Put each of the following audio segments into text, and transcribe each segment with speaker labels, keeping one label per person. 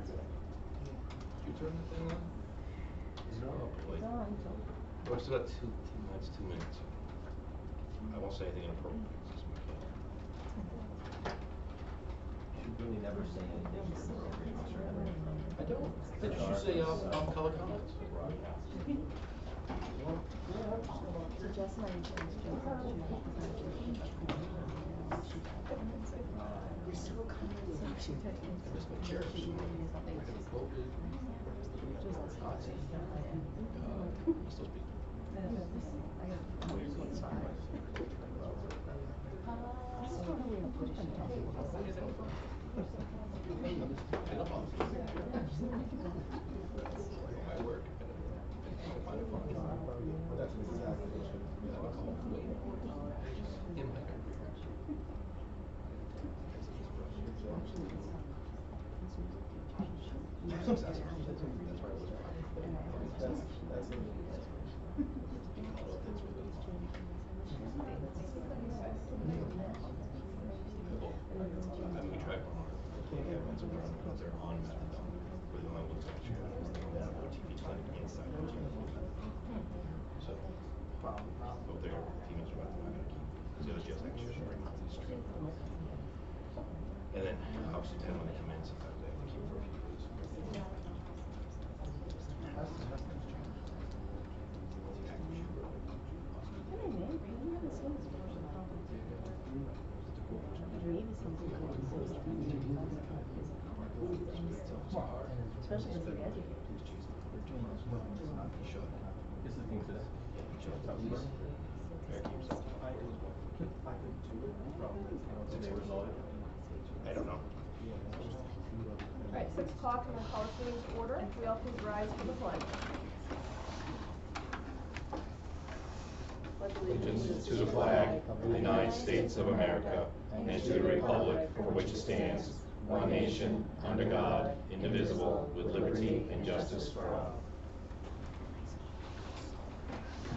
Speaker 1: You turn the thing on?
Speaker 2: Is it on?
Speaker 1: Oh boy.
Speaker 3: It's on.
Speaker 1: Oh, it's got 2 minutes. I won't say anything inappropriate. It's just mechanical.
Speaker 2: You should really never say anything inappropriate.
Speaker 1: I don't. Did you say off-color comments?
Speaker 3: So Jess and I used to use jokes on the show because I was you're so kind. So she texted me.
Speaker 1: I miss my chair. I got a cold. Miss those people. My work.
Speaker 2: That's exactly
Speaker 1: In my career. That's why I was we tried one ones around they're on methadone. We're the only ones actually have OTP clinic inside OTP. So hope their females are not gonna keep because the other jails actually bring them to the street. And then obviously 10 when they come in, sometimes they have to keep for a few days.
Speaker 3: Especially as an educator.
Speaker 2: Is the thing today? Did they resolve it?
Speaker 1: I don't know.
Speaker 4: All right, 6 o'clock, I'm going to call this meeting to order. We all please rise for the pledge.
Speaker 1: Allegiance to the flag of the United States of America and to the republic for which it stands, one nation, under God, indivisible, with liberty and justice for all.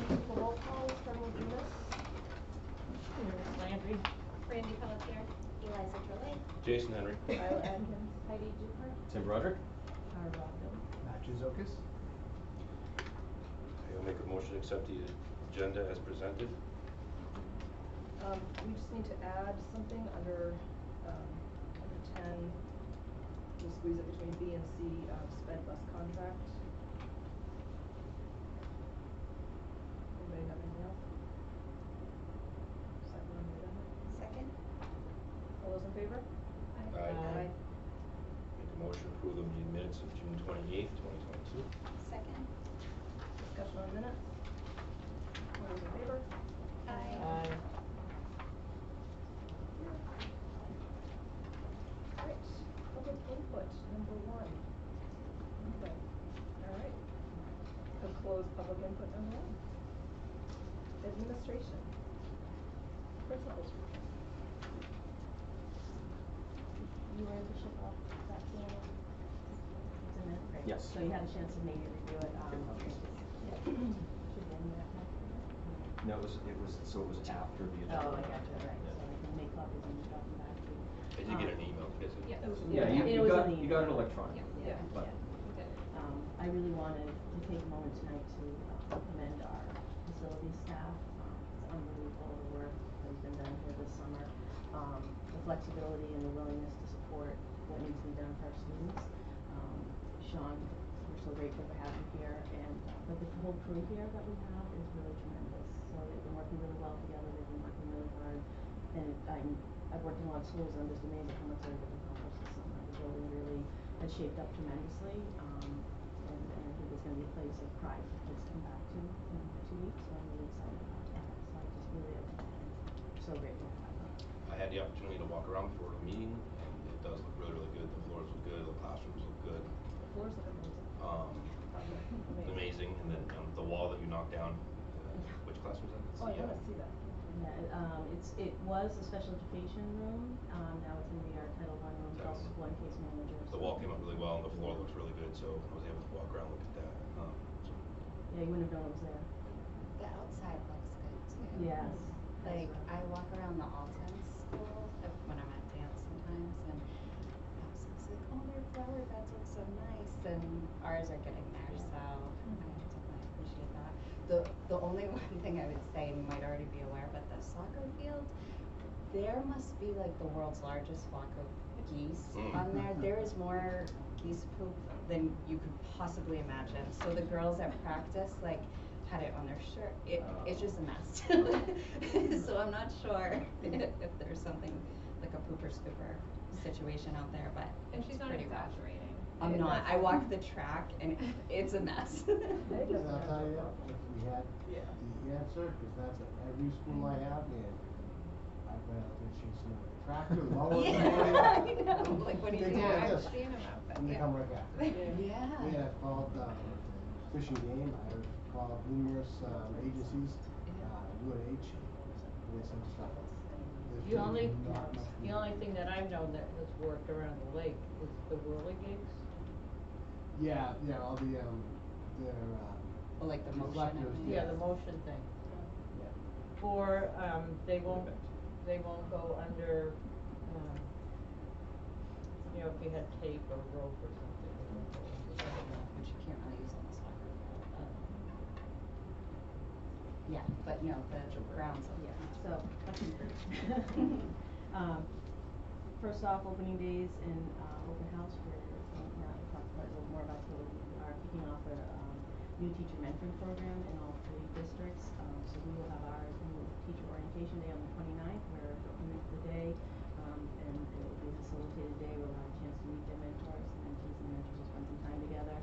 Speaker 4: The roll call, starting with Eunice.
Speaker 3: Landry.
Speaker 5: Randy Pelletier. Eliza Troy.
Speaker 1: Jason Henry.
Speaker 4: Iowa Atkins. Heidi Dupert.
Speaker 2: Tim Broderick?
Speaker 3: Tara Rockville.
Speaker 2: Matt Juzokis?
Speaker 1: I'll make a motion to accept the agenda as presented.
Speaker 4: We just need to add something under 10. We'll squeeze it between B and C, sped bus contract. Anybody have anything else? Second on the agenda.
Speaker 5: Second.
Speaker 4: All those in favor?
Speaker 1: Aye. Make a motion to approve the meeting minutes of June 28th, 2022.
Speaker 5: Second.
Speaker 4: Discussion on minutes. All those in favor?
Speaker 5: Aye.
Speaker 4: Right, public input, number 1. Okay, all right. We'll close public input number 1. Administration. Principals.
Speaker 3: You were able to ship off that piano? It's in there? Great.
Speaker 2: Yes.
Speaker 3: So you had a chance to maybe review it? Yeah. Should be in that packet.
Speaker 2: No, it was after the agenda.
Speaker 3: Oh, I got you, right. So I can make copies and drop them back to you.
Speaker 1: I did get an email.
Speaker 5: Yeah.
Speaker 2: Yeah, you got it electronic.
Speaker 5: Yeah.
Speaker 2: But
Speaker 3: I really wanted to take a moment tonight to commend our facilities staff. It's unbelievable the work that has been done here this summer. The flexibility and the willingness to support what needs to be done for our students. Sean, we're so grateful to have you here, and but the whole crew here that we have is really tremendous. So they've been working really well together. They've been working really hard, and I've worked in a lot of schools. I'm just amazed at how much they're able to accomplish this summer. The building really has shaped up tremendously, and I think it's going to be a place of pride for kids to come back to in 2 weeks. So I'm really excited about that. So I just really am so grateful to have them.
Speaker 1: I had the opportunity to walk around before the meeting, and it does look really, really good. The floors look good, the classrooms look good.
Speaker 4: The floors look amazing.
Speaker 1: Amazing, and then the wall that you knocked down, which class was that?
Speaker 4: Oh, I want to see that.
Speaker 3: Yeah, it was a special education room. Now it's going to be our Title I room plus one case manager.
Speaker 1: The wall came up really well, and the floor looks really good, so I was able to walk around and look at that.
Speaker 3: Yeah, you wouldn't have known it was there.
Speaker 5: The outside looks good too.
Speaker 3: Yes.
Speaker 5: Like I walk around the Alton school when I'm at dance sometimes, and I was like, oh, their flower bed fields look so nice, and ours are getting there, so I definitely appreciate that. The only one thing I would say, and you might already be aware, but the soccer field, there must be like the world's largest flock of geese on there. There is more geese poop than you could possibly imagine. So the girls at practice like had it on their shirt. It's just a mess. So I'm not sure if there's something like a pooper scooper situation out there, but
Speaker 6: And she's not
Speaker 5: pretty rough.
Speaker 6: exaggerating.
Speaker 5: I'm not. I walked the track and it's a mess.
Speaker 7: And I'll tell you, if we had the answer, cause that's at every school I have, and I've been out there chasing the tractor, lower.
Speaker 5: Yeah, I know. Like, what do you
Speaker 7: They
Speaker 5: do?
Speaker 7: go like
Speaker 6: I've
Speaker 7: this,
Speaker 6: seen them out there.
Speaker 7: and they come right back.
Speaker 5: Yeah.
Speaker 7: Yeah, it's called, Fish and Game, I've called numerous, agencies, UNH, and they send stuff. There's
Speaker 8: The only,
Speaker 7: just not much
Speaker 8: the
Speaker 7: room.
Speaker 8: only thing that I've known that has worked around the lake is the whirligigs.
Speaker 7: Yeah, all the, their,
Speaker 5: Oh, like the motion.
Speaker 7: reflectors,
Speaker 5: and
Speaker 8: Yeah, the motion thing.
Speaker 7: Yeah.
Speaker 8: Or, they won't go under, you know, if you had tape or rope or something, they won't go under.
Speaker 5: Which you can't really use on the soccer field. Yeah, but no, the grounds.
Speaker 3: Yeah, so, first off, opening days and, open house, we're, now we'll talk about a little more about, so we are kicking off a, new teacher mentoring program in all 3 districts. So we will have our new teacher orientation day on the 29th, where here's the day, and it will be a facilitated day, we'll have a chance to meet their mentors, and mentees and mentors will spend some time together.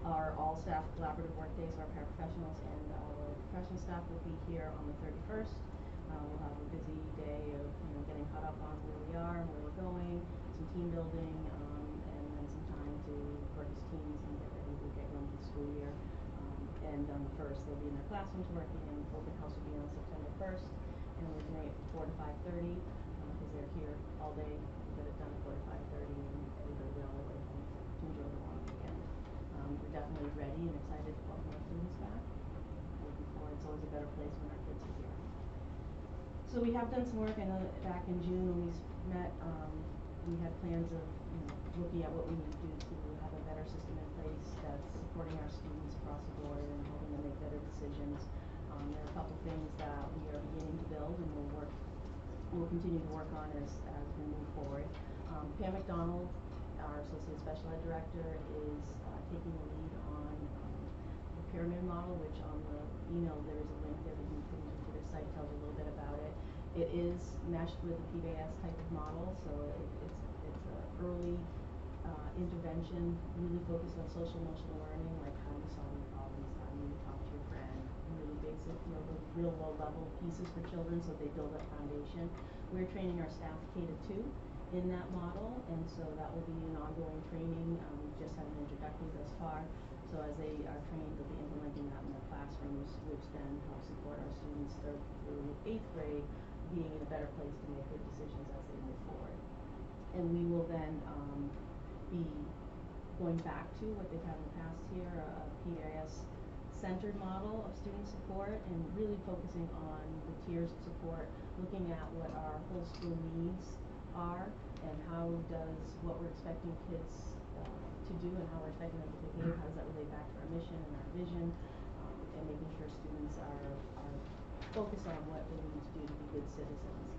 Speaker 3: Our all-staff collaborative work days, our paraprofessionals and our professional staff will be here on the 31st. We'll have a busy day of, you know, getting caught up on where we are and where we're going, some team building, and then some time to work as teams and get ready to get going for the school year. And on the 1st, they'll be in their classrooms working, and open house will be on September 1st. And we're doing it from 4 to 5:30, because they're here all day. We'll get it done at 4 to 5:30, and everybody will all the way home to enjoy the long weekend. We're definitely ready and excited to welcome our students back. Looking forward, it's always a better place when our kids are here. So we have done some work. I know that back in June when we met, we had plans of, you know, looking at what we need to do to have a better system in place that's supporting our students across the board and helping them make better decisions. There are a couple things that we are beginning to build and we'll continue to work on as we move forward. Pam McDonald, our Associate Special Ed Director, is taking the lead on the pyramid model, which on the email there is a link there that you can go to their site, tells you a little bit about it. It is meshed with the PBS type of model, so it's a early intervention, really focused on social emotional learning, like how do you solve your problems, how do you talk to your friend, really basic, you know, the real low level pieces for children so they build that foundation. We're training our staff K-2 in that model, and so that will be an ongoing training. We've just had an introductory thus far, so as they are trained, they'll be implementing that in their classrooms, which then helps support our students 3rd through 8th grade being in a better place to make good decisions as they move forward. And we will then be going back to what they've had in the past here, a PBIS centered model of student support, and really focusing on the tiers of support, looking at what our whole school needs are and how does what we're expecting kids to do and how we're expecting them to behave, how does that relate back to our mission and our vision, and making sure students are focused on what they need to do to be good citizens.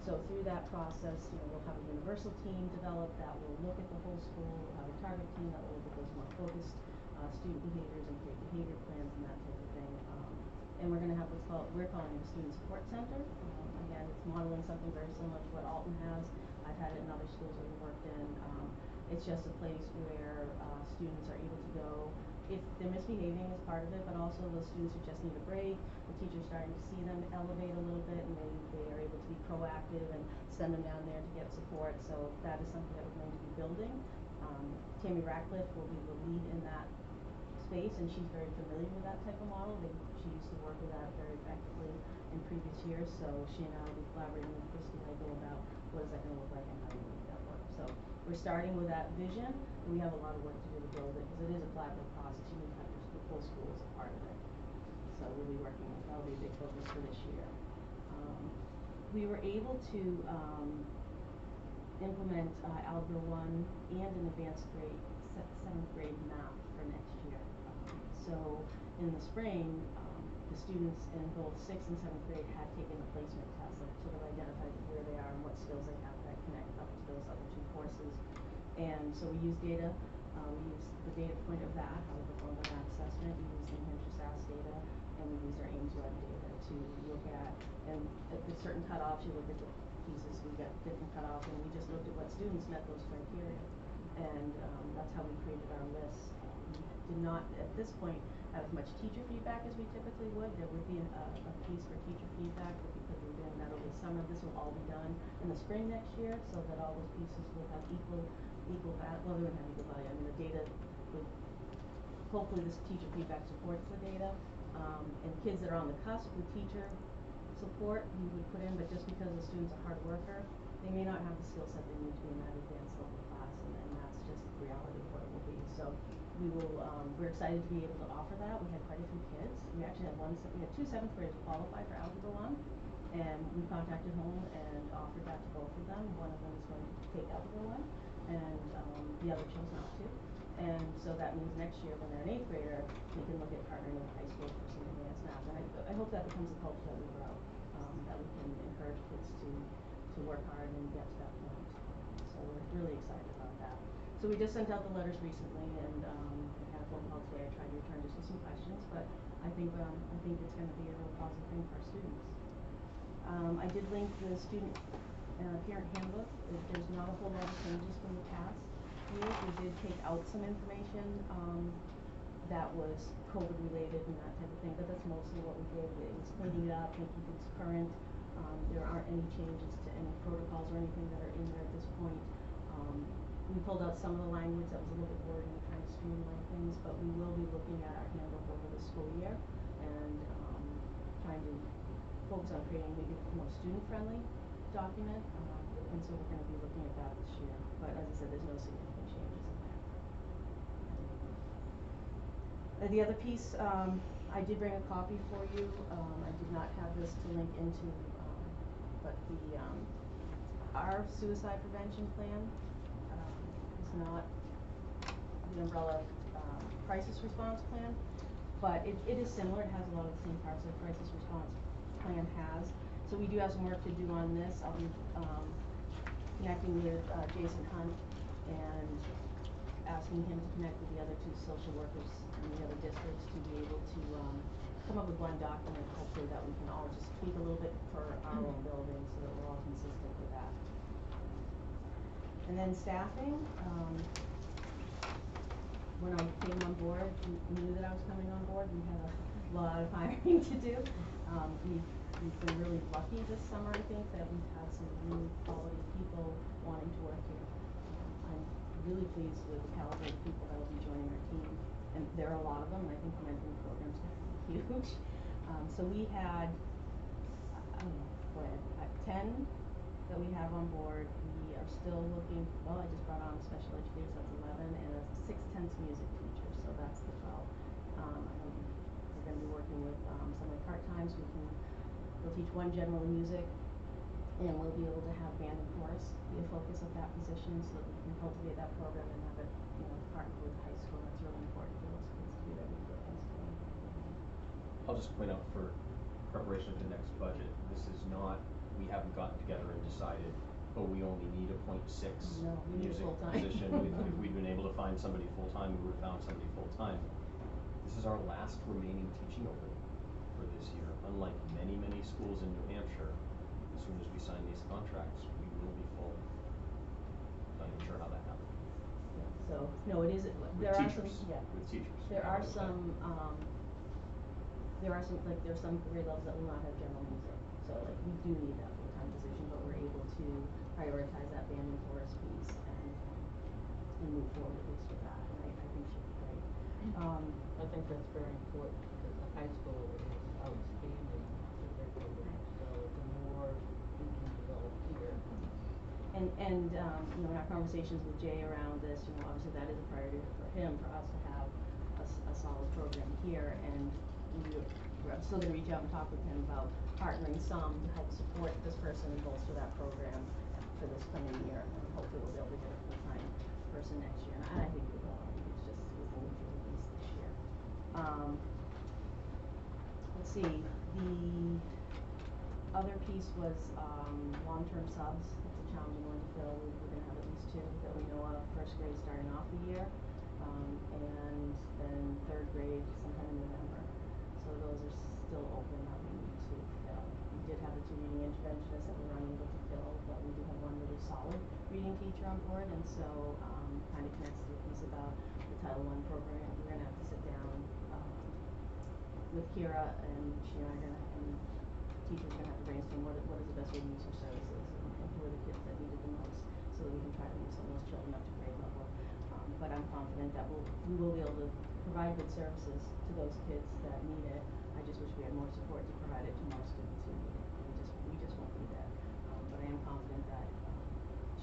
Speaker 3: So through that process, you know, we'll have a universal team developed that will look at the whole school. We'll have a target team that will look at those more focused student behaviors and create behavior plans and that type of thing. And we're going to have we're calling it a student support center. Again, it's modeling something very similar to what Alton has. I've had it in other schools that we've worked in. It's just a place where students are able to go if they're misbehaving as part of it, but also those students who just need a break, the teacher's starting to see them elevate a little bit, and they are able to be proactive and send them down there to get support. So that is something that we're going to be building. Tammy Ratcliffe will be the lead in that space, and she's very familiar with that type of model. She used to work with that very effectively in previous years, so she and I will be collaborating with Christy Lego about what is that going to look like and how do we make that work. So we're starting with that vision, and we have a lot of work to do to build it, because it is a collaborative process. You need to have the full school as a part of it. So we'll be working, that'll be a big focus for this year. We were able to implement, Algebra 1 and an advanced grade, seventh grade math for next year. So in the spring, the students in both sixth and seventh grade had taken the placement test, that sort of identified where they are and what skills they have that connect up to those other two courses. And so we use data, we use the data point of that, how we performed on that assessment, we use New Hampshire SAS data, and we use our Ames Web data to look at, and at the certain cutoffs, you look at the pieces, we got different cutoffs, and we just looked at what students met those criteria. And that's how we created our list. We did not, at this point, have as much teacher feedback as we typically would. There would be a piece for teacher feedback, but because we're doing that over the summer, this will all be done in the spring next year, so that all those pieces will have equal value. Well, they wouldn't have equal value. I mean, the data would, hopefully this teacher feedback supports the data. And kids that are on the cusp with teacher support, we would put in, but just because the student's a hard worker, they may not have the skill set they need to be in that advanced level class, and that's just the reality of what it will be. So we will, we're excited to be able to offer that. We had quite a few kids. We actually had we had 2 7th graders qualify for Algebra 1, and we contacted home and offered that to both of them. One of them is going to take Algebra 1, and the other chose not to. And so that means next year when they're an 8th grader, we can look at partnering with high school for some advanced math. And I hope that becomes a culture that we grow, that we can encourage kids to work hard and get to that point. So we're really excited about that. So we just sent out the letters recently, and I had a phone call today. I tried to return just with some questions, but I think it's going to be a real positive thing for our students. I did link the student parent handbook. There's not a whole lot of changes from the past years. We did take out some information that was COVID related and that type of thing, but that's mostly what we did. It was cleaning it up, making things current. There aren't any changes to any protocols or anything that are in there at this point. We pulled out some of the language that was a little bit wordy and trying to streamline things, but we will be looking at our handbook over the school year and trying to focus on creating maybe a more student-friendly document. And so we're going to be looking at that this year. But as I said, there's no significant changes in there. The other piece, I did bring a copy for you. I did not have this to link into, but our suicide prevention plan is not the umbrella crisis response plan, but it is similar. It has a lot of the same parts that a crisis response plan has. So we do have some work to do on this. I'll be connecting with Jason Hunt and asking him to connect with the other 2 social workers in the other districts to be able to come up with one document, hopefully that we can all just tweak a little bit for our own building so that we're all consistent with that. And then staffing, when I came on board, we knew that I was coming on board. We had a lot of hiring to do. We've been really lucky this summer, I think, that we've had some really quality people wanting to work here. I'm really pleased with the caliber of people that will be joining our team, and there are a lot of them, and I think the mentoring program's going to be huge. So we had, 10 that we have on board. We are still looking, well, I just brought on special educators, that's 11, and a 6/10 music teacher, so that's the 12. We're going to be working with some of the part-times. We'll teach 1 general music, and we'll be able to have band and chorus be a focus of that position so that we can cultivate that program and have it, partner with high school. That's really important for those kids to be ready to go to high school.
Speaker 2: I'll just point out for preparation of the next budget, this is not, we haven't gotten together and decided, oh, we only need a .6
Speaker 3: no, we need
Speaker 2: music
Speaker 3: full-time.
Speaker 2: position. If we'd been able to find somebody full-time, we would have found somebody full-time. This is our last remaining teaching opening for this year. Unlike many, many schools in New Hampshire, as soon as we sign these contracts, we will be full. Not even sure how that happened.
Speaker 3: Yeah, so, no, it is,
Speaker 2: With
Speaker 3: there
Speaker 2: teachers,
Speaker 3: are some, yeah.
Speaker 2: with teachers.
Speaker 3: There are some, there are some grade levels that will not have general music. So, like, we do need that full-time position, but we're able to prioritize that band and chorus piece and move forward at least with that. And I think should be great.
Speaker 8: I think that's very important because the high school is outstanding with their program. So the more we can develop here.
Speaker 3: And in our conversations with Jay around this, obviously that is a priority for him, for us to have a solid program here, and we're still going to reach out and talk with him about partnering some to help support this person and bolster that program for for this coming year, and hopefully we'll be able to get a full-time person next year, and I think we will. I think it's just, we'll go through the beast this year. Let's see, the other piece was, long-term subs. It's a challenging one to fill. We're gonna have at least 2 that we know of, first grade starting off the year, and then third grade sometime in November. So those are still open that we need to fill. We did have the 2 reading interventionists that we were unable to fill, but we do have 1 really solid reading teacher on board, and so, kind of connects to the piece about the Title I program. We're gonna have to sit down, with Kira, and she and I are gonna, and teachers are gonna have to brainstorm what is the best way to use your services, and who are the kids that need it the most, so that we can try to move some of those children up to grade level. But I'm confident that we will be able to provide good services to those kids that need it. I just wish we had more support to provide it to more students who need it. We just won't be there. But I am confident that,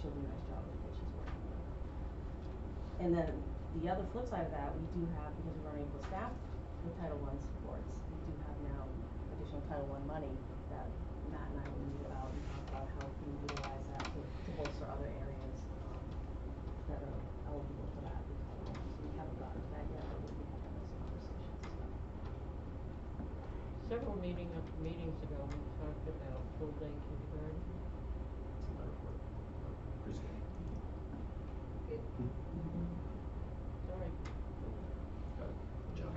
Speaker 3: she'll do a nice job with what she's working with. And then the other flip side of that, we do have, because we weren't able to staff the Title I supports, we do have now additional Title I money that Matt and I will meet about and talk about how we can utilize that to bolster other areas, that are eligible for that. So we haven't gotten to that yet, but we'll be having those conversations.
Speaker 8: Several meetings ago, we talked about full-day kindergarten.
Speaker 2: It's another word. Preschool.
Speaker 8: Sorry.
Speaker 1: Got it. Good job.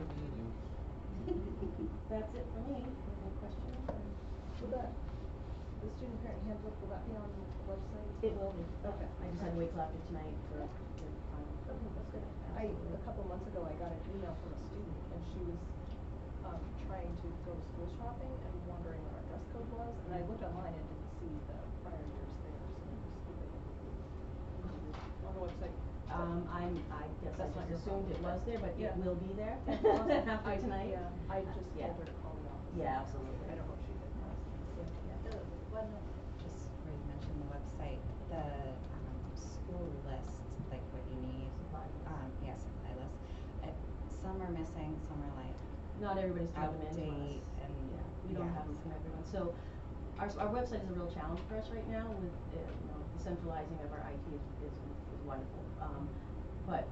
Speaker 3: That's it for me. Any questions?
Speaker 4: Will the student parent handbook, will that be on the website?
Speaker 3: It will be.
Speaker 4: Okay.
Speaker 3: I just had to wait till after tonight for final.
Speaker 4: Okay, that's good. A couple months ago, I got an email from a student, and she was, trying to go school shopping and wondering what our dress code was, and I looked online and didn't see the prior years there, so I'm just hoping on the website.
Speaker 3: I guess I
Speaker 4: That's not
Speaker 3: just
Speaker 4: your
Speaker 3: assumed it
Speaker 4: problem.
Speaker 3: was there, but it
Speaker 4: Yeah.
Speaker 3: will be there after tonight.
Speaker 4: Yeah, I just
Speaker 3: Yeah.
Speaker 4: told her to call the office.
Speaker 3: Yeah, absolutely.
Speaker 4: I don't know if she did.
Speaker 5: The one, just where you mentioned the website, the school list, like what you need.
Speaker 3: Supply list.
Speaker 5: Yeah, supply list. Some are missing, some are like
Speaker 3: Not everybody's turned them into us.
Speaker 5: outdate and
Speaker 3: Yeah, we don't have them from everyone. So our website is a real challenge for us right now with, the centralizing of our IT is wonderful. But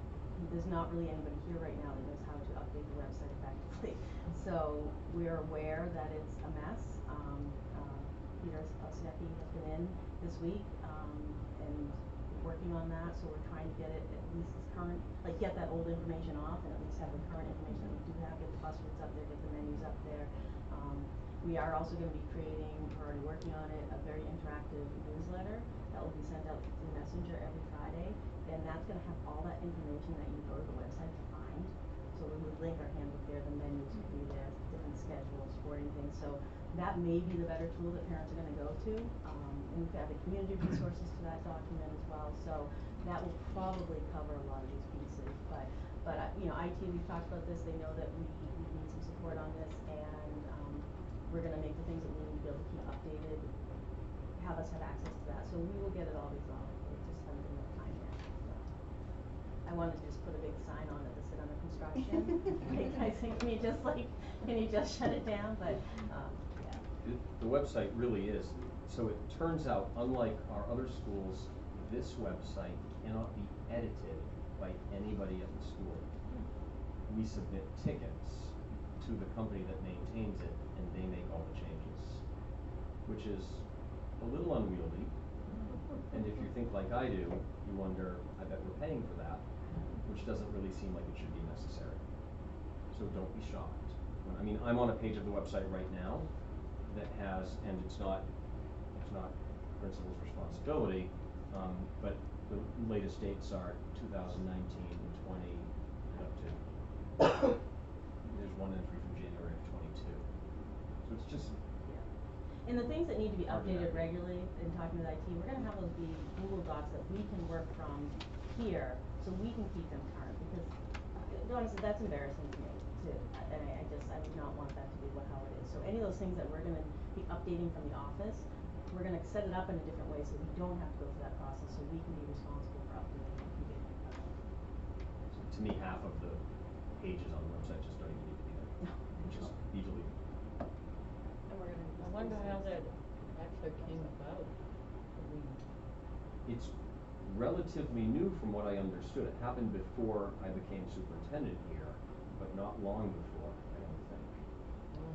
Speaker 3: there's not really anybody here right now that knows how to update the website effectively. So we're aware that it's a mess. Peter Osniecki has been in this week, and working on that, so we're trying to get it at least as current, like get that old information off and at least have the current information that we do have, get the bus routes up there, get the menus up there. We are also gonna be creating, we're already working on it, a very interactive newsletter that will be sent out through Messenger every Friday, and that's gonna have all that information that you go to the website to find. So we would link our handbook there, the menus will be there, different schedules, sporting things, so that may be the better tool that parents are gonna go to. And we've added community resources to that document as well, so that will probably cover a lot of these pieces, but IT, we've talked about this, they know that we need some support on this, and, we're gonna make the things that we need to be able to keep updated, have us have access to that, so we will get it all resolved, we just haven't been enough time yet, so. I wanted to just put a big sign on it that said under construction, like, I think, can you just shut it down, but, yeah.
Speaker 2: The website really is, so it turns out, unlike our other schools, this website cannot be edited by anybody at the school. We submit tickets to the company that maintains it, and they make all the changes, which is a little unwieldy. And if you think like I do, you wonder, I bet we're paying for that, which doesn't really seem like it should be necessary. So don't be shocked. I mean, I'm on a page of the website right now that has, and it's not principal's responsibility, but the latest dates are 2019, 20, up to, there's one entry from January of 22. So it's just,
Speaker 3: Yeah. And the things that need to be updated regularly, in talking with IT, we're gonna have those be Google Docs that we can work from here, so we can keep them current, because honestly, that's embarrassing to me too. And I would not want that to be how it is. So any of those things that we're gonna be updating from the office, we're gonna set it up in a different way so we don't have to go through that process, so we can be responsible for updating and keeping it current.
Speaker 2: to me, half of the pages on the website just don't even need to be there.
Speaker 3: No, they
Speaker 2: Just
Speaker 3: don't.
Speaker 2: be deleted.
Speaker 4: And we're gonna.
Speaker 8: I wonder how that actually came about. We
Speaker 2: it's relatively new from what I understood. It happened before I became superintendent here, but not long before, I don't think.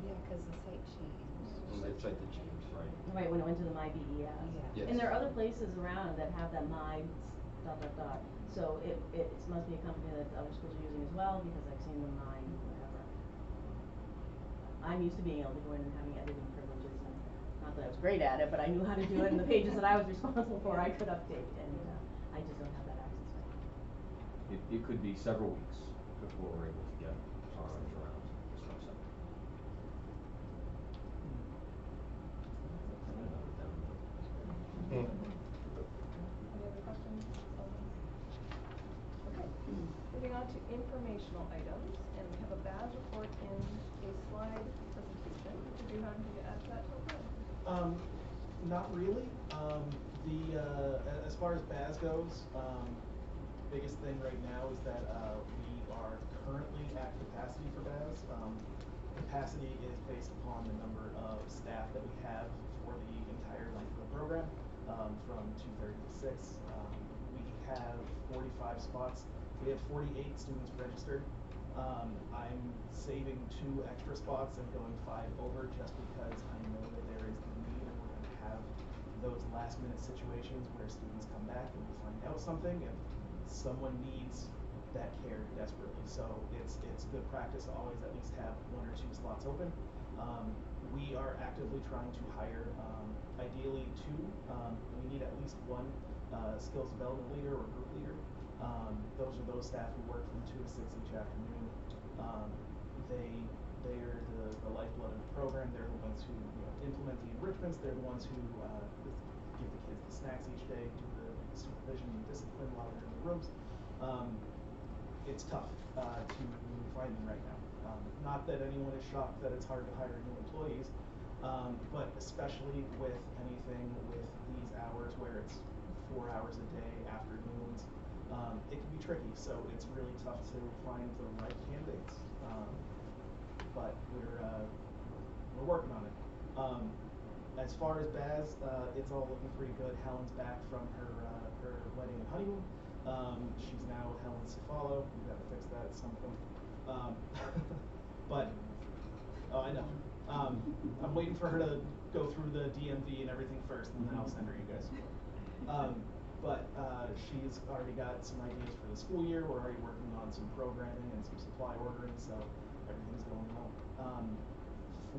Speaker 5: Yeah, cause the site changed.
Speaker 1: The site did change.
Speaker 2: Right.
Speaker 3: Right, when it went to the My BES.
Speaker 5: Yeah.
Speaker 1: Yes.
Speaker 3: And there are other places around that have that My ... So it must be a company that other schools are using as well, because I've seen the My whatever. I'm used to being able to go in and having editing privileges, and not that I was great at it, but I knew how to do it, and the pages that I was responsible for, I could update, and I just don't have that access right now.
Speaker 2: It could be several weeks before we're able to get our arms around this website.
Speaker 4: Any other questions? Okay, moving on to informational items, and we have a badge report in a slide presentation. Did you have anything to add to that, Topher?
Speaker 6: Not really. As far as BAS goes, biggest thing right now is that we are currently at capacity for BAS. Capacity is based upon the number of staff that we have for the entire length of the program, from 2:30 to 6. We have 45 spots. We have 48 students registered. I'm saving 2 extra spots and going 5 over just because I know that there is the need, and we're going to have those last minute situations where students come back and we find out something and someone needs that care desperately. So it's good practice to always at least have 1 or 2 slots open. We are actively trying to hire, ideally 2. We need at least 1 skills development leader or group leader. Those are those staff who work from 2 to 6 each afternoon. They're the lifeblood of the program. They're the ones who implement the enrichments. They're the ones who give the kids the snacks each day, do the supervision and discipline while they're in the rooms. It's tough to find them right now. Not that anyone is shocked that it's hard to hire new employees, but especially with anything with these hours where it's 4 hours a day, afternoons, it can be tricky. So it's really tough to find the right candidates. But we're working on it. As far as Baz, it's all looking pretty good. Helen's back from her wedding and honeymoon. She's now Helen Cefalo. We've got to fix that at some point. But I know. I'm waiting for her to go through the DMV and everything first, and then I'll send her you guys. But she's already got some ideas for the school year. We're already working on some programming and some supply ordering, so everything's going well.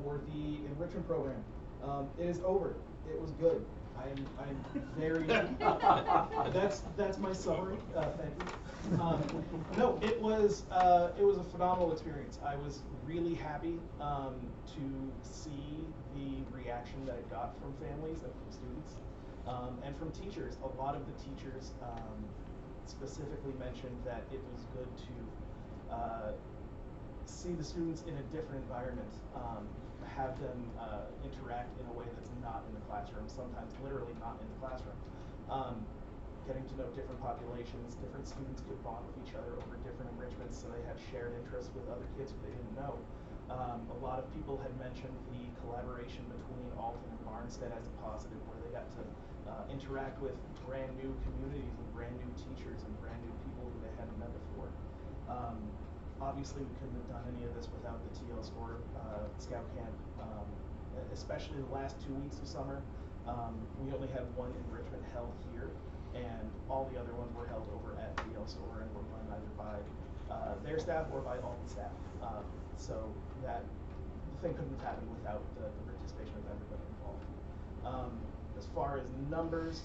Speaker 6: For the enrichment program, it is over. It was good. I'm very that's my summary. Thank you. No, it was a phenomenal experience. I was really happy to see the reaction that it got from families and from students and from teachers. A lot of the teachers specifically mentioned that it was good to see the students in a different environment, have them interact in a way that's not in the classroom, sometimes literally not in the classroom. Getting to know different populations, different students could bond with each other over different enrichments, so they had shared interests with other kids who they didn't know. A lot of people had mentioned the collaboration between Alton and Barnstead as a positive, where they got to interact with brand new communities and brand new teachers and brand new people who they hadn't met before. Obviously, we couldn't have done any of this without the TL Score Scout Camp, especially the last 2 weeks of summer. We only had 1 enrichment held here, and all the other ones were held over at TL Score and were run either by their staff or by Alton staff. So that thing couldn't have happened without the participation of everybody involved. As far as numbers,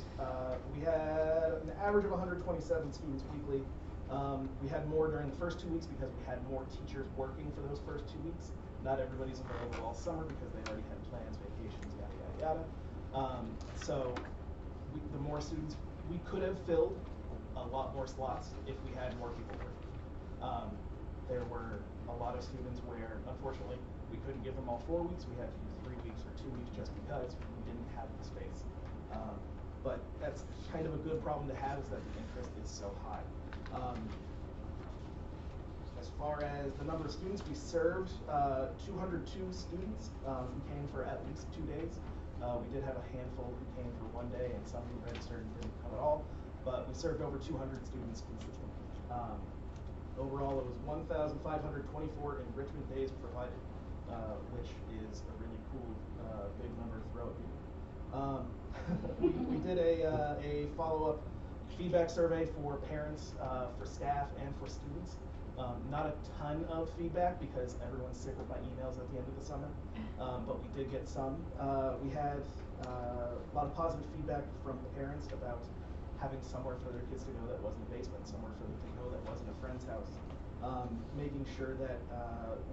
Speaker 6: we had an average of 127 students weekly. We had more during the first 2 weeks because we had more teachers working for those first 2 weeks. Not everybody's available all summer because they already had plans, vacations, yada, yada, yada. So the more students, we could have filled a lot more slots if we had more people working. There were a lot of students where, unfortunately, we couldn't give them all 4 weeks. We had to do 3 weeks or 2 weeks just because we didn't have the space. But that's kind of a good problem to have, is that the interest is so high. As far as the number of students, we served 202 students who came for at least 2 days. We did have a handful who came for one day and some who registered and didn't come at all, but we served over 200 students consistently. Overall, it was 1,524 enrichment days provided, which is a really cool big number to throw at people. We did a follow-up feedback survey for parents, for staff, and for students. Not a ton of feedback because everyone's sick with my emails at the end of the summer, but we did get some. We had a lot of positive feedback from parents about having somewhere for their kids to go that wasn't a basement, somewhere for them to go that wasn't a friend's house. Making sure that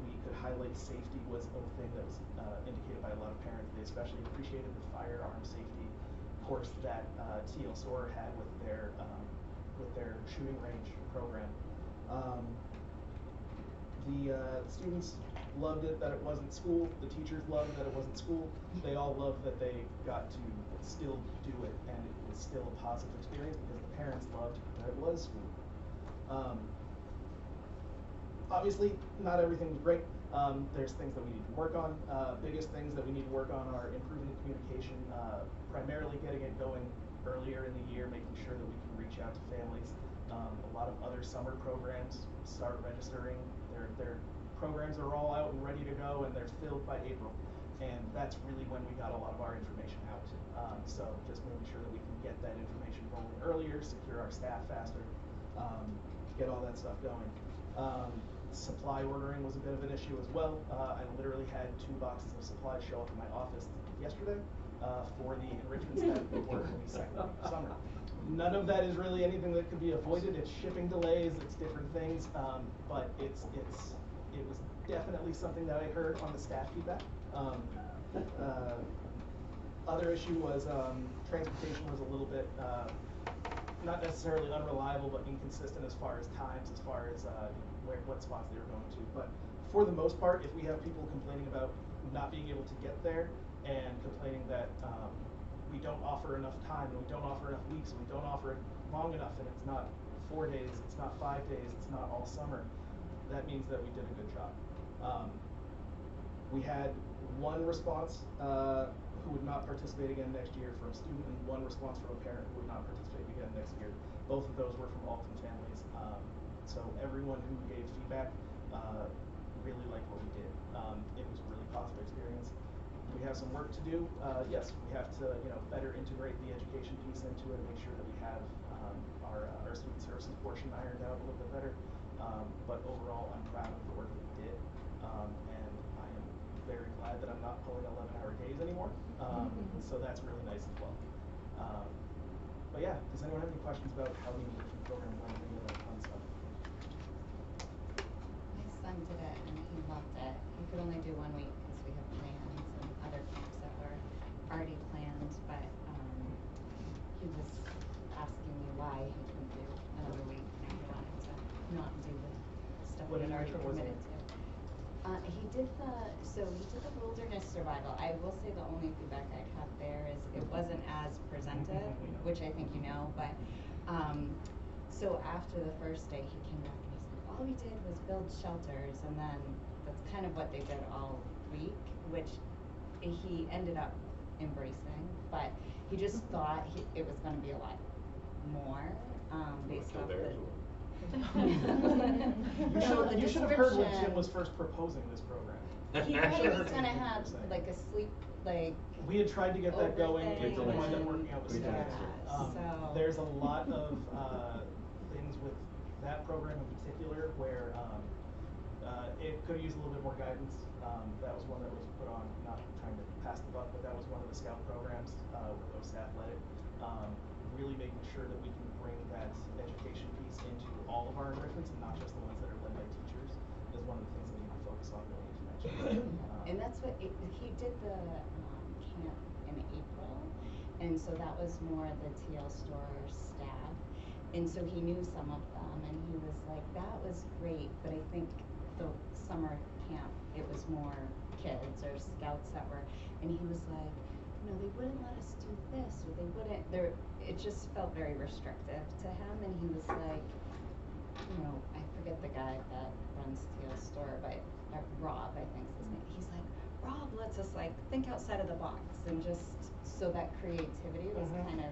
Speaker 6: we could highlight safety was a thing that was indicated by a lot of parents. They especially appreciated the firearm safety course that TL SOAR had with their shooting range program. The students loved it that it wasn't school. The teachers loved that it wasn't school. They all loved that they got to still do it, and it was still a positive experience because the parents loved that it was school. Obviously, not everything was great. There's things that we need to work on. Biggest things that we need to work on are improving the communication, primarily getting it going earlier in the year, making sure that we can reach out to families. A lot of other summer programs start registering. Their programs are all out and ready to go, and they're filled by April. And that's really when we got a lot of our information out. So just making sure that we can get that information rolling earlier, secure our staff faster, get all that stuff going. Supply ordering was a bit of an issue as well. I literally had 2 boxes of supplies show up in my office yesterday for the enrichment staff that work in the second week of summer. None of that is really anything that could be avoided. It's shipping delays, it's different things, but it was definitely something that I heard on the staff feedback. Other issue was transportation was a little bit not necessarily unreliable, but inconsistent as far as times, as far as what spots they were going to. But for the most part, if we have people complaining about not being able to get there and complaining that we don't offer enough time, and we don't offer enough weeks, and we don't offer it long enough, and it's not 4 days, it's not 5 days, it's not all summer, that means that we did a good job. We had 1 response who would not participate again next year from a student, and 1 response from a parent who would not participate again next year. Both of those were from Alton families. So everyone who gave feedback really liked what we did. It was a really positive experience. We have some work to do. Yes, we have to better integrate the education piece into it and make sure that we have our student services portion ironed out a little bit better. But overall, I'm proud of the work that we did, and I am very glad that I'm not pulling 11-hour days anymore. So that's really nice as well. But yeah, does anyone have any questions about how the enrichment program went and any of that fun stuff?
Speaker 5: My son did it and he loved it. He could only do 1 week because we have plans and other camps that were already planned, but he was asking me why he couldn't do another week and he wanted to not do the stuff
Speaker 6: What
Speaker 5: he had already
Speaker 6: enrichment was
Speaker 5: committed
Speaker 6: it?
Speaker 5: to. He did the wilderness survival. I will say the only feedback I'd have there is it wasn't as presented, which I think you know, but so after the first day he came back and he's like, all we did was build shelters, and then that's kind of what they did all week, which he ended up embracing, but he just thought it was going to be a lot more based off the
Speaker 6: You should have heard when Jim was first proposing this program.
Speaker 5: He thought he was gonna have like a sleep, like.
Speaker 6: We had tried to get that going, it
Speaker 5: overthing
Speaker 6: didn't wind up
Speaker 5: and-
Speaker 6: working out with
Speaker 2: Yeah,
Speaker 6: staff.
Speaker 5: so-
Speaker 6: There's a lot of things with that program in particular where it could use a little bit more guidance. That was one that was put on, not trying to pass the buck, but that was one of the scout programs where those staff led it. Really making sure that we can bring that education piece into all of our enrichments and not just the ones that are led by teachers is one of the things that we need to focus on going into next year.
Speaker 5: And that's what he did the camp in April, and so that was more the TL store staff, and so he knew some of them, and he was like, that was great, but I think the summer camp, it was more kids or scouts that were, and he was like, they wouldn't let us do this, or they wouldn't, it just felt very restrictive to him, and he was like, I forget the guy that runs TL store, but Rob, I think is his name. He's like, Rob lets us like think outside of the box and just, so that creativity was kind of,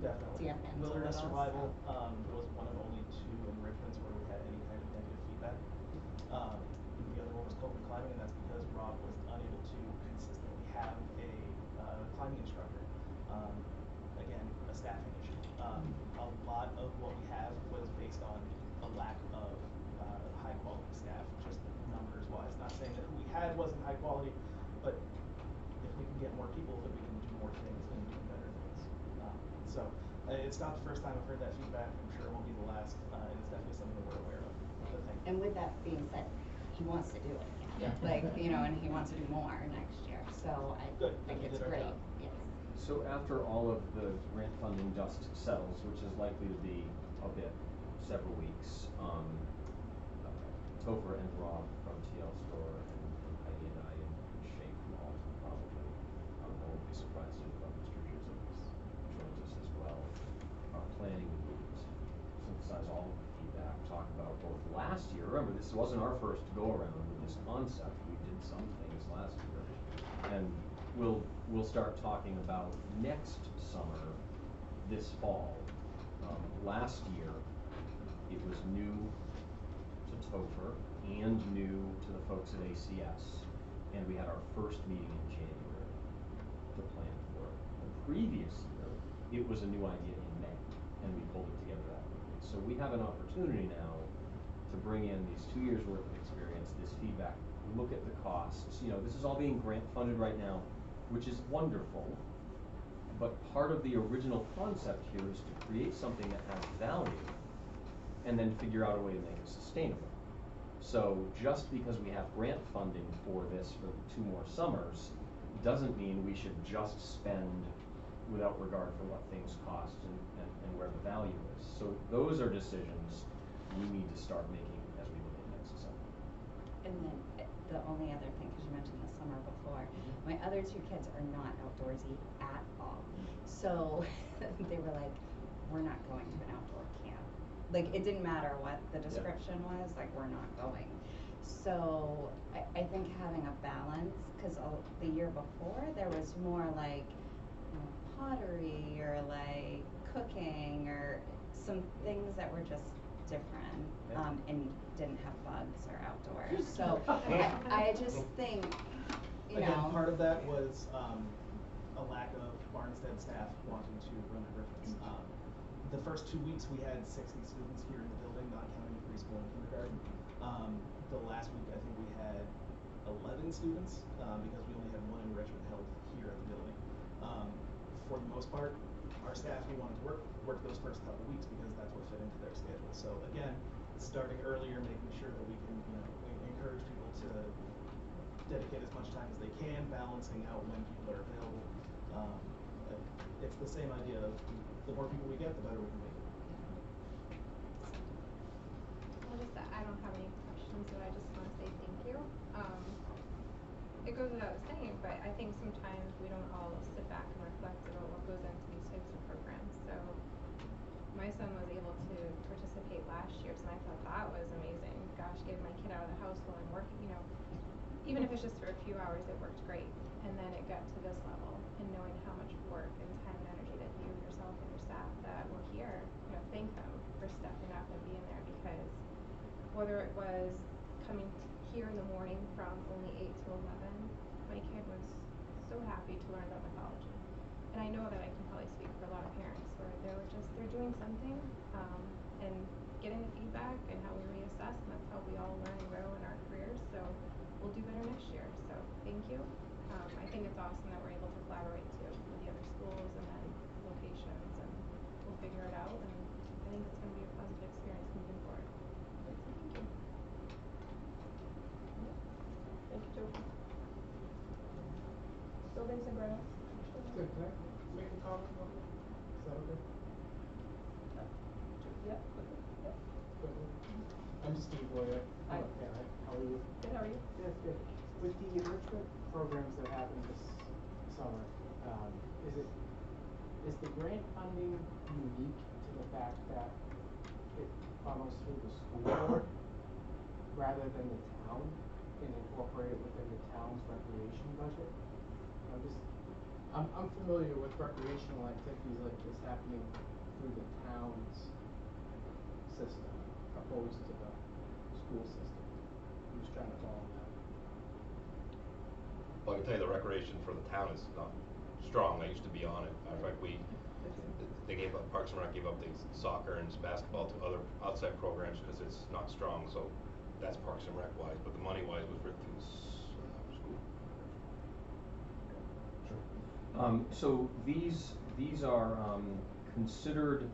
Speaker 6: Definitely.
Speaker 5: dampened a
Speaker 6: Wilderness
Speaker 5: little,
Speaker 6: survival,
Speaker 5: so.
Speaker 6: was one of only 2 enrichments where we had any kind of negative feedback. The other one was coping climbing, and that's because Rob was unable to consistently have a, climbing instructor. Again, a staffing issue. A lot of what we have was based on a lack of, high quality staff, just numbers wise. Not saying that who we had wasn't high quality, but if we can get more people, then we can do more things and do better things. So it's not the first time I've heard that feedback. I'm sure it won't be the last, and it's definitely something that we're aware of. So thank you.
Speaker 5: And with that being said, he wants to do it.
Speaker 6: Yeah.
Speaker 5: Like, you know, and he wants to do more next year, so I
Speaker 6: Good.
Speaker 5: think
Speaker 6: Then we
Speaker 5: it's
Speaker 6: did our
Speaker 5: great,
Speaker 6: job.
Speaker 5: yes.
Speaker 2: So after all of the grant funding dust settles, which is likely to be a bit, several weeks, Topher and Rob from TL Store and Heidi and I and Shake Mall probably, I won't be surprised if Mr. Joseph joins us as well, are planning to meet, synthesize all of the feedback, talk about both last year, remember this wasn't our first go around with this concept, we did some things last year, and we'll start talking about next summer, this fall. Last year, it was new to Topher and new to the folks at ACS, and we had our first meeting in January to plan for it. The previous year, it was a new idea in May, and we pulled it together that way. So we have an opportunity now to bring in these 2 years worth of experience, this feedback, look at the costs. You know, this is all being grant funded right now, which is wonderful, but part of the original concept here is to create something that has value and then figure out a way to make it sustainable. So just because we have grant funding for this for 2 more summers doesn't mean we should just spend without regard for what things cost and where the value is. So those are decisions we need to start making as we look at next summer.
Speaker 5: And then the only other thing, because you mentioned the summer before, my other 2 kids are not outdoorsy at all. So they were like, we're not going to an outdoor camp. Like, it didn't matter what the description was, like, we're not going. So I think having a balance, because the year before there was more like, you know, pottery or like cooking or some things that were just different, and didn't have bugs or outdoors. So I just think, you
Speaker 6: Again,
Speaker 5: know.
Speaker 6: part of that was, a lack of Barnstead staff wanting to run enrichments. The first 2 weeks we had 60 students here in the building, not counting preschool and kindergarten. The last week I think we had 11 students, because we only had 1 enrichment held here at the building. For the most part, our staff who wanted to work those first couple weeks because that's what fit into their schedule. So again, starting earlier, making sure that we can, you know, encourage people to dedicate as much time as they can, balancing out when people are available. It's the same idea of the more people we get, the better we can make it.
Speaker 9: I don't have any questions, so I just want to say thank you. It goes without saying, but I think sometimes we don't all sit back and reflect about what goes into these types of programs. So my son was able to participate last year, and I thought that was amazing. Gosh, getting my kid out of the house while I'm working, you know, even if it's just for a few hours, it worked great. And then it got to this level, and knowing how much work and time and energy that you, yourself, and your staff that were here, you know, thank them for stepping up and being there, because whether it was coming here in the morning from only 8 to 11, my kid was so happy to learn about mythology. And I know that I can probably speak for a lot of parents where they're doing something, and getting the feedback and how we reassess, and that's how we all learn and grow in our careers. So we'll do better next year. So thank you. I think it's awesome that we're able to collaborate too with the other schools and then locations, and we'll figure it out. And I think it's going to be a positive experience moving forward. So thank you.
Speaker 4: Thank you, Joe. Buildings and grounds.
Speaker 7: Good, can I make a comment on that? Is that okay?
Speaker 4: Yep. Yep.
Speaker 7: Quickly. I'm Steve Boyer.
Speaker 4: Hi.
Speaker 7: I'm a parent. How are you?
Speaker 4: Good, how are you?
Speaker 7: Yes, good. With the enrichment programs that happen this summer, is the grant funding unique to the fact that it funnels through the school board rather than the town? can incorporate it within the town's recreation budget. I'm familiar with recreational activities like this happening through the town's system, opposed to the school system. I'm just trying to follow that.
Speaker 1: Well, I can tell you the recreation for the town is not strong. I used to be on it. In fact, they gave up, Parks and Rec gave up the soccer and basketball to other outside programs because it's not strong. So that's Parks and Rec wise, but the money wise was written through the school.
Speaker 2: So these are considered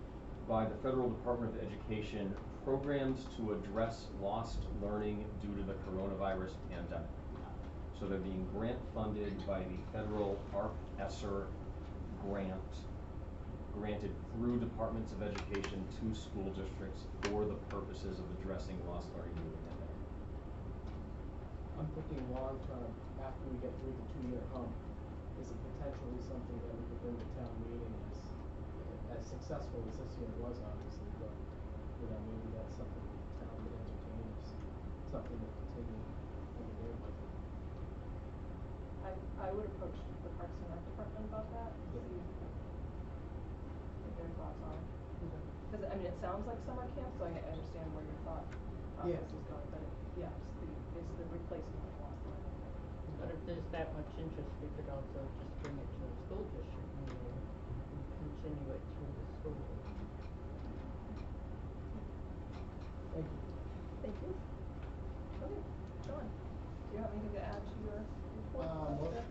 Speaker 2: by the Federal Department of Education programs to address lost learning due to the coronavirus pandemic. So they're being grant funded by the federal ARP-ESSER grant granted through departments of education to school districts for the purposes of addressing lost learning due to the pandemic.
Speaker 7: I'm thinking long term, after we get through the 2-year hump, is it potentially something that we could bring to town meeting as successful as this year was, obviously, but, maybe that's something the town would entertain, is something to continue over their budget.
Speaker 4: I would approach the Parks and Rec department about that and see what their thoughts are. Because, it sounds like summer camp, so I understand where your thought process is going, but it's the replacement of lost learning.
Speaker 8: But if there's that much interest, we could also just bring it to the school district meeting and continue it through the school.
Speaker 7: Thank you.
Speaker 4: Thank you. Okay, John, do you have anything to add to your report?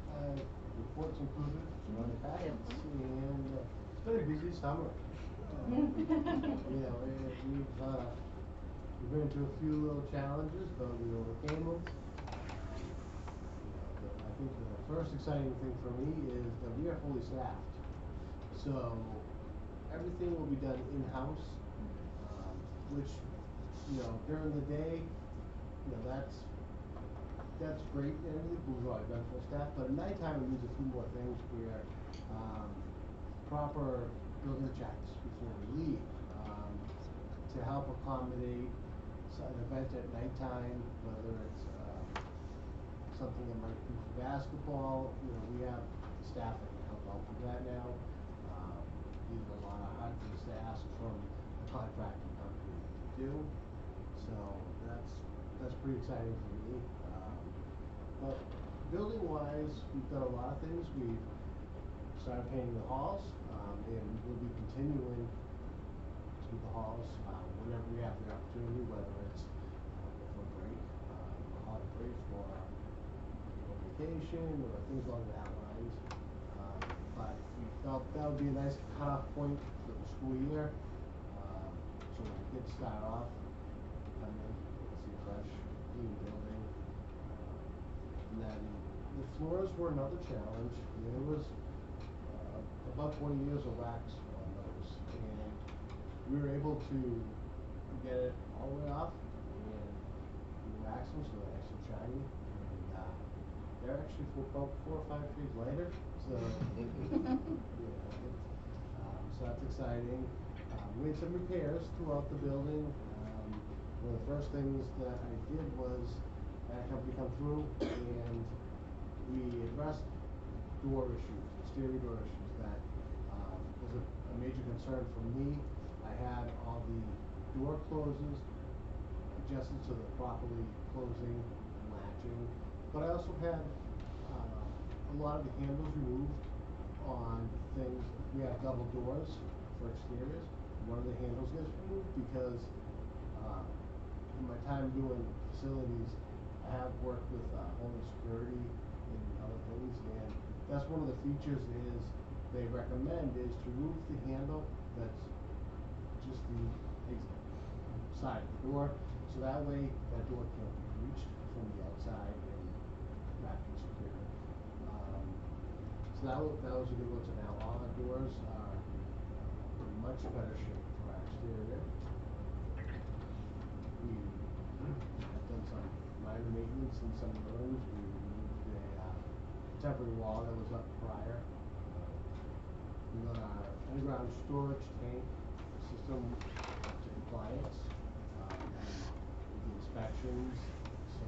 Speaker 7: Reports included in the packets, and it's been a busy summer. We've been into a few little challenges, but we overcame them. I think the first exciting thing for me is that we are fully staffed. So everything will be done in-house, which, during the day, that's great, and everything we've already done full staff, but at nighttime we use a few more things where, proper building checks before we leave, to help accommodate an event at nighttime, whether it's, something that might be for basketball, we have staff that can help out with that now. These are a lot of hard things to ask from a contracting company to do, so that's pretty exciting for me. But building wise, we've done a lot of things. We've started painting the halls, and we'll be continuing to do the halls whenever we have the opportunity, whether it's for break, a holiday break for vacation or things along that lines. But we felt that would be a nice cutoff point for the school year. So when the kids start off, come in, see a fresh, clean building. And then the floors were another challenge. There was about 20 years of wax on those, and we were able to get it all the way off and wax them so they're nice and shiny. And they're actually about 4 or 5 feet later, so so that's exciting. We made some repairs throughout the building. One of the first things that I did was I had a company come through and we addressed door issues, exterior door issues that was a major concern for me. I had all the door closes adjusted so they're properly closing and latching, but I also had a lot of the handles removed on things. We have double doors for exteriors. One of the handles gets removed because in my time doing facilities, I have worked with Homeland Security and other things, and that's one of the features is they recommend is to remove the handle that's just the side of the door, so that way that door can't be reached from the outside and not be secured. So that was a good one. So now all our doors are in much better shape for our exterior. We have done some minor maintenance in some of the rooms. We removed a temporary wall that was up prior. We got our underground storage tank system to compliance with the inspections. So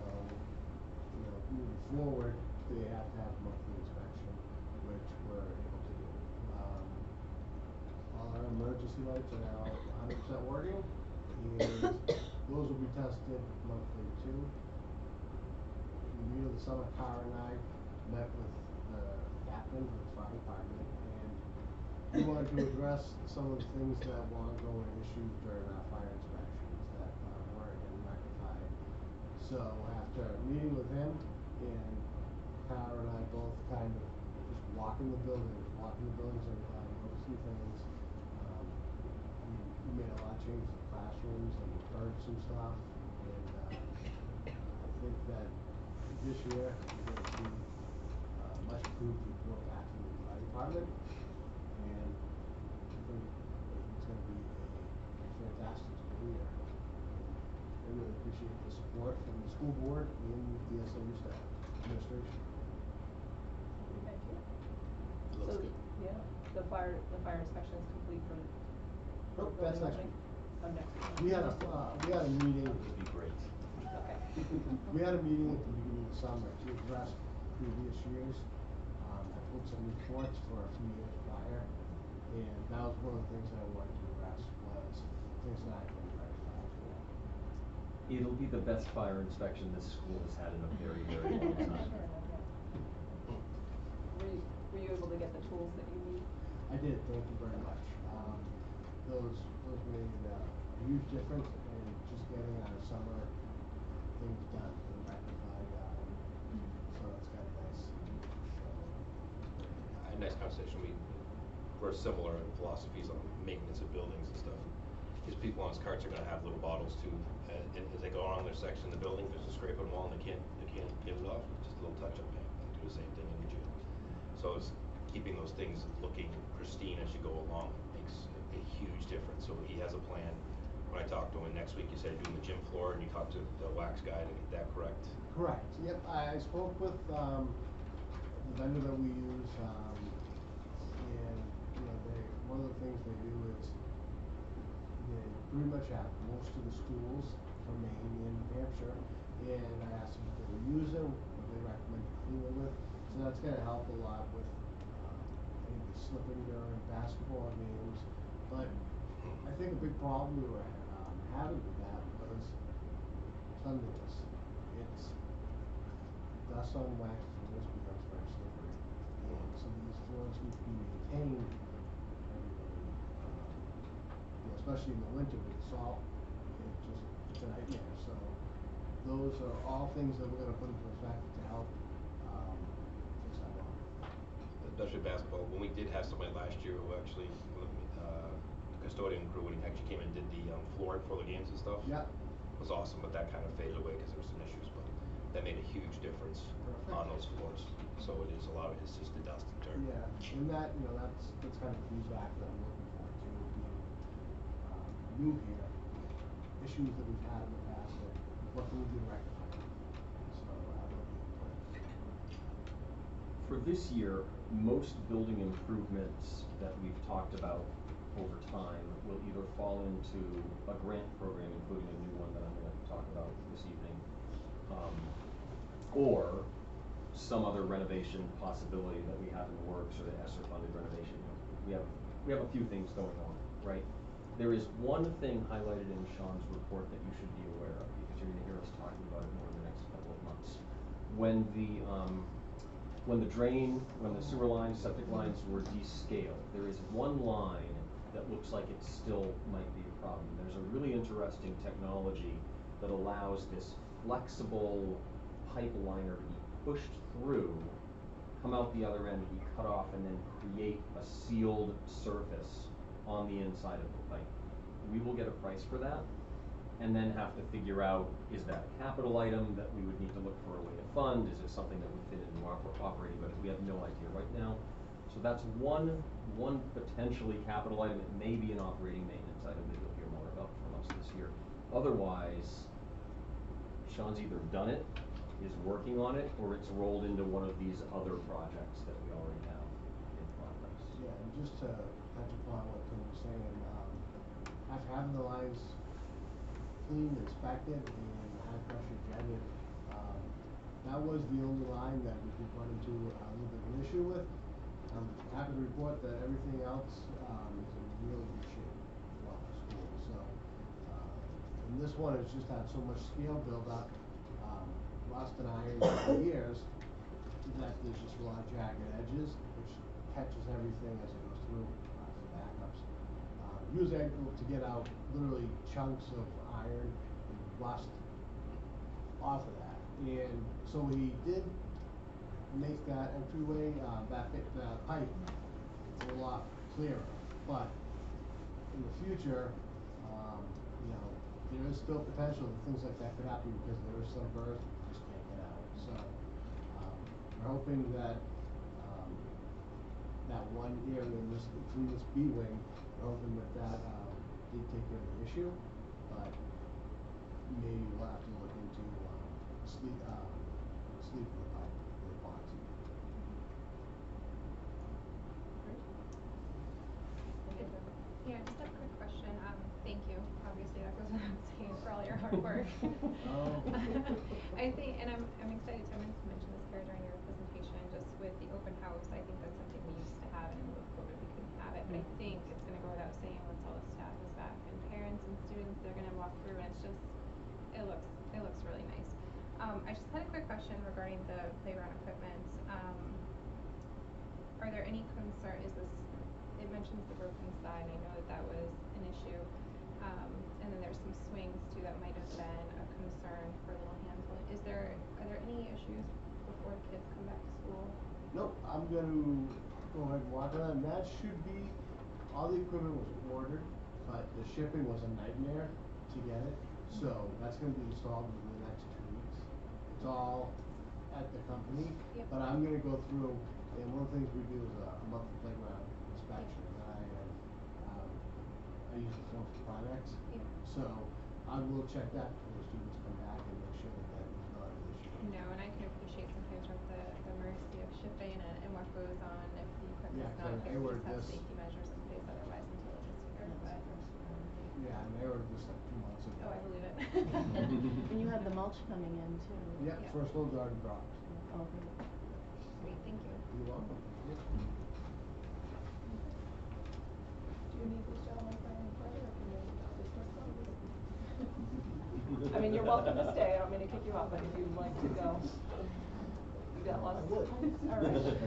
Speaker 7: moving forward, they have to have monthly inspection, which we're able to do. All our emergency lights are now 100% working, and those will be tested monthly too. In the middle of the summer, Cara and I met with the captain of the fire department, and we wanted to address some of the things that were ongoing issues during our fire inspections that weren't getting rectified. So after meeting with him, and Cara and I both kind of just walking the buildings and noticing things. We made a lot of changes in classrooms and purged some stuff, and I think that this year we're going to see much improved report back from the fire department, and I think it's going to be a fantastic school year. I really appreciate the support from the school board and the SAU staff administration.
Speaker 4: Thank you.
Speaker 1: It looks
Speaker 4: So,
Speaker 1: good.
Speaker 4: yeah, the fire inspection is complete for.
Speaker 7: Nope, that's next week.
Speaker 4: Oh, next week.
Speaker 7: We had a meeting.
Speaker 2: That would be great.
Speaker 4: Okay.
Speaker 7: We had a meeting at the beginning of the summer to address previous years. I pulled some reports for a few years prior, and that was one of the things that I wanted to address was things that I can rectify for.
Speaker 2: It'll be the best fire inspection this school has had in a very, very long time.
Speaker 4: Were you able to get the tools that you need?
Speaker 7: I did, thank you very much. Those made a huge difference in just getting our summer things done and rectified. So it's kind of nice.
Speaker 1: I had a nice conversation. We're similar in philosophies on maintenance of buildings and stuff. Because people on his carts are going to have little bottles too, and as they go around their section of the building, there's a scrape on the wall and they can't get it off. Just a little touch-up paint. Do the same thing in the gym. So it's keeping those things looking pristine as you go along makes a huge difference. So he has a plan. When I talked to him next week, he said doing the gym floor, and you talked to the wax guy to get that correct.
Speaker 7: Correct. Yep. I spoke with the vendor that we use, and one of the things they do is they pretty much have most of the schools from Maine and New Hampshire, and I asked them if they were using what they recommend to clean it with. So that's going to help a lot with maybe slipping during basketball games. But I think a big problem we were having with that was cleanliness. It's dust on wax floors becomes very slippery, and some of these floors need to be maintained regularly. Especially in the winter with salt, it's a nightmare. So those are all things that we're going to put into effect to help fix that problem.
Speaker 1: Especially basketball. When we did have somebody last year who actually, the custodian crew, when he actually came and did the floor for the games and stuff.
Speaker 7: Yeah.
Speaker 1: Was awesome, but that kind of faded away because there were some issues. But that made a huge difference on those floors. So it is a lot of it's just the dust and dirt.
Speaker 7: Yeah, and that's kind of feedback that I'm looking for too. Being new here, issues that we've had in the past, and what can we do to rectify them? So I love the input.
Speaker 2: For this year, most building improvements that we've talked about over time will either fall into a grant program, including a new one that I'm going to talk about this evening, or some other renovation possibility that we have in the works, or the ESSER funded renovation. We have a few things going on, right? There is one thing highlighted in Sean's report that you should be aware of, because you're going to hear us talking about it more in the next couple of months. When the sewer lines, septic lines were descaled, there is one line that looks like it still might be a problem. There's a really interesting technology that allows this flexible pipe liner to be pushed through, come out the other end, be cut off, and then create a sealed surface on the inside of the pipe. We will get a price for that, and then have to figure out, is that a capital item that we would need to look for a way to fund? Is it something that would fit into our operating budget? We have no idea right now. So that's one potentially capital item. It may be an operating maintenance item that you'll hear more about from us this year. Otherwise, Sean's either done it, is working on it, or it's rolled into one of these other projects that we already have in progress.
Speaker 7: Yeah, and just to touch upon what Tim was saying, after having the lines cleaned, inspected, and high pressure jetted, that was the only line that we could run into a little bit of an issue with. I'm happy to report that everything else, is in really good shape throughout the school, so, and this one has just had so much scale build up, rust and iron over the years, that there's just a lot of jagged edges, which catches everything as it goes through, the backups. He was able to get out literally chunks of iron and rust off of that, and so he did make that entryway, that pipe a lot clearer, but in the future, you know, there is still potential that things like that could happen because there is some burrs that you just can't get out, so, we're hoping that, that one area in this, between this B wing, we're hoping that, did take care of the issue, but maybe we'll have to look into, sleeve the pipe, the epoxy.
Speaker 9: Yeah, just a quick question, thank you, obviously that goes without saying for all your hard work.
Speaker 7: Oh.
Speaker 9: I think, and I'm excited to mention this here during your presentation, just with the open house, I think that's something we used to have, and with COVID we couldn't have it, but I think it's gonna go without saying once all the staff is back, and parents and students, they're gonna walk through, and it's just, it looks really nice. I just had a quick question regarding the playground equipment, are there any it mentions the broken side, I know that was an issue, and then there's some swings too that might have been a concern for little hands. Are there any issues before kids come back to school?
Speaker 7: Nope, I'm gonna go ahead and walk on that, and that should be, all the equipment was ordered, but the shipping was a nightmare to get it, so that's gonna be installed within the next 2 weeks. It's all at the company,
Speaker 9: Yep.
Speaker 7: but I'm gonna go through, and one of the things we do is a monthly playground inspection, and I usually film for projects.
Speaker 9: Yeah.
Speaker 7: So I will check that before the students come back and make sure that that is not an issue.
Speaker 9: No, and I can appreciate sometimes with the mercy of shipping and what goes on if the equipment's
Speaker 7: Yeah,
Speaker 9: not
Speaker 7: 'cause I
Speaker 9: here, we
Speaker 7: ordered
Speaker 9: just have
Speaker 7: this-
Speaker 9: safety measures in place otherwise until it gets here, but.
Speaker 7: Yeah, and I ordered this like 2 months ago.
Speaker 9: Oh, I believe it.
Speaker 3: And you have the mulch coming in too.
Speaker 7: Yep,
Speaker 9: Yeah.
Speaker 7: first little garden drops.
Speaker 3: Oh, great.
Speaker 9: Great, thank you.
Speaker 7: You're welcome. Yep.
Speaker 4: Do you need these gentlemen for any further, or can you dismiss them? I mean, you're welcome to stay, I don't mean to kick you out, but if you'd like to go, you got lots.
Speaker 7: I would.
Speaker 4: All right.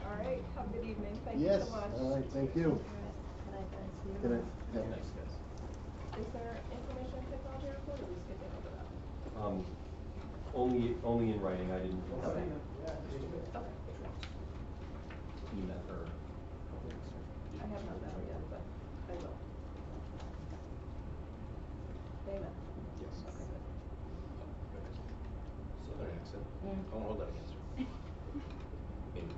Speaker 4: All right, have a good evening, thank you
Speaker 7: Yes,
Speaker 4: so much.
Speaker 7: all right, thank you.
Speaker 3: Can I see you?
Speaker 7: Good night.
Speaker 2: Yeah, thanks, guys.
Speaker 4: Is there information technology report, or are we skipping over that?
Speaker 2: Only in writing, I didn't.
Speaker 4: Okay.
Speaker 2: Okay. You met her.
Speaker 4: I have not met her yet, but I will. They met.
Speaker 1: Yes.
Speaker 4: Okay, good.
Speaker 1: Southern accent. I won't hold that against her. Maybe.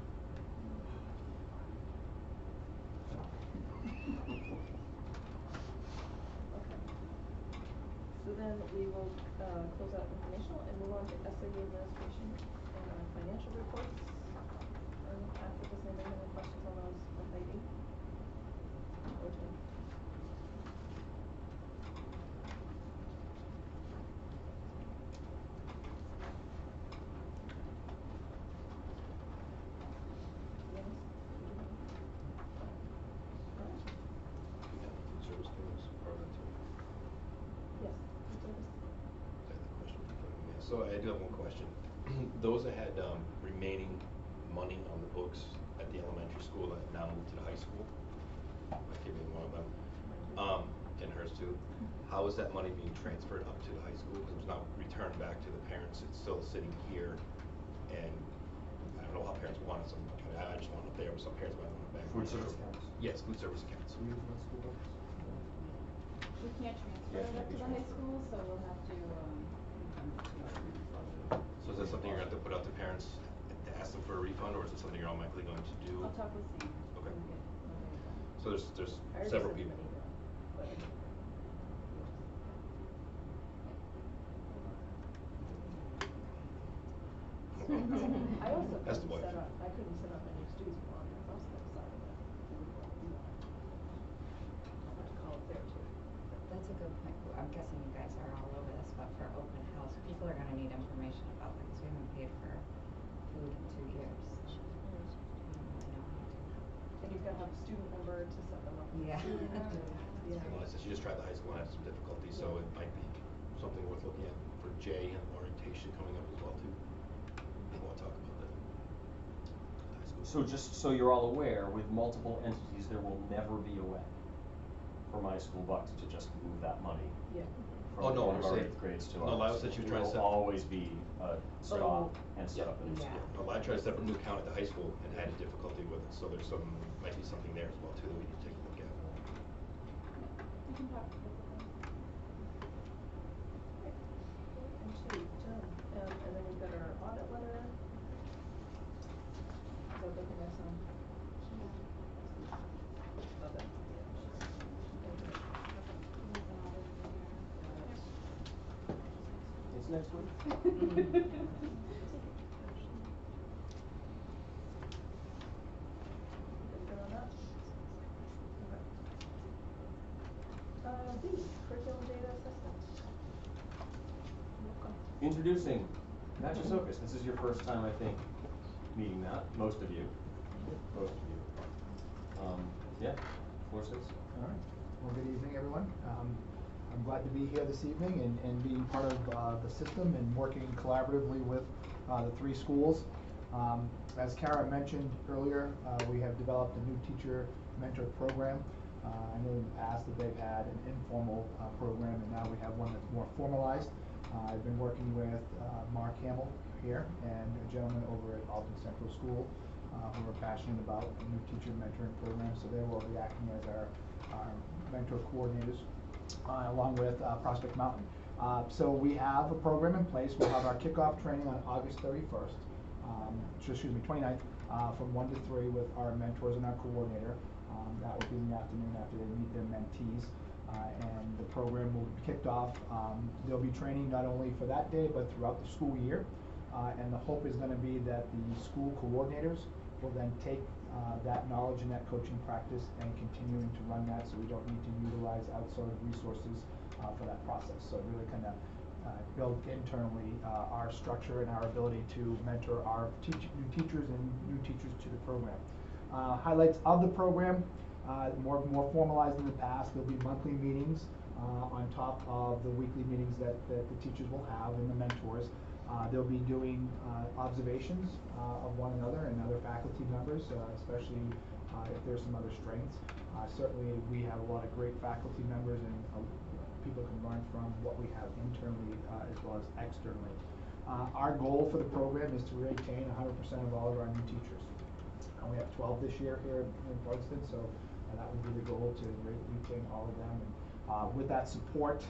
Speaker 4: Okay. So then we will, close out informational and move on to SAU administration and our financial reports. After this, anybody have any questions on those FAD? Or Tim? Yes? Alright.
Speaker 1: We have food service tables, part of that too.
Speaker 4: Yes, food service.
Speaker 1: I had that question in front of me. So I do have one question. Those that had remaining money on the books at the elementary school that now moved to the high school, my kid being one of them, and hers too, how is that money being transferred up to the high school? Because it's not returned back to the parents, it's still sitting here, and I don't know how parents want it, some, I just want it there, but some parents might want it back.
Speaker 2: Food service accounts?
Speaker 1: Yes, food service accounts.
Speaker 3: We can't transfer it up to the high school, so we'll have to,
Speaker 1: So is that something you're gonna have to put out to parents to ask them for a refund, or is it something you're automatically going to do?
Speaker 3: I'll talk with Sam.
Speaker 1: Okay.
Speaker 3: and get a refund.
Speaker 1: So there's
Speaker 3: I already
Speaker 1: several
Speaker 3: sent
Speaker 1: people.
Speaker 3: them an email, but I can-
Speaker 4: I also
Speaker 1: That's the
Speaker 4: couldn't
Speaker 1: wife.
Speaker 4: set up, I couldn't set up any students on the bus side of it. I'll have to call it there too.
Speaker 5: That's a good point. I'm guessing you guys are all over this, but for open house, people are gonna need information about things. We haven't paid for food in 2 years.
Speaker 4: And you've gotta have a student member to set them up. with
Speaker 5: Yeah.
Speaker 4: food and, yeah.
Speaker 1: Well, she just tried the high school and had some difficulties, so it might be something worth looking at for Jay and orientation coming up as well too. We'll talk about that. High school.
Speaker 2: So just so you're all aware, with multiple entities, there will never be a way for my school bucks to just move that money
Speaker 4: Yeah.
Speaker 1: Oh,
Speaker 2: from
Speaker 1: no,
Speaker 2: one of
Speaker 1: we're
Speaker 2: our
Speaker 1: saying-
Speaker 2: 8th grades to
Speaker 1: no,
Speaker 2: ours.
Speaker 1: Lila said she was trying to
Speaker 2: It
Speaker 1: set-
Speaker 2: will always be a stop and
Speaker 1: Yeah.
Speaker 2: stop and
Speaker 5: Yeah.
Speaker 2: stop.
Speaker 1: No, I tried to set up a new account at the high school and had a difficulty with it, so there's might be something there as well too that we need to take a look at.
Speaker 4: You can talk to them. And two, Jen, and then we've got our audit letter. Is that the thing I signed? Love it.
Speaker 2: It's next week.
Speaker 4: Good on that? Okay. B, curriculum data assessment. Welcome.
Speaker 2: Introducing Massasokas. This is your first time, I think, meeting that. Most of you. Most of you. Yeah, floor six.
Speaker 10: All right. Well, good evening, everyone. I'm glad to be here this evening and being part of the system and working collaboratively with the 3 schools. As Kara mentioned earlier, we have developed a new teacher mentor program. I know in the past that they've had an informal program, and now we have one that's more formalized. I've been working with Mark Hamill here and a gentleman over at Alton Central School who are passionate about a new teacher mentoring program, so they will be acting as our mentor coordinators along with Prospect Mountain. So we have a program in place. We'll have our kickoff training on August 31st, 29th, from 1 to 3 with our mentors and our coordinator. That will be in the afternoon after they meet their mentees. And the program will be kicked off. There'll be training not only for that day, but throughout the school year. And the hope is gonna be that the school coordinators will then take that knowledge and that coaching practice and continuing to run that, so we don't need to utilize outside resources for that process. So really kind of build internally our structure and our ability to mentor our new teachers and new teachers to the program. Highlights of the program, more formalized in the past. There'll be monthly meetings on top of the weekly meetings that the teachers will have and the mentors. They'll be doing observations of one another and other faculty members, especially if there's some other strengths. Certainly we have a lot of great faculty members, and people can learn from what we have internally as well as externally. Our goal for the program is to retain 100% of all of our new teachers. We have 12 this year here in Boston, so that would be the goal, to retain all of them. And with that support,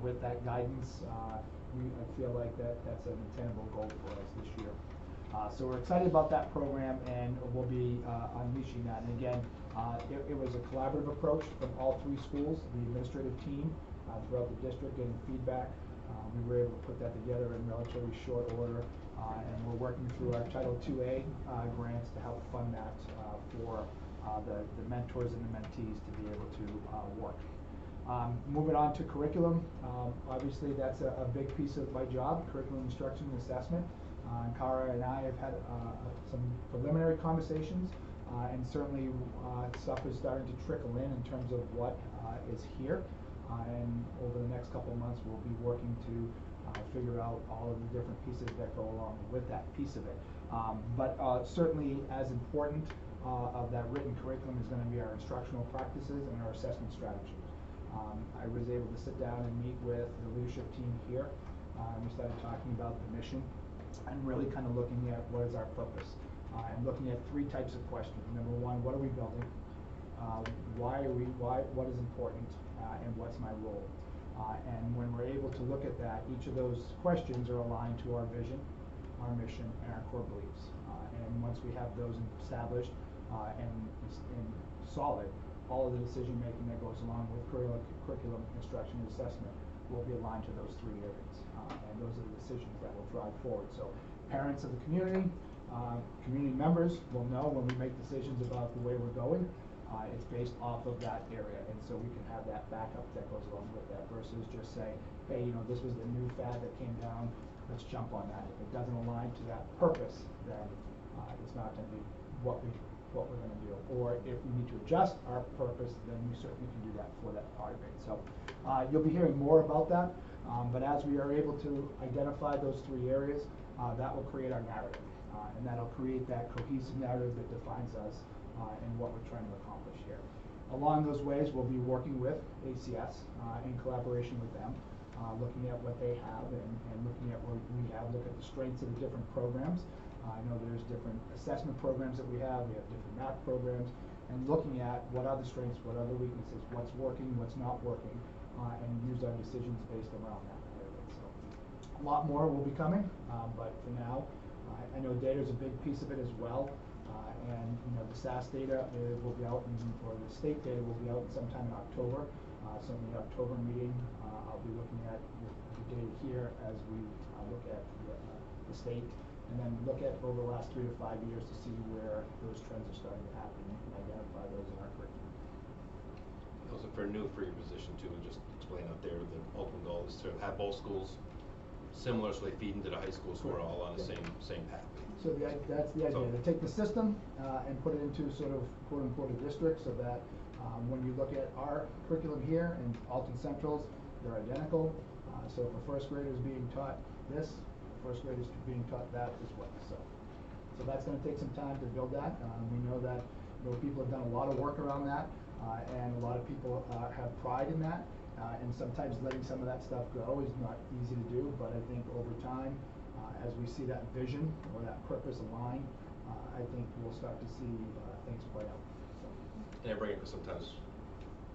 Speaker 10: with that guidance, I feel like that's an attainable goal for us this year. So we're excited about that program, and we'll be unleashing that. And again, it was a collaborative approach from all 3 schools, the administrative team throughout the district getting feedback. We were able to put that together in relatively short order, and we're working through our Title IIA grants to help fund that for the mentors and the mentees to be able to work. Moving on to curriculum, obviously that's a big piece of my job, curriculum instruction and assessment. Kara and I have had some preliminary conversations, and certainly stuff is starting to trickle in terms of what is here. And over the next couple of months, we'll be working to figure out all of the different pieces that go along with that piece of it. But certainly as important of that written curriculum is going to be our instructional practices and our assessment strategies. I was able to sit down and meet with the leadership team here. And we started talking about the mission and really kind of looking at what is our purpose, and looking at 3 types of questions. Number 1, what are we building? What is important, and what's my role? And when we're able to look at that, each of those questions are aligned to our vision, our mission, and our core beliefs. And once we have those established and solid, all of the decision making that goes along with curriculum, instruction, and assessment will be aligned to those 3 areas. And those are the decisions that will drive forward. So parents of the community, community members will know when we make decisions about the way we're going, it's based off of that area, and so we can have that backup that goes along with that versus just say, hey, you know, this was the new fad that came down, let's jump on that. If it doesn't align to that purpose, then it's not gonna be what we're gonna do. Or if we need to adjust our purpose, then we certainly can do that for that part of it. So you'll be hearing more about that, but as we are able to identify those three areas, that will create our narrative, and that'll create that cohesive narrative that defines us and what we're trying to accomplish here. Along those ways, we'll be working with ACS in collaboration with them, looking at what they have and looking at what we have, look at the strengths of the different programs. I know there's different assessment programs that we have different math programs, and looking at what are the strengths, what are the weaknesses, what's working, what's not working, and use our decisions based around that. So a lot more will be coming, but for now, I know data is a big piece of it as well. And you know, the SAS data will be out, or the state data will be out sometime in October. So in the October meeting, I'll be looking at the data here as we look at the state, and then look at over the last 3 to 5 years to see where those trends are starting to happen and identify those in our curriculum.
Speaker 1: Also, for new for your position too, and just explain out there, the ultimate goal is to have both schools similar, so they feed into the high school, so we're all on the same path.
Speaker 10: So that's the idea, to take the system and put it into sort of quote-unquote a district, so that when you look at our curriculum here and Alton Central's, they're identical. So if a first grader is being taught this, first grade is being taught that as well. So that's going to take some time to build that. We know that people have done a lot of work around that, and a lot of people have pride in that. And sometimes letting some of that stuff go is not easy to do, but I think over time, as we see that vision or that purpose align, I think we'll start to see things play out. So.
Speaker 1: And I bring it because sometimes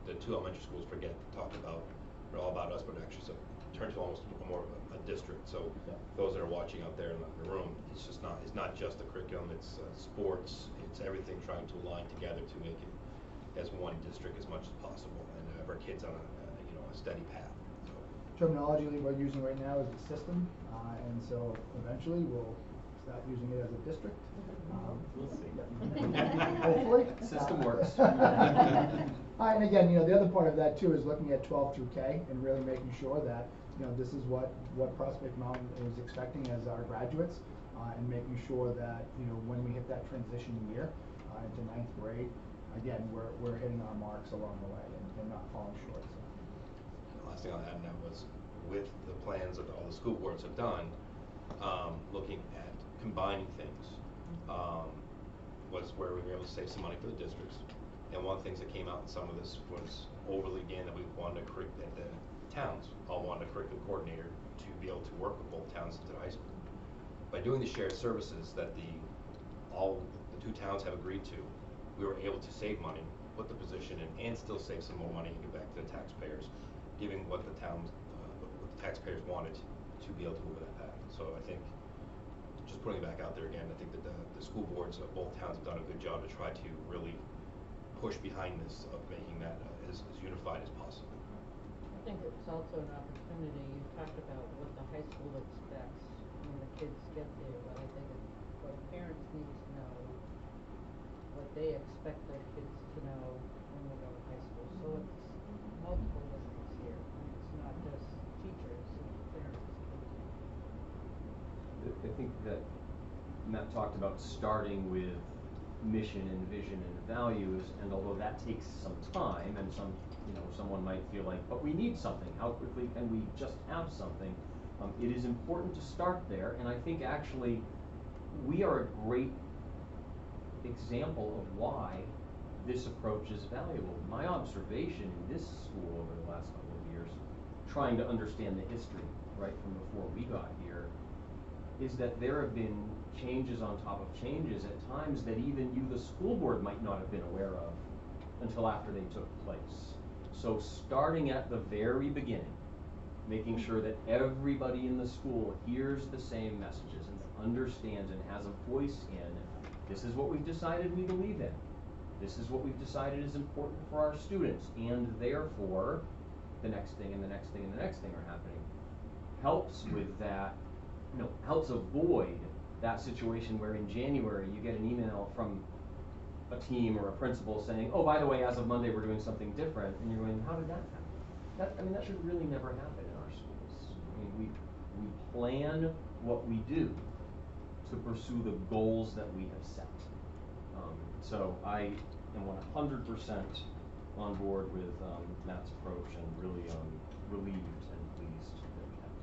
Speaker 1: the two elementary schools forget to talk about, they're all about us, but actually so turns to almost more of a district. So those that are watching out there in the room, it's not just the curriculum, it's sports, it's everything trying to align together to make it as one district as much as possible, and have our kids on a steady path.
Speaker 10: Terminology we're using right now is the system, and so eventually we'll start using it as a district.
Speaker 2: We'll see.
Speaker 10: Hopefully.
Speaker 2: System works.
Speaker 10: And again, the other part of that too is looking at 12 through K and really making sure that this is what Prospect Mountain is expecting as our graduates, and making sure that when we hit that transition year into 9th grade, again we're hitting our marks along the way and not falling short. So.
Speaker 1: Last thing I'll add now was, with the plans that all the school boards have done, looking at combining things, was where we were able to save some money for the districts. And one of the things that came out in some of this was overly again that we wanted that the towns all wanted a curriculum coordinator to be able to work with both towns into the high school. By doing the shared services that the two towns have agreed to, we were able to save money, put the position in, and still save some more money and give back to the taxpayers, giving what the taxpayers wanted to be able to move that path. So I think, just putting it back out there again, I think that the school boards of both towns have done a good job to try to really push behind this of making that as unified as possible.
Speaker 8: I think it's also an opportunity. You talked about what the high school expects when the kids get there, but I think it's what parents need to know, what they expect their kids to know when they go to high school. So it's multiple levels here. It's not just teachers, it's parents.
Speaker 2: I think that Matt talked about starting with mission and vision and values, and although that takes some time, and someone might feel like, but we need something, how quickly can we just have something? It is important to start there, and I think actually we are a great example of why this approach is valuable. My observation in this school over the last couple of years, trying to understand the history right from before we got here, is that there have been changes on top of changes at times that even you, the school board, might not have been aware of until after they took place. So starting at the very beginning, making sure that everybody in the school hears the same messages and understands and has a voice in, this is what we've decided we believe in. This is what we've decided is important for our students, and therefore the next thing and the next thing and the next thing are happening. Helps with that, helps avoid that situation where in January you get an email from a team or a principal saying, oh, by the way, as of Monday, we're doing something different, and you're going, how did that happen? I mean, that should really never happen in our schools. I mean, we plan what we do to pursue the goals that we have set. So I am 100% on board with Matt's approach and really relieved and pleased that we have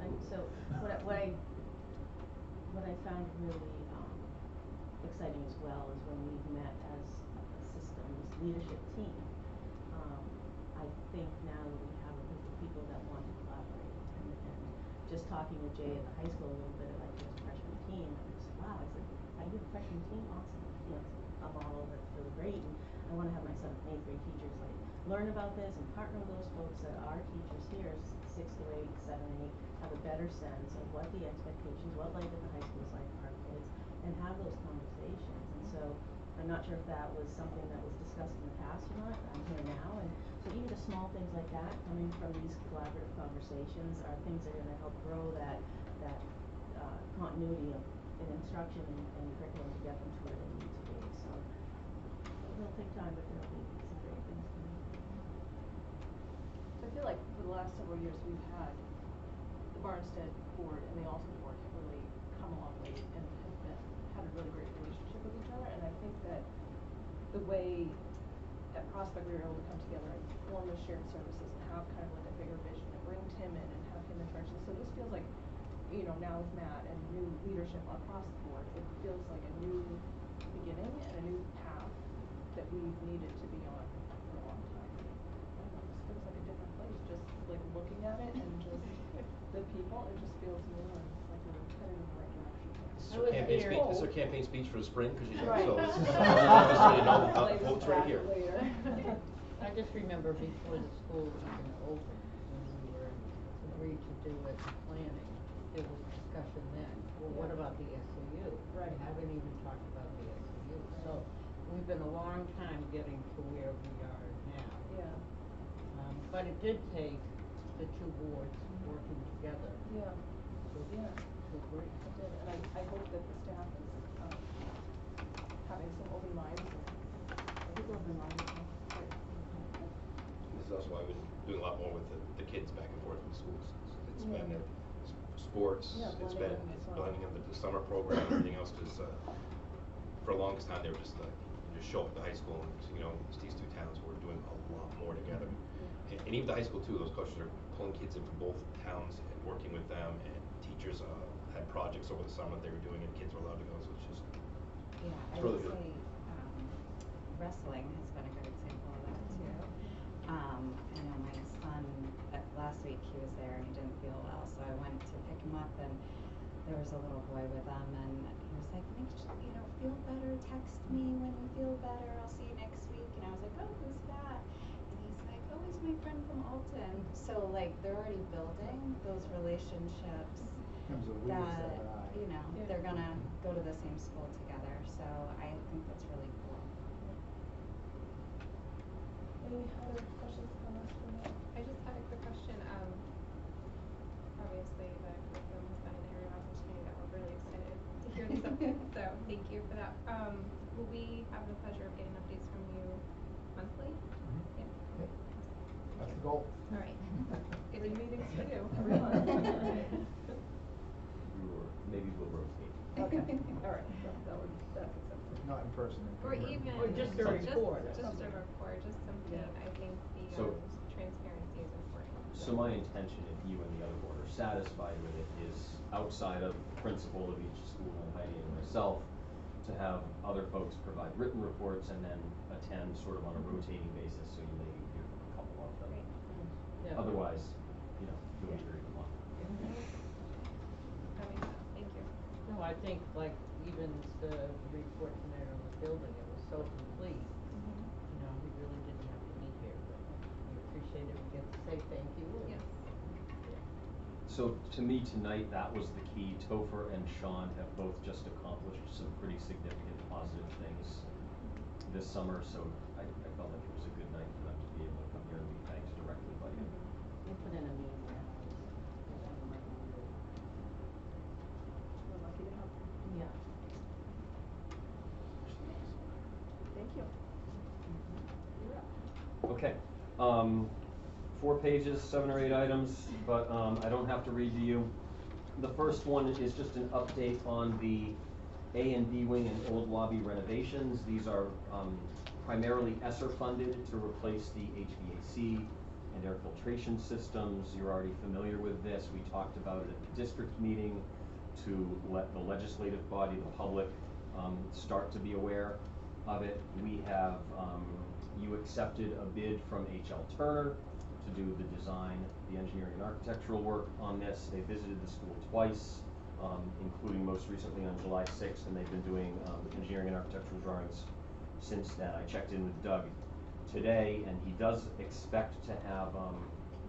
Speaker 2: to.
Speaker 3: So what I found really exciting as well is when we've met as a systems leadership team. I think now that we have a group of people that want to collaborate, and just talking to Jay at the high school a little bit, like his freshman team, I was wow. I said, you have a freshman team, awesome. You know, it's a model that's really great, and I want to have my 7th and 8th grade teachers like learn about this and partner with those folks that our teachers here, 6 to 8, 7 and 8, have a better sense of what the expectations, what life at the high school is like for our kids, and have those conversations. And so I'm not sure if that was something that was discussed in the past or not. I'm here now, and so even the small things like that coming from these collaborative conversations are things that are going to help grow that continuity of in instruction and curriculum to get them to where they need to be. So it'll take time, but there'll be some great things coming.
Speaker 4: So I feel like for the last several years we've had the Barnstead board and the Alton board have really come a long way and have had a really great relationship with each other. And I think that the way at Prospect we were able to come together and form the shared services and have kind of like a bigger vision and bring Tim in and have him in trenches. So this feels like, you know, now with Matt and new leadership across the board, it feels like a new beginning and a new path that we've needed to be on for a long time. I don't know, it just feels like a different place, just like looking at it and just the people, it just feels new and like we're headed in the right direction.
Speaker 1: This is our campaign speech for the spring, because you know,
Speaker 4: Right.
Speaker 1: so this is, obviously, you know, the vote's right here.
Speaker 8: I just remember before the school was even open, when we were agreed to do it, planning, there was discussion then, well, what about the SAU?
Speaker 4: Right.
Speaker 8: We haven't even talked about the SAU, so we've been a long time getting to where we are now.
Speaker 4: Yeah.
Speaker 8: But it did take the two boards working together
Speaker 4: Yeah.
Speaker 8: to agree.
Speaker 4: It did, and I hope that the staff is having some open minds and
Speaker 1: This is also why we've been doing a lot more with the kids back and forth from schools. It's
Speaker 4: Yeah.
Speaker 1: been sports,
Speaker 4: Yeah,
Speaker 1: it's
Speaker 4: blending
Speaker 1: been
Speaker 4: them as well.
Speaker 1: blending in the summer program and everything else, because for the longest time they were just you just show up at the high school and, you know, these two towns were doing a lot more together. And even the high school too, those coaches are pulling kids in from both towns and working with them, and teachers had projects over the summer they were doing and kids were allowed to go, so it's just
Speaker 5: Yeah, I
Speaker 1: it's
Speaker 5: would
Speaker 1: really good.
Speaker 5: say wrestling has been a good example of that too. I know my son, last week he was there and he didn't feel well, so I went to pick him up and there was a little boy with him and he was like, feel better, text me when you feel better, I'll see you next week. And I was like, oh, who's that? And he's like, oh, he's my friend from Alton. So like they're already building those relationships
Speaker 10: Comes a weed
Speaker 5: that,
Speaker 10: eye.
Speaker 5: you know,
Speaker 4: Yeah.
Speaker 5: they're gonna go to the same school together. So I think that's really cool.
Speaker 4: Any other questions, comments from that?
Speaker 9: I just had a quick question. Obviously the curriculum has been an area of opportunity that we're really excited to hear these updates, so thank you for that. Will we have the pleasure of getting updates from you monthly? Yeah.
Speaker 10: Yep. That's the goal.
Speaker 9: All right.
Speaker 4: Three meetings to do every month.
Speaker 2: Maybe we'll rotate.
Speaker 4: Okay, all right, that's acceptable.
Speaker 10: If not in person.
Speaker 9: Or even.
Speaker 8: Or just a report.
Speaker 9: Just a report, just something,
Speaker 4: Yeah.
Speaker 9: I think the
Speaker 2: So-
Speaker 9: transparency is important.
Speaker 2: So my intention, if you and the other board are satisfied with it, is outside of the principal of each school and Heidi and myself, to have other folks provide written reports and then attend sort of on a rotating basis, so you may hear from a couple of them.
Speaker 9: Great.
Speaker 8: Yeah.
Speaker 2: Otherwise, you know, do it your month.
Speaker 9: That makes sense, thank you.
Speaker 8: No, I think like even the report tonight on the building, it was so complete. You know, we really didn't have to be here, but we appreciate it. We get to say thank you. and-
Speaker 9: Yes.
Speaker 2: So to me tonight, that was the key. Topher and Sean have both just accomplished some pretty significant positive things this summer, so I felt like it was a good night for them to be able to come here and be thanked directly by you.
Speaker 3: They put in amazing hours.
Speaker 4: We're lucky to have them.
Speaker 3: Yeah.
Speaker 2: Okay, 4 pages, 7 or 8 items, but I don't have to read to you. The first one is just an update on the A and B wing and old lobby renovations. These are primarily ESSER funded to replace the HVAC and air filtration systems. You're already familiar with this. We talked about it at the district meeting to let the legislative body, the public, start to be aware of it. We have, you accepted a bid from H.L. Turner to do the design, the engineering and architectural work on this. They visited the school twice, including most recently on July 6th, and they've been doing engineering and architectural drawings since then. I checked in with Doug today, and he does expect to have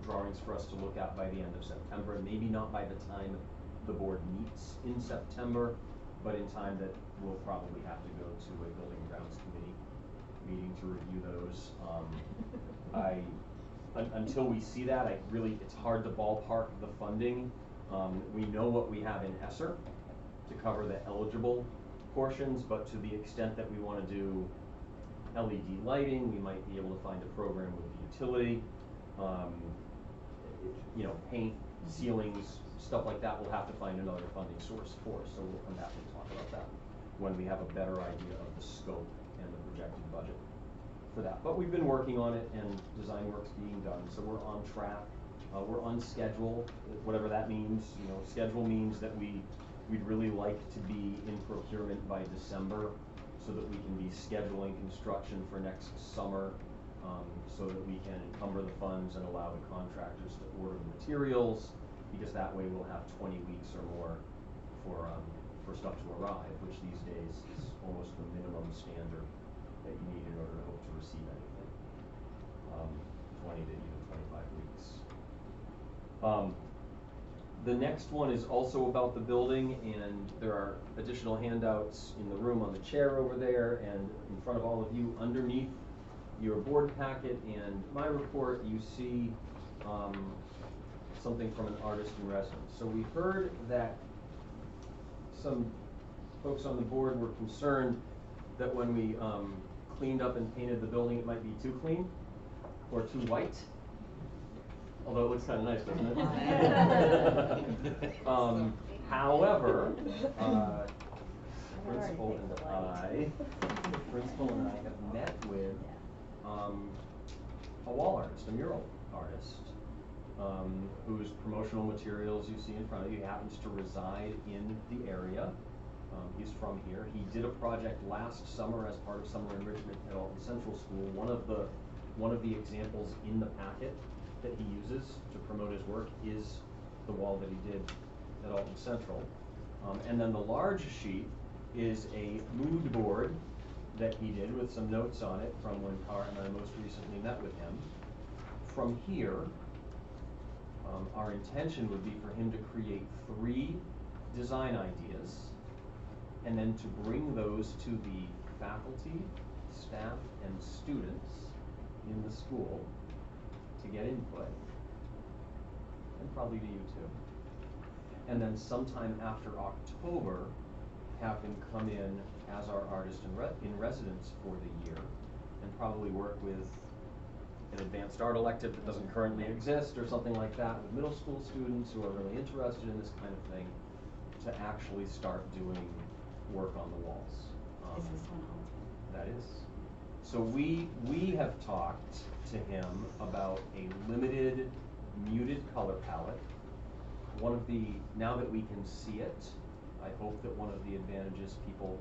Speaker 2: drawings for us to look at by the end of September, maybe not by the time the board meets in September, but in time that we'll probably have to go to a building and grounds committee meeting to review those. Until we see that, it's hard to ballpark the funding. We know what we have in ESSER to cover the eligible portions, but to the extent that we want to do LED lighting, we might be able to find a program with the utility. Paint, ceilings, stuff like that, we'll have to find another funding source for, so we'll come back and talk about that when we have a better idea of the scope and the projected budget for that. But we've been working on it, and design work's being done, so we're on track. We're on schedule, whatever that means. Schedule means that we'd really like to be in procurement by December so that we can be scheduling construction for next summer, so that we can encumber the funds and allow the contractors to order the materials, because that way we'll have 20 weeks or more for stuff to arrive, which these days is almost the minimum standard that you need in order to hope to receive anything. 20 to even 25 weeks. The next one is also about the building, and there are additional handouts in the room on the chair over there and in front of all of you. Underneath your board packet and my report, you see something from an artist in residence. So we heard that some folks on the board were concerned that when we cleaned up and painted the building, it might be too clean or too white. Although it looks kind of nice, doesn't it? However, principal and I have met with a wall artist, a mural artist, whose promotional materials you see in front of you. He happens to reside in the area. He's from here. He did a project last summer as part of summer enrichment at Alton Central School. One of the examples in the packet that he uses to promote his work is the wall that he did at Alton Central. And then the large sheet is a mood board that he did with some notes on it from when Cara and I most recently met with him. From here, our intention would be for him to create 3 design ideas and then to bring those to the faculty, staff, and students in the school to get input, and probably to you too. And then sometime after October, have him come in as our artist in residence for the year, and probably work with an advanced art elective that doesn't currently exist or something like that with middle school students who are really interested in this kind of thing to actually start doing work on the walls.
Speaker 5: Is this one on?
Speaker 2: That is. So we have talked to him about a limited muted color palette. Now that we can see it, I hope that one of the advantages people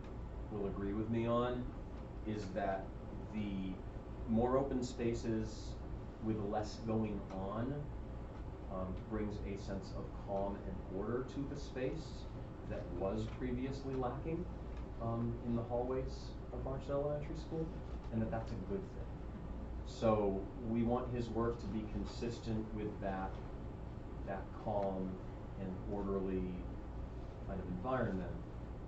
Speaker 2: will agree with me on is that the more open spaces with less going on brings a sense of calm and order to the space that was previously lacking in the hallways of Marshall Elementary School, and that's a good thing. So we want his work to be consistent with that calm and orderly kind of environment,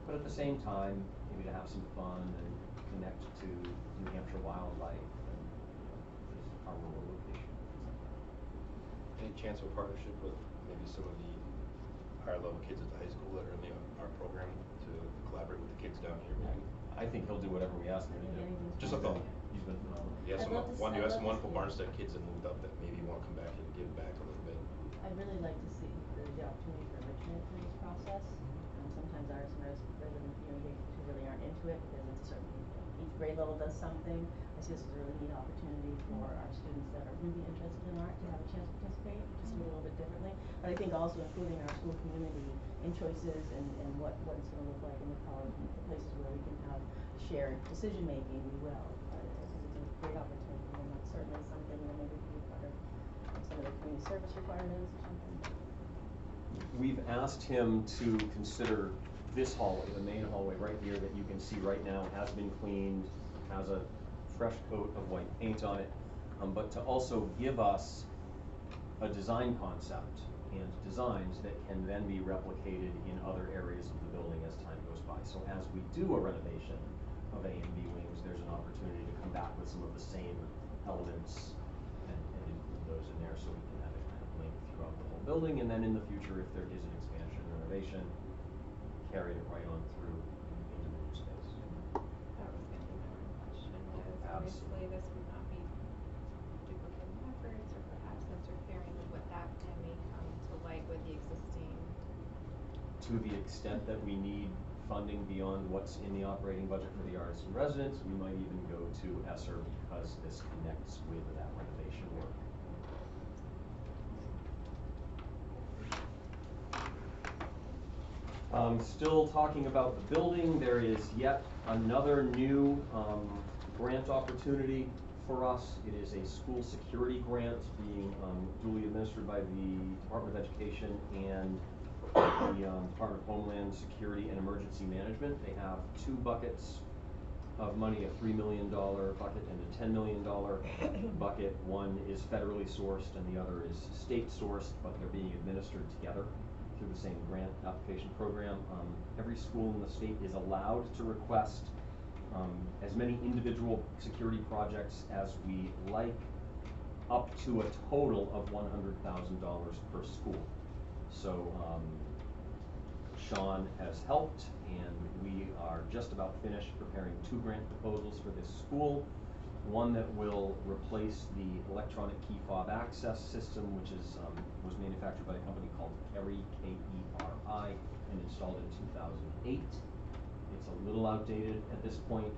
Speaker 2: but at the same time, maybe to have some fun and connect to New Hampshire wildlife and just our rural location.
Speaker 1: Any chance of a partnership with maybe some of the higher level kids at the high school that are in our program to collaborate with the kids down here maybe?
Speaker 2: I think he'll do whatever we ask him to do.
Speaker 1: Just a thought.
Speaker 2: He's been phenomenal.
Speaker 1: You have
Speaker 3: I'd
Speaker 1: some,
Speaker 3: love to s-
Speaker 1: one, you
Speaker 3: I'd
Speaker 1: have some
Speaker 3: love to
Speaker 1: wonderful
Speaker 3: see it.
Speaker 1: Barnstead kids that moved up that maybe wanna come back and give back a little bit.
Speaker 3: I'd really like to see the opportunity for enrichment through this process. Sometimes ours residents, who really aren't into it because it's a certain, each grade level does something. I see this as a really neat opportunity for our students that are really interested in art to have a chance to participate, just do it a little bit differently. But I think also including our school community in choices and what it's gonna look like in the college and the places where we can have shared decision making, we will. I think it's a great opportunity, and that's certainly something that maybe could be part of some of the community service requirements or something.
Speaker 2: We've asked him to consider this hallway, the main hallway right here that you can see right now has been cleaned, has a fresh coat of white paint on it, but to also give us a design concept and designs that can then be replicated in other areas of the building as time goes by. So as we do a renovation of A and B wings, there's an opportunity to come back with some of the same elements and include those in there so we can have it kind of linked throughout the whole building, and then in the future, if there is an expansion or renovation, carry it right on through into the new space.
Speaker 9: That was gonna be my one question, was obviously this would not be duplicating efforts or perhaps interfering with what that plan may come to light with the existing.
Speaker 2: To the extent that we need funding beyond what's in the operating budget for the artists in residence, we might even go to ESSER because this connects with that renovation work. Still talking about the building, there is yet another new grant opportunity for us. It is a school security grant being duly administered by the Department of Education and the Department of Homeland Security and Emergency Management. They have two buckets of money, a $3 million bucket and a $10 million bucket. One is federally sourced and the other is state sourced, but they're being administered together through the same grant application program. Every school in the state is allowed to request as many individual security projects as we like, up to a total of $100,000 per school. So Sean has helped, and we are just about finished preparing two grant proposals for this school. One that will replace the electronic key fob access system, which is was manufactured by a company called Keri, K-E-R-I, and installed in 2008. It's a little outdated at this point.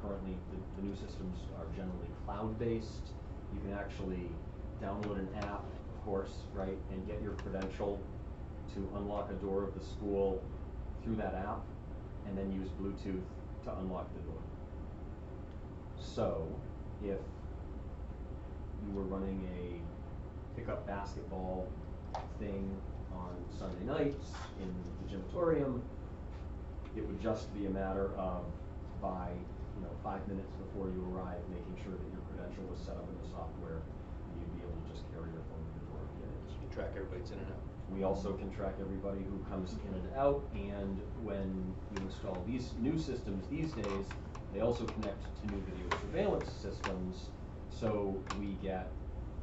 Speaker 2: Currently, the new systems are generally cloud-based. You can actually download an app, of course, right, and get your credential to unlock a door of the school through that app, and then use Bluetooth to unlock the door. So, if you were running a pickup basketball thing on Sunday nights in the gymatorium, it would just be a matter of, by 5 minutes before you arrive, making sure that your credential was set up in the software, and you'd be able to just carry your phone to the door and get it.
Speaker 1: You can track everybody's in and out.
Speaker 2: We also can track everybody who comes in and out, and when you install these new systems these days, they also connect to new video surveillance systems, so we get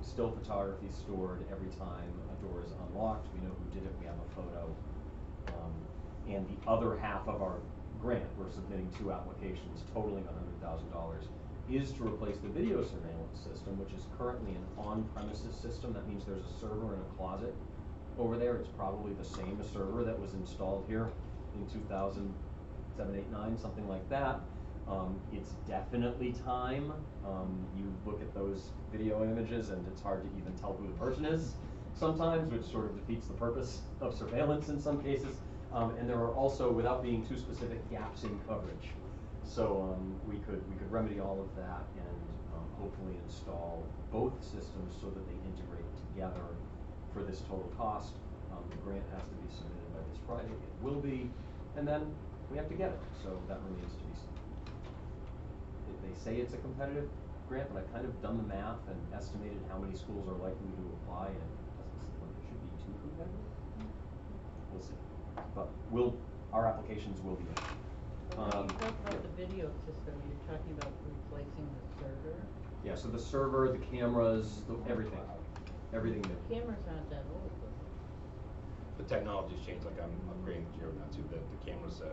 Speaker 2: still photography stored every time a door is unlocked. We know who did it, we have a photo. And the other half of our grant, we're submitting two applications totaling $100,000, is to replace the video surveillance system, which is currently an on-premises system. That means there's a server in a closet over there. It's probably the same server that was installed here in 2007, 8, 9, something like that. It's definitely time. You look at those video images and it's hard to even tell who the person is sometimes, which sort of defeats the purpose of surveillance in some cases. And there are also, without being too specific, gaps in coverage. So we could remedy all of that and hopefully install both systems so that they integrate together for this total cost. The grant has to be submitted by this Friday. It will be, and then we have to get it. So that remains to be seen. They say it's a competitive grant, but I've kind of done the math and estimated how many schools are likely to apply, and it doesn't seem like it should be too competitive. We'll see. But our applications will be in.
Speaker 8: When you talk about the video system, you're talking about replacing the server?
Speaker 2: Yeah, so the server, the cameras, everything. Everything new.
Speaker 8: The cameras aren't that old, though.
Speaker 1: The technology's changed, like I'm upgrading here now too, the cameras, I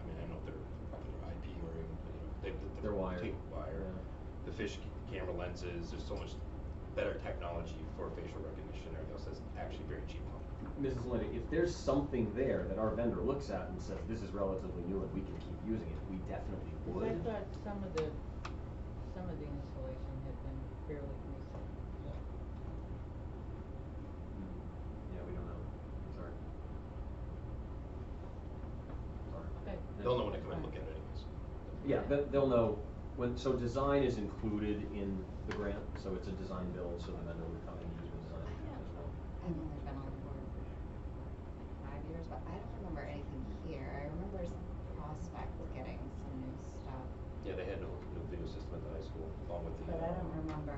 Speaker 1: mean, I don't know if they're IP or even,
Speaker 2: They're wired.
Speaker 1: Wire.
Speaker 2: Yeah.
Speaker 1: The the fish camera lenses, there's so much better technology for facial recognition and everything else that's actually very cheap.
Speaker 2: Mrs. Linda, if there's something there that our vendor looks at and says, this is relatively new and we can keep using it, we definitely would.
Speaker 8: I thought some of the installation had been fairly recent, so.
Speaker 2: Yeah, we don't know. Sorry. Sorry.
Speaker 8: Okay.
Speaker 1: They'll know when they come and look at it anyways.
Speaker 2: Yeah, they'll know when, so design is included in the grant, so it's a design build, so the vendor would come and use the design as well.
Speaker 5: I've only been on board for 5 years, but I don't remember anything here. I remember Prospect getting some new stuff,
Speaker 1: Yeah, they had no video system at the high school, along with the.
Speaker 5: but I don't remember,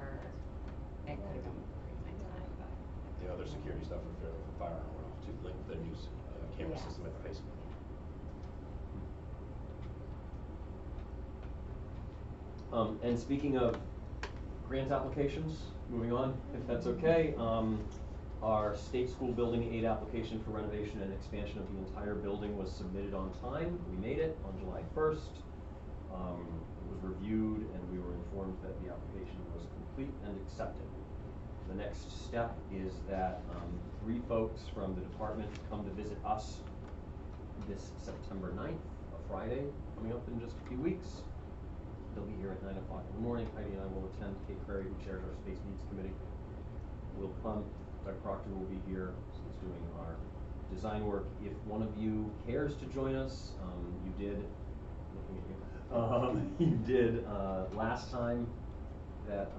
Speaker 5: it could have been pre my time, but.
Speaker 1: The other security stuff for firearm went off too, like the new camera
Speaker 5: Yes.
Speaker 1: system at the high school.
Speaker 2: And speaking of grant applications, moving on, if that's okay, our state school building aid application for renovation and expansion of the entire building was submitted on time. We made it on July 1st. It was reviewed and we were informed that the application was complete and accepted. The next step is that 3 folks from the department come to visit us this September 9th, a Friday, coming up in just a few weeks. They'll be here at 9 o'clock in the morning. Heidi and I will attend. Kate Crary, who chairs our Space Needs Committee, will come. Doug Proctor will be here. He's doing our design work. If one of you cares to join us, you did, looking at you, you did last time that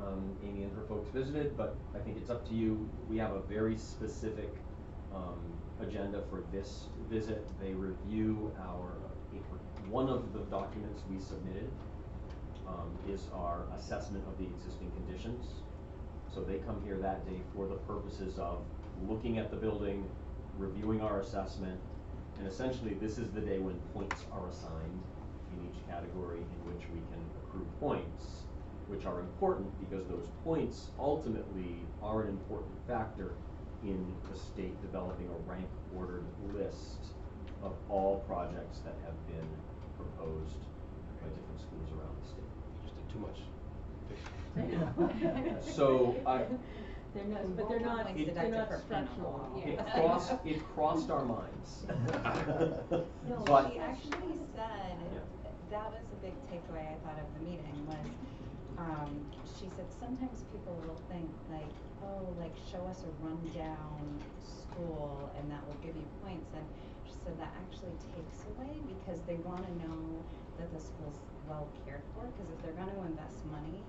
Speaker 2: Amy and her folks visited, but I think it's up to you. We have a very specific agenda for this visit. They review our, one of the documents we submitted is our assessment of the existing conditions. So they come here that day for the purposes of looking at the building, reviewing our assessment, and essentially this is the day when points are assigned in each category in which we can accrue points, which are important because those points ultimately are an important factor in the state developing a rank ordered list of all projects that have been proposed by different schools around the state.
Speaker 1: You just did too much.
Speaker 2: So
Speaker 3: They're not, but they're not,
Speaker 5: It-
Speaker 3: they're not
Speaker 5: for pen on the
Speaker 3: structural.
Speaker 5: wall.
Speaker 2: it crossed our minds.
Speaker 5: No,
Speaker 2: But-
Speaker 5: she actually said,
Speaker 2: Yeah.
Speaker 5: that was a big takeaway I thought of the meeting was, she said sometimes people will think like, oh, like show us a rundown school and that will give you points, and she said that actually takes away because they wanna know that the school's well cared for, cause if they're gonna invest money,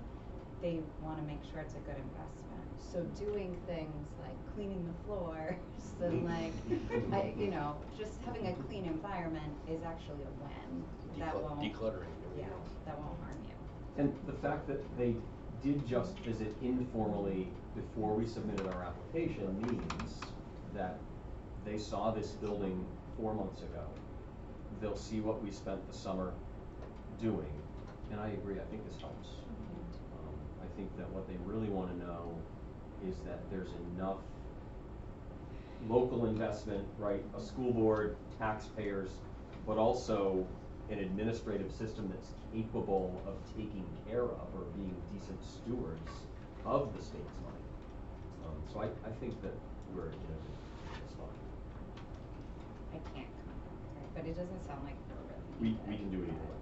Speaker 5: they wanna make sure it's a good investment. So doing things like cleaning the floors and like, just having a clean environment is actually a win. That won't,
Speaker 1: Decluttering.
Speaker 5: yeah, that won't harm you.
Speaker 2: And the fact that they did just visit informally before we submitted our application means that they saw this building 4 months ago. They'll see what we spent the summer doing, and I agree, I think this helps. I think that what they really wanna know is that there's enough local investment, right, a school board, taxpayers, but also an administrative system that's capable of taking care of or being decent stewards of the state's money. So I think that we're in a good spot.
Speaker 5: I can't comment, right, but it doesn't sound like we're really.
Speaker 2: We can do it either way.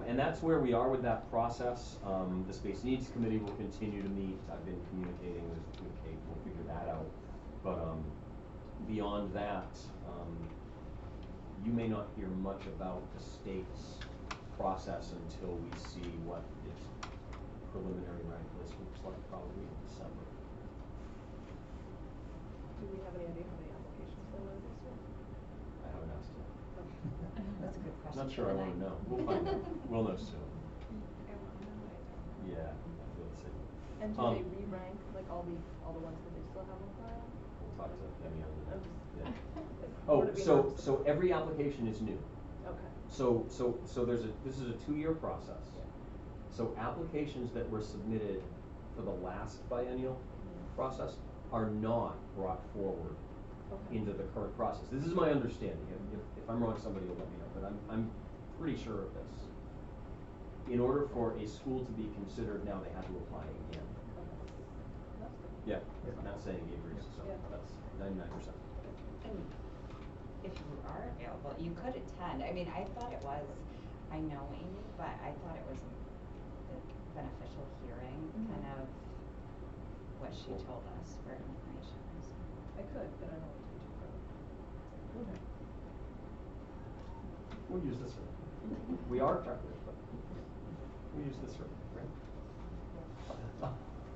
Speaker 2: And that's where we are with that process. The Space Needs Committee will continue to meet. I've been communicating with Kate, we'll figure that out. But beyond that, you may not hear much about the state's process until we see what its preliminary rank list looks like probably in December.
Speaker 4: Do we have any idea how many applications there were this year?
Speaker 2: I haven't asked yet.
Speaker 5: That's a good question.
Speaker 2: Not sure I wanna know. We'll find out. We'll know soon.
Speaker 9: I wanna know, but I don't.
Speaker 2: Yeah, let's see.
Speaker 4: And do
Speaker 2: Um,
Speaker 4: they re-rank like all the ones that they still have on file?
Speaker 2: We'll talk to Demi on that.
Speaker 4: I'm just-
Speaker 2: Yeah.
Speaker 4: Like,
Speaker 2: Oh,
Speaker 4: would it be
Speaker 2: so
Speaker 4: enough to-
Speaker 2: so every application is new.
Speaker 4: Okay.
Speaker 2: So this is a 2-year process. So applications that were submitted for the last biennial process are not brought forward
Speaker 4: Okay.
Speaker 2: into the current process. This is my understanding. If I'm wrong, somebody will let me know, but I'm pretty sure of this. in order for a school to be considered now, they had to apply again.
Speaker 4: That's good.
Speaker 2: Yeah, not saying he agrees, so
Speaker 4: Yeah.
Speaker 2: that's 99%.
Speaker 5: And if you are available, you could attend. I mean, I thought it was, I know Amy, but I thought it was like beneficial hearing kind of what she told us for information.
Speaker 4: I could, but I don't want to do too
Speaker 2: Okay. We'll use this room. We are practiced, but we use this room, right?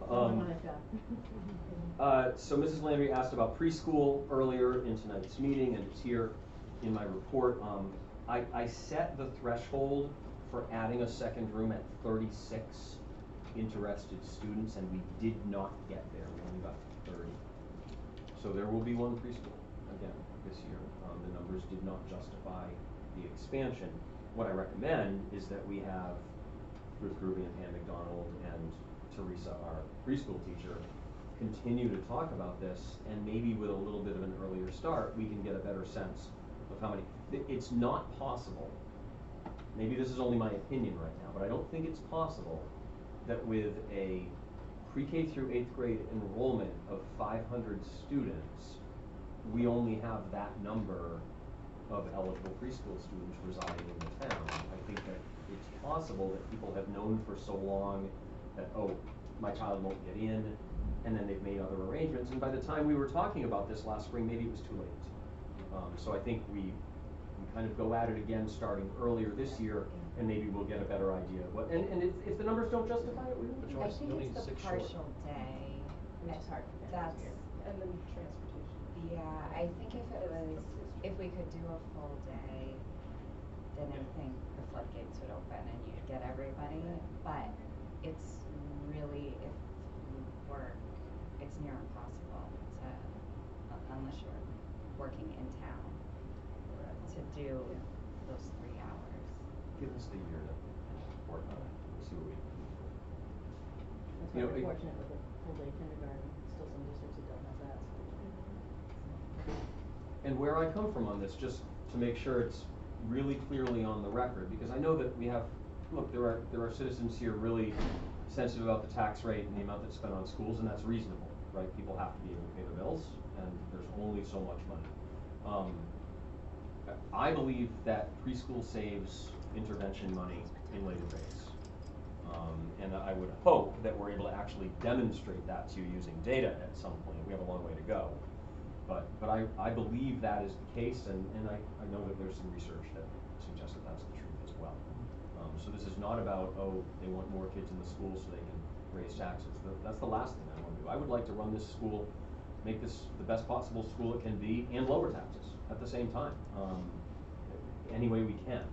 Speaker 3: One I've got.
Speaker 2: So Mrs. Landry asked about preschool earlier in tonight's meeting, and it's here in my report. I set the threshold for adding a second room at 36 interested students, and we did not get there. We only got 30. So there will be one preschool again this year. The numbers did not justify the expansion. What I recommend is that we have Ruth Gruby and Pam McDonald and Teresa, our preschool teacher, continue to talk about this, and maybe with a little bit of an earlier start, we can get a better sense of how many. It's not possible, maybe this is only my opinion right now, but I don't think it's possible that with a pre-K through 8th grade enrollment of 500 students, we only have that number of eligible preschool students residing in the town. I think that it's possible that people have known for so long that, oh, my child won't get in, and then they've made other arrangements, and by the time we were talking about this last spring, maybe it was too late. So I think we kind of go at it again starting earlier this year, and maybe we'll get a better idea of what, and if the numbers don't justify it, we
Speaker 1: But
Speaker 2: will.
Speaker 1: you
Speaker 5: I
Speaker 1: only-
Speaker 5: think
Speaker 1: you only
Speaker 5: it's
Speaker 1: need
Speaker 5: the
Speaker 1: 6 short.
Speaker 5: partial day.
Speaker 3: Which is hard to fit
Speaker 5: That's,
Speaker 3: this year.
Speaker 4: And then transportation.
Speaker 5: yeah, I think if it was, if we could do a full day, then I think the floodgates would open and you'd get everybody. But it's really, if you work, it's near impossible to, unless you're working in town, to do those 3 hours.
Speaker 2: Give us the year to work on it, see what we can do.
Speaker 3: That's
Speaker 2: You
Speaker 3: why
Speaker 2: know,
Speaker 3: we're fortunate with the full day kindergarten, still some districts that don't have that.
Speaker 2: And where I come from on this, just to make sure it's really clearly on the record, because I know that we have, look, there are citizens here really sensitive about the tax rate and the amount that's spent on schools, and that's reasonable, right? People have to be able to pay their bills, and there's only so much money. I believe that preschool saves intervention money in later grades. And I would hope that we're able to actually demonstrate that to you using data at some point. We have a long way to go. But I believe that is the case, and I know that there's some research that suggests that that's the truth as well. So this is not about, oh, they want more kids in the school so they can raise taxes. That's the last thing I want to do. I would like to run this school, make this the best possible school it can be, and lower taxes at the same time, any way we can.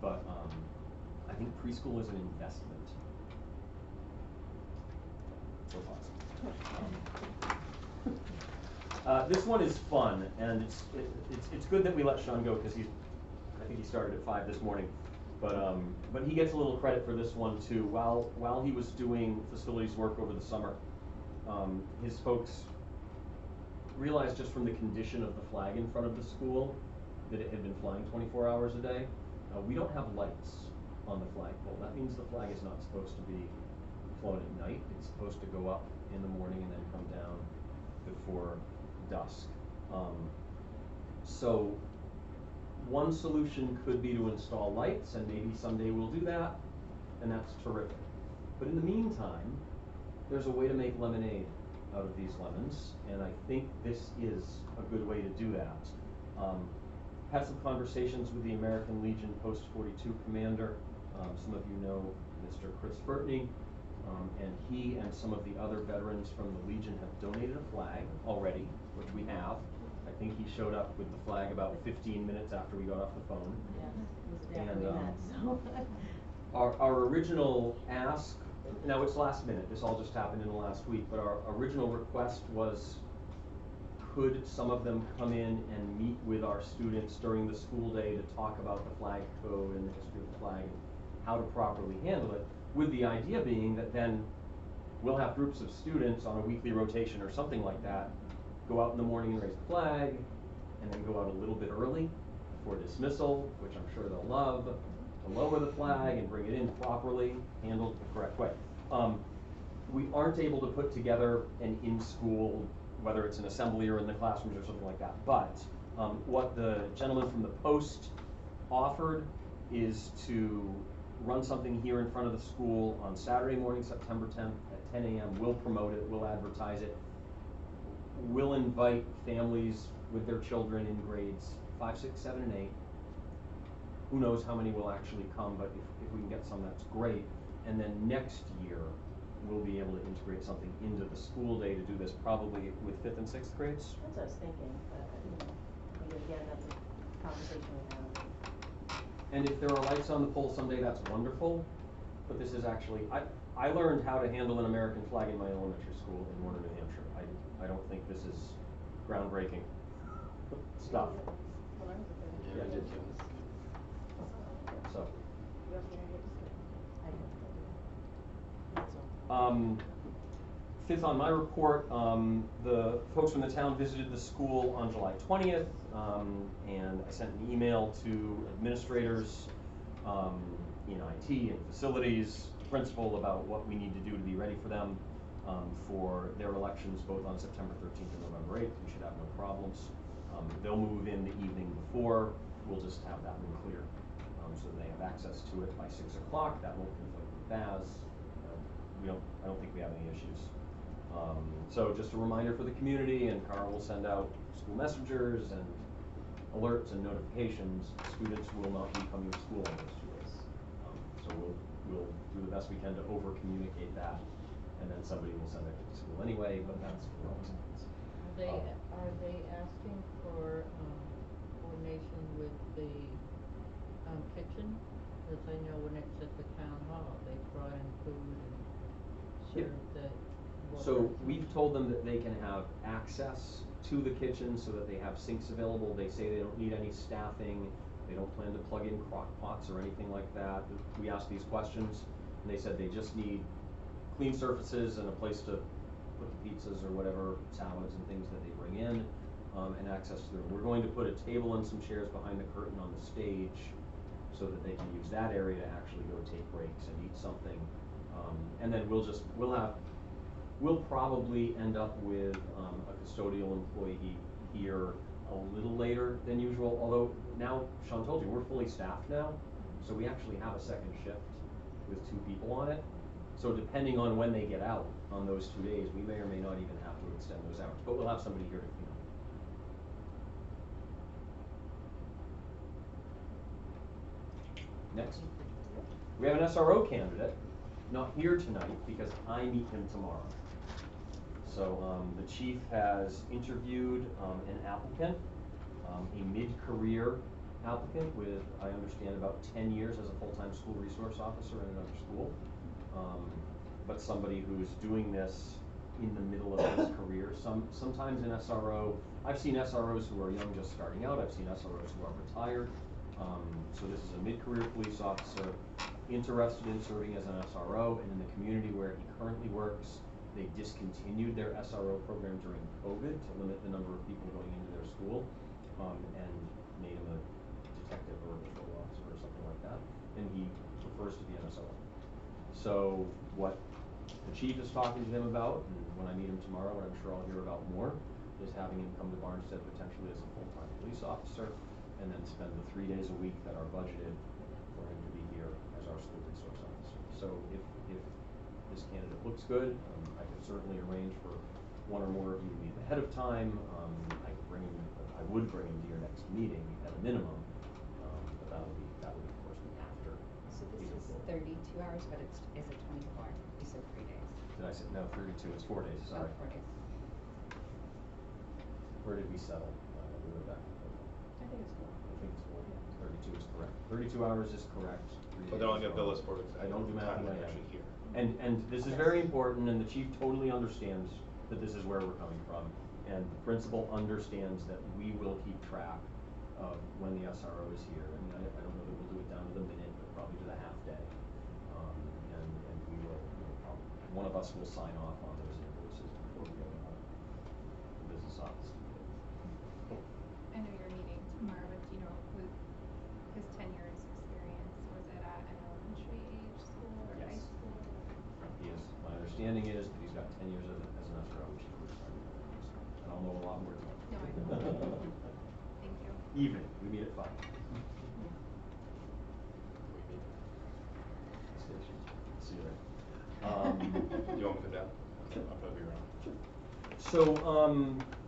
Speaker 2: But I think preschool is an investment. So far. This one is fun, and it's good that we let Sean go, because I think he started at 5 this morning, but he gets a little credit for this one too. While he was doing facilities work over the summer, his folks realized just from the condition of the flag in front of the school that it had been flying 24 hours a day. We don't have lights on the flagpole. That means the flag is not supposed to be flown at night. It's supposed to go up in the morning and then come down before dusk. So one solution could be to install lights, and maybe someday we'll do that, and that's terrific. But in the meantime, there's a way to make lemonade out of these lemons, and I think this is a good way to do that. Had some conversations with the American Legion Post 42 commander. Some of you know Mr. Chris Burtney, and he and some of the other veterans from the Legion have donated a flag already, which we have. I think he showed up with the flag about 15 minutes after we got off the phone.
Speaker 3: Yes, it was the day
Speaker 2: And,
Speaker 3: we met, so.
Speaker 2: Our original ask, now it's last minute, this all just happened in the last week, but our original request was, could some of them come in and meet with our students during the school day to talk about the flag code and the history of the flag and how to properly handle it, with the idea being that then we'll have groups of students on a weekly rotation or something like that, go out in the morning and raise the flag, and then go out a little bit early for dismissal, which I'm sure they'll love, to lower the flag and bring it in properly, handled the correct way. We aren't able to put together an in-school, whether it's an assembly or in the classrooms or something like that, but what the gentleman from the Post offered is to run something here in front of the school on Saturday morning, September 10th at 10 a.m. We'll promote it, we'll advertise it. We'll invite families with their children in grades 5, 6, 7, and 8. Who knows how many will actually come, but if we can get some, that's great. And then next year, we'll be able to integrate something into the school day to do this, probably with 5th and 6th grades.
Speaker 3: That's what I was thinking, but, maybe again, that's a conversation we have.
Speaker 2: And if there are lights on the pole someday, that's wonderful, but this is actually, I learned how to handle an American flag in my elementary school in Warner, New Hampshire. I don't think this is groundbreaking stuff.
Speaker 4: When I was a kid.
Speaker 2: Yeah, I did too. So. Fifth on my report, the folks from the town visited the school on July 20th, and I sent an email to administrators in IT and facilities, principal, about what we need to do to be ready for them for their elections, both on September 13th and November 8th. We should have no problems. They'll move in the evening before. We'll just have that room clear so they have access to it by 6 o'clock. That won't conflict with BAS. I don't think we have any issues. So just a reminder for the community, and Carl will send out school messengers and alerts and notifications. Students will not be coming to school on those 2 days. So we'll do the best we can to over communicate that, and then somebody will send it to school anyway, but that's for all students.
Speaker 8: Are they asking for, coordination with the, kitchen? Cause I know when it's at the town hall, they brought in food and served the workers.
Speaker 2: So we've told them that they can have access to the kitchen so that they have sinks available. They say they don't need any staffing. They don't plan to plug in crock pots or anything like that. We asked these questions, and they said they just need clean surfaces and a place to put the pizzas or whatever, salads and things that they bring in, and access to the room. We're going to put a table and some chairs behind the curtain on the stage so that they can use that area to actually go take breaks and eat something. And then we'll probably end up with a custodial employee here a little later than usual, although now, Sean told you, we're fully staffed now, so we actually have a second shift with 2 people on it. So depending on when they get out on those 2 days, we may or may not even have to extend those hours, but we'll have somebody here to clean up. Next. We have an SRO candidate, not here tonight because I meet him tomorrow. So the chief has interviewed an applicant, a mid-career applicant with, I understand, about 10 years as a full-time school resource officer in another school, but somebody who's doing this in the middle of his career. Sometimes in SRO, I've seen SROs who are young just starting out, I've seen SROs who are retired. So this is a mid-career police officer interested in serving as an SRO, and in the community where he currently works, they discontinued their SRO program during COVID to limit the number of people going into their school, and made him a detective or a patrol officer or something like that, and he prefers to be an SRO. So what the chief is talking to him about, and when I meet him tomorrow, and I'm sure I'll hear about more, is having him come to Barnstead potentially as a full-time police officer, and then spend the 3 days a week that are budgeted for him to be here as our school resource officer. So if this candidate looks good, I could certainly arrange for 1 or more of you to meet ahead of time. I would bring him to your next meeting at a minimum, but that would of course be after.
Speaker 5: So this is 32 hours, but is it 24? You said 3 days.
Speaker 2: Did I say, no, 32, it's 4 days, sorry.
Speaker 5: Oh, 4 days.
Speaker 2: Where did we settle? We were back.
Speaker 4: I think it's cool.
Speaker 2: I think it's 4, 32 is correct. 32 hours is correct. 3
Speaker 1: But they're only
Speaker 2: days
Speaker 1: gonna bill
Speaker 2: wrong.
Speaker 1: us for
Speaker 2: I don't do math
Speaker 1: time
Speaker 2: in my
Speaker 1: they're
Speaker 2: head.
Speaker 1: actually here.
Speaker 2: And this is very important, and the chief totally understands that this is where we're coming from. And the principal understands that we will keep track of when the SRO is here. I mean, I don't know that we'll do it down to the minute, but probably to the half day. And we will, probably, one of us will sign off on those invoices before we go to the business office.
Speaker 9: I know you're meeting tomorrow, but do you know, with his 10 years experience, was it
Speaker 2: understanding is that he's got 10 years as an SRO, which is pretty exciting. And I'll know a lot more tomorrow.
Speaker 9: No, I know. Thank you.
Speaker 2: Evening, we meet at 5. See you there.
Speaker 1: You want me to come down? I'll probably be around.
Speaker 2: So,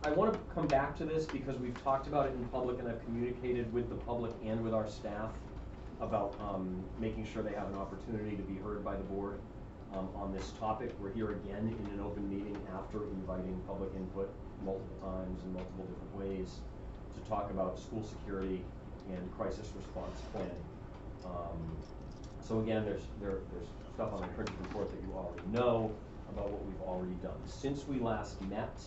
Speaker 2: I want to come back to this because we've talked about it in public and I've communicated with the public and with our staff about making sure they have an opportunity to be heard by the board on this topic. We're here again in an open meeting after inviting public input multiple times in multiple different ways to talk about school security and crisis response planning. So again, there's stuff on the printed report that you already know about what we've already done. Since we last met,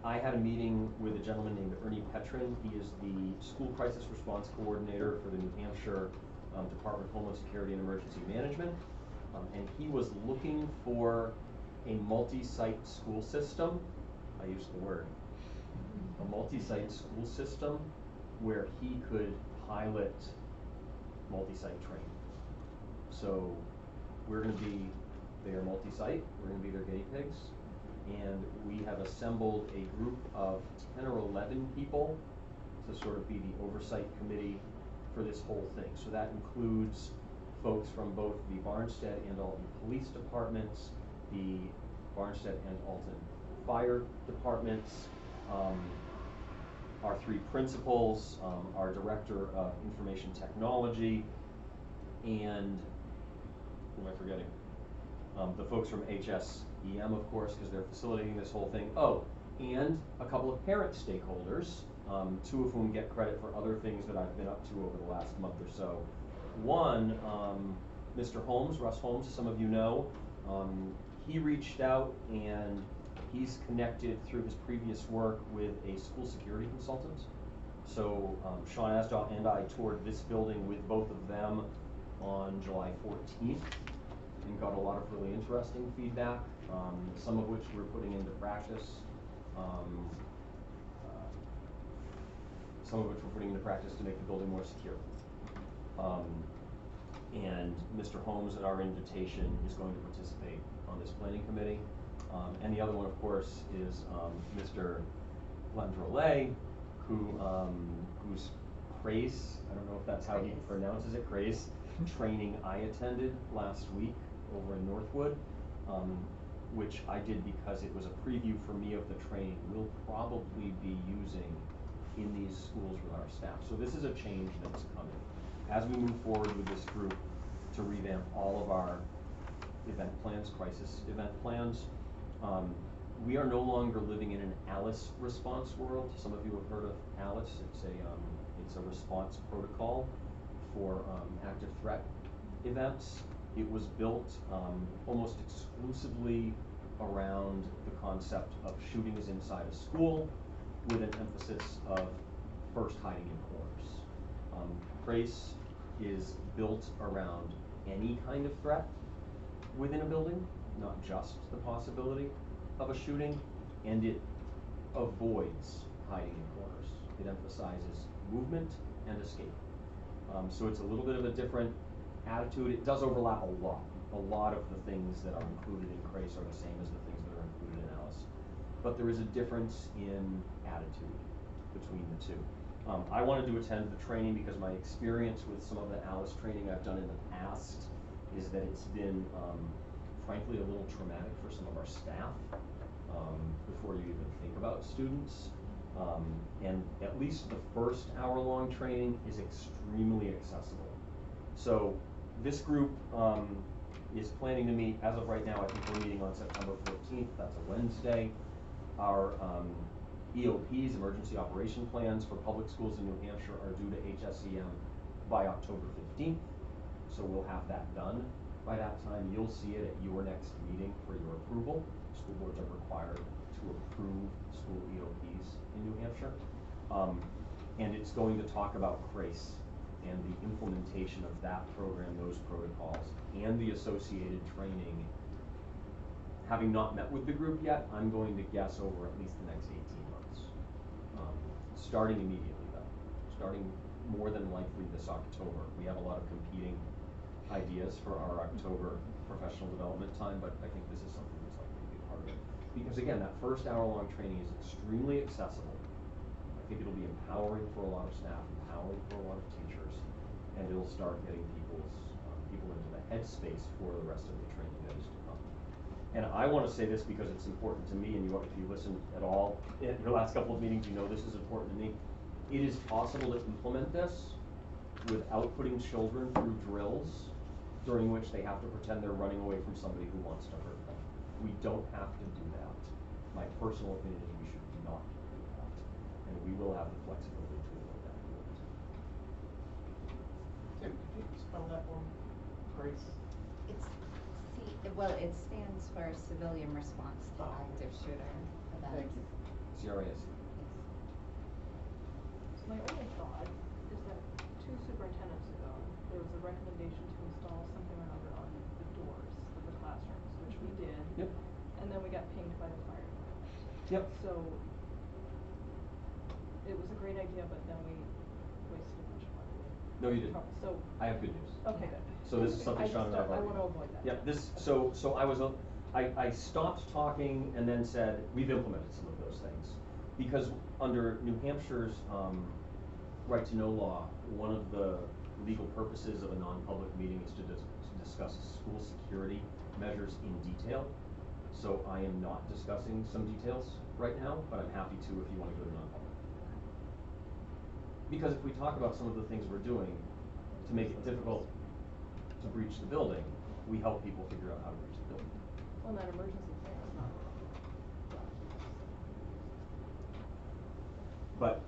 Speaker 2: I had a meeting with a gentleman named Ernie Petrin. He is the School Crisis Response Coordinator for the New Hampshire Department of Homeland Security and Emergency Management. And he was looking for a multi-site school system. I used the word. A multi-site school system where he could pilot multi-site training. So we're going to be their multi-site, we're going to be their guinea pigs, and we have assembled a group of 10 or 11 people to sort of be the Oversight Committee for this whole thing. So that includes folks from both the Barnstead and Alton Police Departments, the Barnstead and Alton Fire Departments, our 3 principals, our Director of Information Technology, and who am I forgetting? The folks from HSEM, of course, because they're facilitating this whole thing. Oh, and a couple of parent stakeholders, 2 of whom get credit for other things that I've been up to over the last month or so. One, Mr. Holmes, Russ Holmes, some of you know, he reached out and he's connected through his previous work with a school security consultant. So Sean Asdaw and I toured this building with both of them on July 14th and got a lot of really interesting feedback, some of which we're putting into practice, to make the building more secure. And Mr. Holmes, at our invitation, is going to participate on this planning committee. And the other one, of course, is Mr. Landrollet, whose Crace, I don't know if that's how he pronounces it, Crace, training I attended last week over in Northwood, which I did because it was a preview for me of the training we'll probably be using in these schools with our staff. So this is a change that's coming. As we move forward with this group to revamp all of our event plans, crisis event plans, we are no longer living in an ALICE response world. Some of you have heard of ALICE. It's a response protocol for active threat events. It was built almost exclusively around the concept of shootings inside a school with an emphasis of first hiding in corners. CRACE is built around any kind of threat within a building, not just the possibility of a shooting, and it avoids hiding in corners. It emphasizes movement and escape. So it's a little bit of a different attitude. It does overlap a lot. A lot of the things that are included in CRACE are the same as the things that are included in ALICE. But there is a difference in attitude between the two. I wanted to attend the training because my experience with some of the ALICE training I've done in the past is that it's been, frankly, a little traumatic for some of our staff before you even think about students. And at least the first hour-long training is extremely accessible. So this group is planning to meet, as of right now, I think we're meeting on September 14th, that's a Wednesday. Our EOPs, Emergency Operation Plans for public schools in New Hampshire, are due to HSEM by October 15th. So we'll have that done. By that time, you'll see it at your next meeting for your approval. School boards are required to approve school EOPs in New Hampshire. And it's going to talk about CRACE and the implementation of that program, those protocols, and the associated training. Having not met with the group yet, I'm going to guess over at least the next 18 months. Starting immediately though, starting more than likely this October. We have a lot of competing ideas for our October professional development time, but I think this is something that's likely to be part of it. Because again, that first hour-long training is extremely accessible. I think it'll be empowering for a lot of staff, empowering for a lot of teachers, and it'll start getting people into the headspace for the rest of the training that is to come. And I want to say this because it's important to me, and if you listen at all in your last couple of meetings, you know this is important to me. It is possible to implement this without putting children through drills during which they have to pretend they're running away from somebody who wants to hurt them. We don't have to do that. My personal opinion is we should not do that. And we will have the flexibility to avoid that.
Speaker 6: Tim, could you spell that for me? Grace?
Speaker 5: It stands for Civilian Response to Active Shooter Events.
Speaker 6: Thank you.
Speaker 2: CRAS.
Speaker 4: So my only thought is that 2 superintendents ago, there was a recommendation to install something or other on the doors of the classrooms, which we did.
Speaker 2: Yep.
Speaker 4: And then we got pinged by the fire department.
Speaker 2: Yep.
Speaker 4: So it was a great idea, but then we wasted a bunch of money.
Speaker 2: No, you didn't.
Speaker 4: So.
Speaker 2: I have good news.
Speaker 4: Okay, good.
Speaker 2: So this is something Sean and I have
Speaker 4: I
Speaker 2: already.
Speaker 4: wanna avoid that.
Speaker 2: Yep, I stopped talking and then said, we've implemented some of those things. Because under New Hampshire's right to know law, one of the legal purposes of a non-public meeting is to discuss school security measures in detail. So I am not discussing some details right now, but I'm happy to if you want to go to non-public. Because if we talk about some of the things we're doing to make it difficult to breach the building, we help people figure out how to breach the building.
Speaker 4: Well, that emergency thing is not.
Speaker 2: But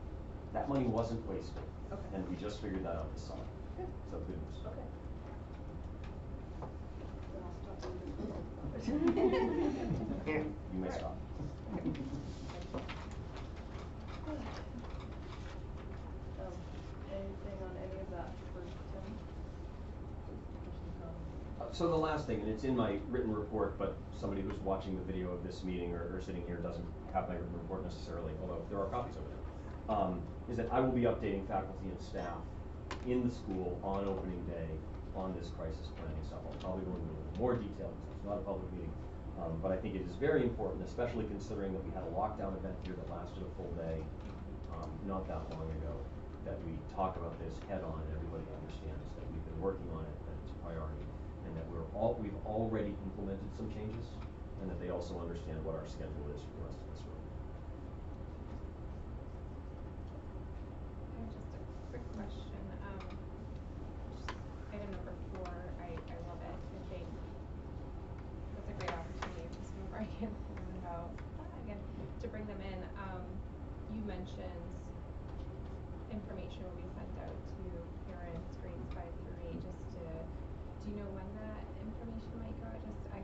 Speaker 2: that money wasn't wasted.
Speaker 4: Okay.
Speaker 2: And we just figured that out this summer.
Speaker 4: Good.
Speaker 2: So good news.
Speaker 4: Okay. Then I'll stop reading.
Speaker 2: You may stop.
Speaker 4: Anything on any of that for Tim?
Speaker 2: So the last thing, and it's in my written report, but somebody who's watching the video of this meeting or sitting here doesn't have my written report necessarily, although there are copies over there, is that I will be updating faculty and staff in the school on opening day on this crisis planning stuff. I'll probably go into a little more detail because it's not a public meeting, but I think it is very important, especially considering that we had a lockdown event here that lasted a full day not that long ago, that we talk about this head on and everybody understands that we've been working on it, that it's a priority, and that we've already implemented some changes, and that they also understand what our schedule is for the rest of this room.
Speaker 9: And just a quick question, item number 4, I love it. I think that's a great opportunity for some of our kids to learn about, again, to bring them in. You mentioned information will be sent out to parents grades 5 through 8 just to, do you know when that information might go? I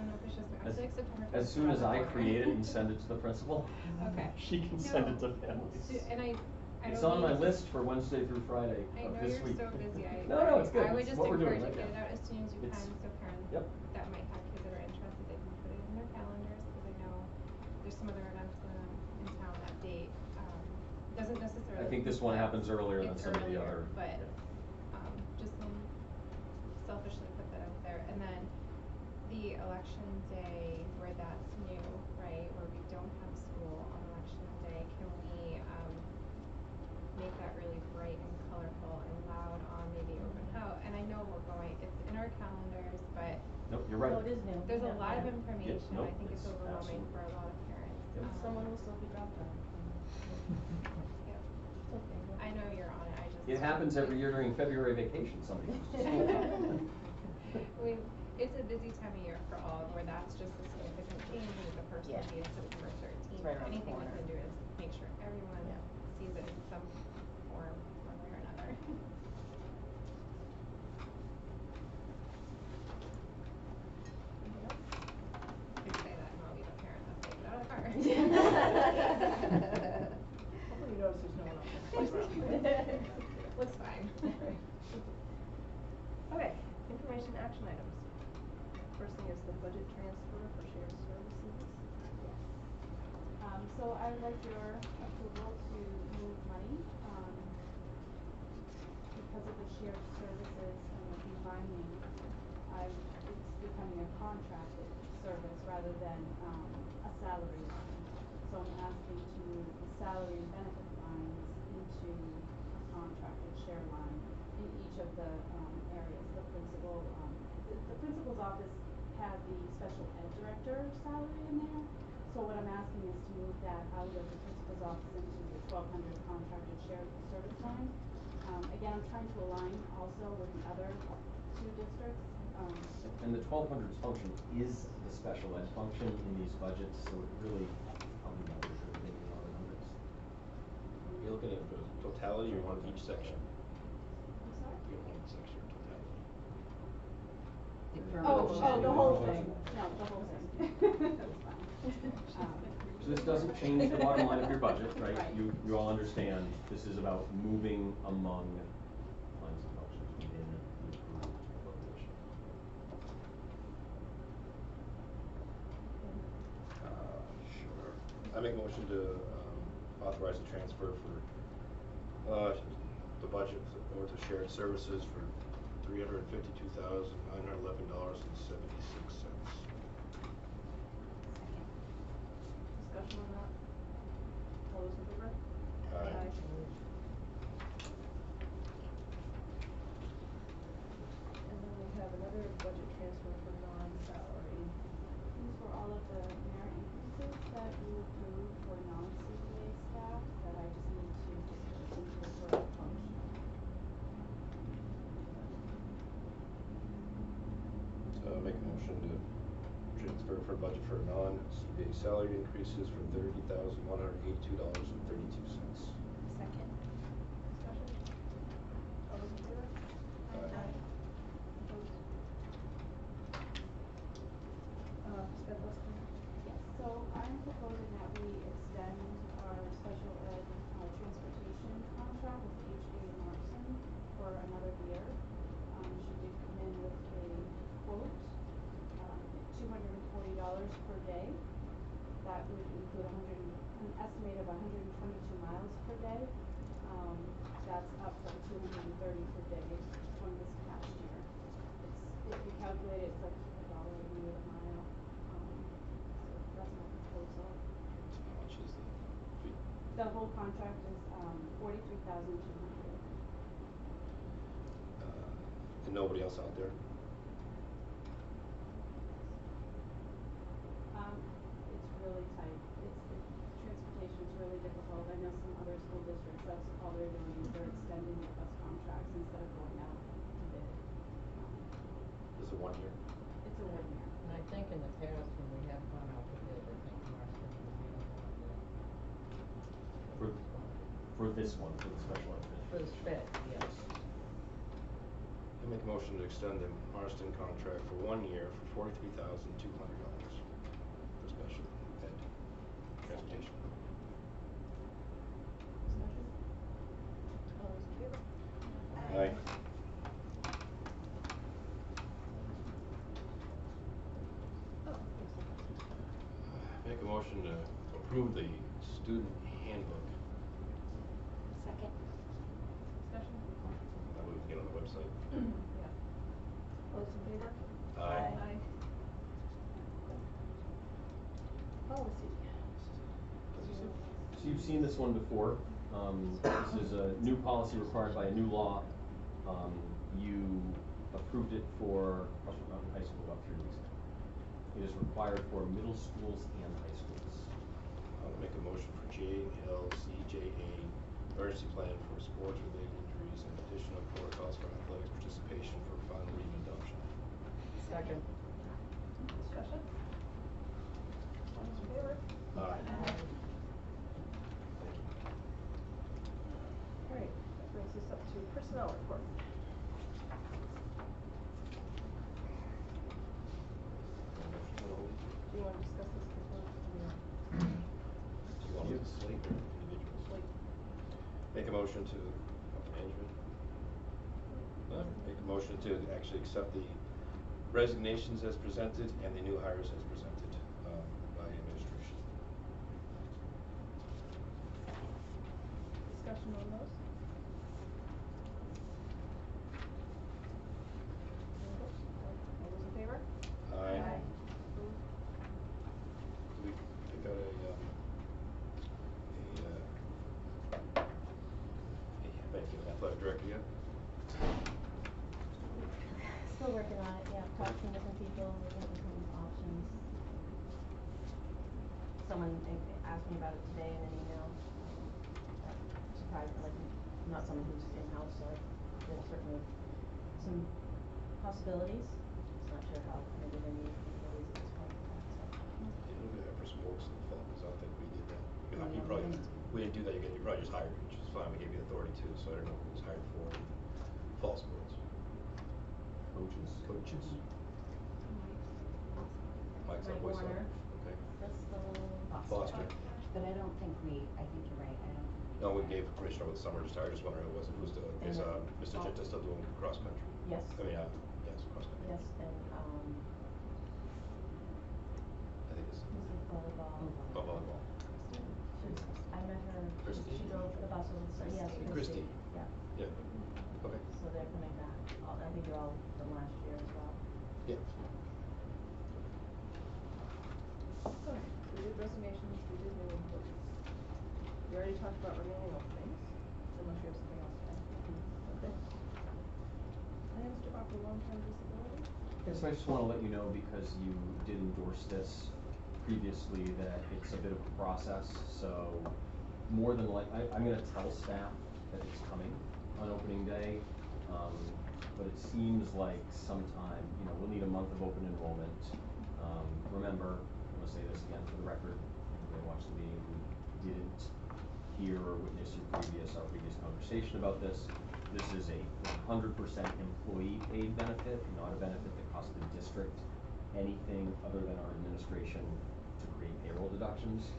Speaker 9: don't know if it's just, I feel like September.
Speaker 2: As soon as I create it and send it to the principal,
Speaker 9: Okay.
Speaker 2: she can send it to families.
Speaker 9: And I
Speaker 2: It's
Speaker 9: don't
Speaker 2: on my
Speaker 9: mean-
Speaker 2: list for Wednesday through Friday
Speaker 9: I
Speaker 2: of
Speaker 9: know
Speaker 2: this
Speaker 9: you're
Speaker 2: week.
Speaker 9: so busy.
Speaker 2: No, it's good.
Speaker 9: I would
Speaker 2: It's
Speaker 9: just
Speaker 2: what we're doing
Speaker 9: encourage you
Speaker 2: right
Speaker 9: to get it
Speaker 2: now.
Speaker 9: out as soon as you
Speaker 2: It's-
Speaker 9: can, so parents
Speaker 2: Yep.
Speaker 9: that might have kids that are interested, they can put it in their calendars, because I know there's some other events going on in town that date. Doesn't necessarily.
Speaker 2: I think this one happens earlier than
Speaker 9: It's
Speaker 2: some of the
Speaker 9: earlier,
Speaker 2: other.
Speaker 9: but,
Speaker 2: yeah.
Speaker 9: Just selfishly put that out there, and then the election day where that's new, right, where we don't have school on election day, can we, make that really bright and colorful and loud on maybe open house? And I know it's in our calendars, but
Speaker 2: Nope, you're right.
Speaker 3: No, it is new.
Speaker 9: there's a
Speaker 3: Yeah.
Speaker 9: lot of
Speaker 3: Yeah.
Speaker 9: information,
Speaker 2: nope,
Speaker 9: I think it's
Speaker 2: it's
Speaker 9: overwhelming for
Speaker 2: absolutely-
Speaker 9: a lot of parents.
Speaker 2: Yep.
Speaker 3: Someone will still be dropped off.
Speaker 9: Yeah.
Speaker 3: It's okay.
Speaker 9: I know you're on it, I just.
Speaker 2: It happens every year during February vacation, somebody goes to school.
Speaker 9: It's a busy time of year for all, where that's just a significant change, and the first
Speaker 3: Yeah.
Speaker 9: will be September 13th.
Speaker 3: It's right around the
Speaker 9: Anything we
Speaker 3: corner.
Speaker 9: can do is make sure everyone
Speaker 3: Yeah.
Speaker 9: sees it in some form, one way or another. I can say that and I'll be the parent that's taking it out of the car.
Speaker 4: Hopefully you notice there's no one else in the playground.
Speaker 9: Looks fine.
Speaker 4: Okay, information action items. First thing is the budget transfer for shared services.
Speaker 11: So I would like your approval to move money, because of the shared services and the combining, it's becoming a contracted service rather than, a salary line. So I'm asking to move the salary and benefit lines into a contracted share line in each of the, areas. The principal's office had the special ed director salary in there. So what I'm asking is to move that out of the principal's office into the 1,200 contracted shared service line. Again, I'm trying to align also with the other two districts.
Speaker 2: And the 1,200's function is the special ed function in these budgets, so it really probably never should have been in our numbers.
Speaker 1: You're looking at the totality, or you want each section?
Speaker 11: I'm sorry?
Speaker 1: You don't want each section or totality?
Speaker 11: The whole thing. No, the whole thing. That's fine.
Speaker 2: So this doesn't change the bottom line of your budget, right?
Speaker 11: Right.
Speaker 2: You all understand this is about moving among lines of functions within the approved appropriation.
Speaker 1: Sure. I make a motion to authorize the transfer for the budget or to shared services for $352,911.76.
Speaker 4: Discussion on that? All those in favor?
Speaker 1: Aye.
Speaker 4: And then we have another budget transfer for non-salary.
Speaker 11: These were all of the merit increases that you approved for non-CPA staff that I just need to disperse into the correct function.
Speaker 1: Make a motion to transfer for budget for non-CBA salary increases for $30,182.32.
Speaker 5: Second.
Speaker 4: Discussion? All those in favor?
Speaker 1: Aye.
Speaker 4: Opposed? Ms. Bedlesky?
Speaker 11: Yes, so I'm proposing that we extend our special ed transportation contract with H.A. Markson for another year. She did come in with a quote, $240 per day. That would include an estimate of 122 miles per day. That's up from 230 per day from this past year. If you calculate it, it's like $1.80 a mile. So that's my proposal.
Speaker 1: How much is the fee?
Speaker 11: The whole contract is $43,200.
Speaker 1: And nobody else out there?
Speaker 11: It's really tight. Transportation is really difficult. I know some other school districts, that's all they're doing is they're extending their bus contracts instead of going out to bid.
Speaker 1: Is it 1 year?
Speaker 11: It's a 1 year.
Speaker 8: And I think in the past, when we have gone out to bid, I think Marston was the only one that.
Speaker 2: For this one, for the special ed.
Speaker 8: For the sped, yes.
Speaker 1: I make a motion to extend the Marston contract for 1 year for $43,200 for special ed transportation.
Speaker 4: Discussion? All those in favor?
Speaker 1: Aye.
Speaker 4: Oh, yes.
Speaker 1: Make a motion to approve the student handbook.
Speaker 5: Second.
Speaker 4: Discussion?
Speaker 1: That way we can get on the website.
Speaker 4: Yeah. All those in favor?
Speaker 1: Aye.
Speaker 4: Aye. Policy.
Speaker 2: So you've seen this one before. This is a new policy required by a new law. You approved it for Russell Mountain High School about 3 weeks ago. It is required for middle schools and high schools.
Speaker 1: I'll make a motion for JLCJA, emergency plan for sports-related injuries and additional protocols for athletic participation for final reading adoption.
Speaker 8: Second.
Speaker 4: Discussion? All those in favor?
Speaker 1: Aye.
Speaker 4: All right, that brings us up to personnel report. Do you want to discuss this before?
Speaker 1: Do you want to do slate or individual?
Speaker 4: Slate.
Speaker 1: Make a motion to, management? Make a motion to actually accept the resignations as presented and the new hires as presented by administration.
Speaker 4: Discussion on those?
Speaker 3: from people, maybe have some options. Someone asked me about it today in an email, that surprised, like, not someone who's in-house, so there's certainly some possibilities. Just not sure how, maybe they need employees at this point for that, so.
Speaker 1: It'll be after some works in the fall, because I don't think we did that.
Speaker 5: No,
Speaker 1: You
Speaker 5: we
Speaker 1: probably,
Speaker 5: didn't.
Speaker 1: we didn't do that, you probably just hired, which is fine, we gave you authority too, so I don't know who was hired for fall sports.
Speaker 2: Coaches.
Speaker 1: Coaches. Mike's
Speaker 3: Mike
Speaker 1: up, boys up,
Speaker 3: Warner.
Speaker 1: okay.
Speaker 3: Bristol.
Speaker 1: Foster.
Speaker 5: But I don't think I think you're right, I don't think.
Speaker 1: No, we gave permission over the summer, just hired, just wondering who was, who's the, is, Mr.
Speaker 3: Oh.
Speaker 1: Chitta still doing cross country?
Speaker 3: Yes.
Speaker 1: I mean, yes, cross country.
Speaker 3: Yes, and,
Speaker 1: I think it's,
Speaker 3: who's the volleyball?
Speaker 1: volleyball.
Speaker 3: I met her,
Speaker 1: Christy?
Speaker 3: she drove the bus over the summer, yes,
Speaker 1: Christy.
Speaker 3: yeah.
Speaker 1: Yeah, okay.
Speaker 3: So they're coming back, I think they're all from last year as well.
Speaker 1: Yeah.
Speaker 4: So, we did resignations, we did new employees. We already talked about remaining openings, unless you have something else to add. Okay. Plans to offer long-term disability?
Speaker 2: Yes, I just wanna let you know, because you did endorse this previously, that it's a bit of a process, so more than I'm gonna tell staff that it's coming on opening day, but it seems like sometime, we'll need a month of open enrollment. Remember, I'm gonna say this again for the record, everybody watched the meeting who didn't hear or witness our previous conversation about this. This is a 100% employee paid benefit, not a benefit that costs the district anything other than our administration to create payroll deductions,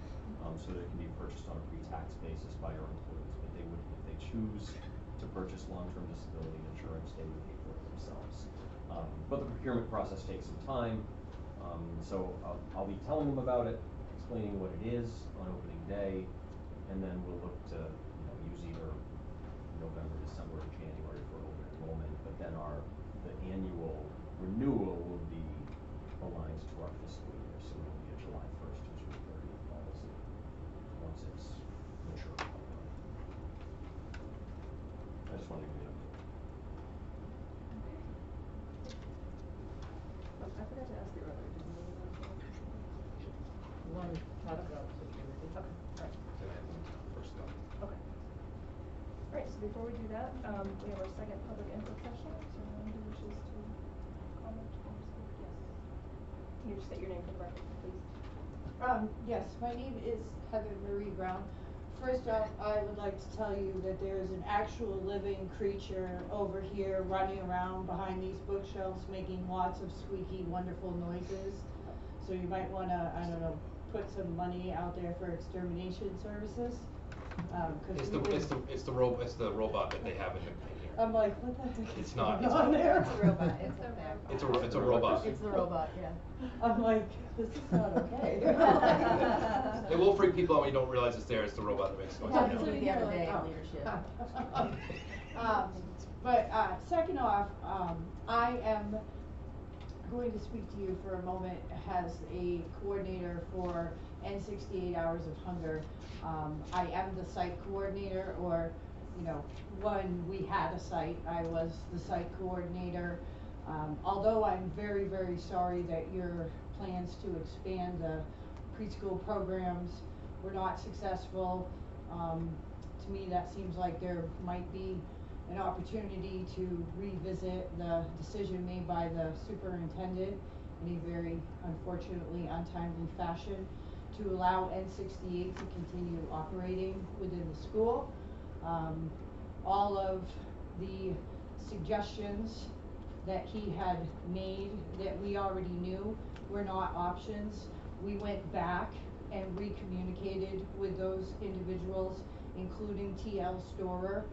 Speaker 2: so that it can be purchased on a pre-tax basis by our employees. But they would, if they choose to purchase long-term disability insurance, they would pay for it themselves. But the procurement process takes some time, so I'll be telling them about it, explaining what it is on opening day, and then we'll look to, use either November, December, or January for open enrollment, but then the annual renewal will be aligned to our fiscal year, so it'll be a July 1st to June 30th policy, once it's mature. I just wanted to give you an update.
Speaker 4: I forgot to ask you earlier, did you need anything?
Speaker 8: You wanna talk about security?
Speaker 4: Okay, alright.
Speaker 1: First up.
Speaker 4: Okay. Alright, so before we do that, we have our second public input session, so anyone who wishes to comment or speak, yes. Can you just state your name for the record, please?
Speaker 12: Yes, my name is Heather Marie Brown. First off, I would like to tell you that there is an actual living creature over here running around behind these bookshelves making lots of squeaky, wonderful noises. So you might wanna, I don't know, put some money out there for extermination services.
Speaker 1: It's the robot that they have in here.
Speaker 12: I'm like, what the heck is
Speaker 1: It's not,
Speaker 12: going
Speaker 1: it's
Speaker 12: on
Speaker 1: not.
Speaker 12: there?
Speaker 5: It's a robot, it's up there.
Speaker 1: It's a robot.
Speaker 12: It's the robot, yeah. I'm like, this is not okay.
Speaker 1: It will freak people out when you don't realize it's there, it's the robot that makes noise.
Speaker 3: Happened
Speaker 1: you
Speaker 3: to
Speaker 1: know.
Speaker 3: me the other day
Speaker 12: Oh.
Speaker 3: on leadership.
Speaker 12: Second off, I am going to speak to you for a moment as a coordinator for N68 Hours of Hunger. I am the site coordinator, or, when we had a site, I was the site coordinator. Although I'm very, very sorry that your plans to expand the preschool programs were not successful, to me that seems like there might be an opportunity to revisit the decision made by the superintendent in a very unfortunately untimely fashion to allow N68 to continue operating within the school. All of the suggestions that he had made that we already knew were not options. We went back and recommunicated with those individuals, including TL Storer,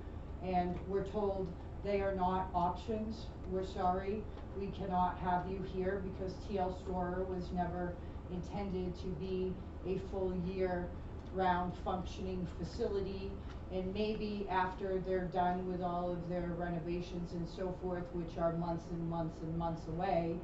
Speaker 12: and we're told they are not options. We're sorry, we cannot have you here because TL Storer was never intended to be a full year round functioning facility, and maybe after they're done with all of their renovations and so forth, which are months and months and months away,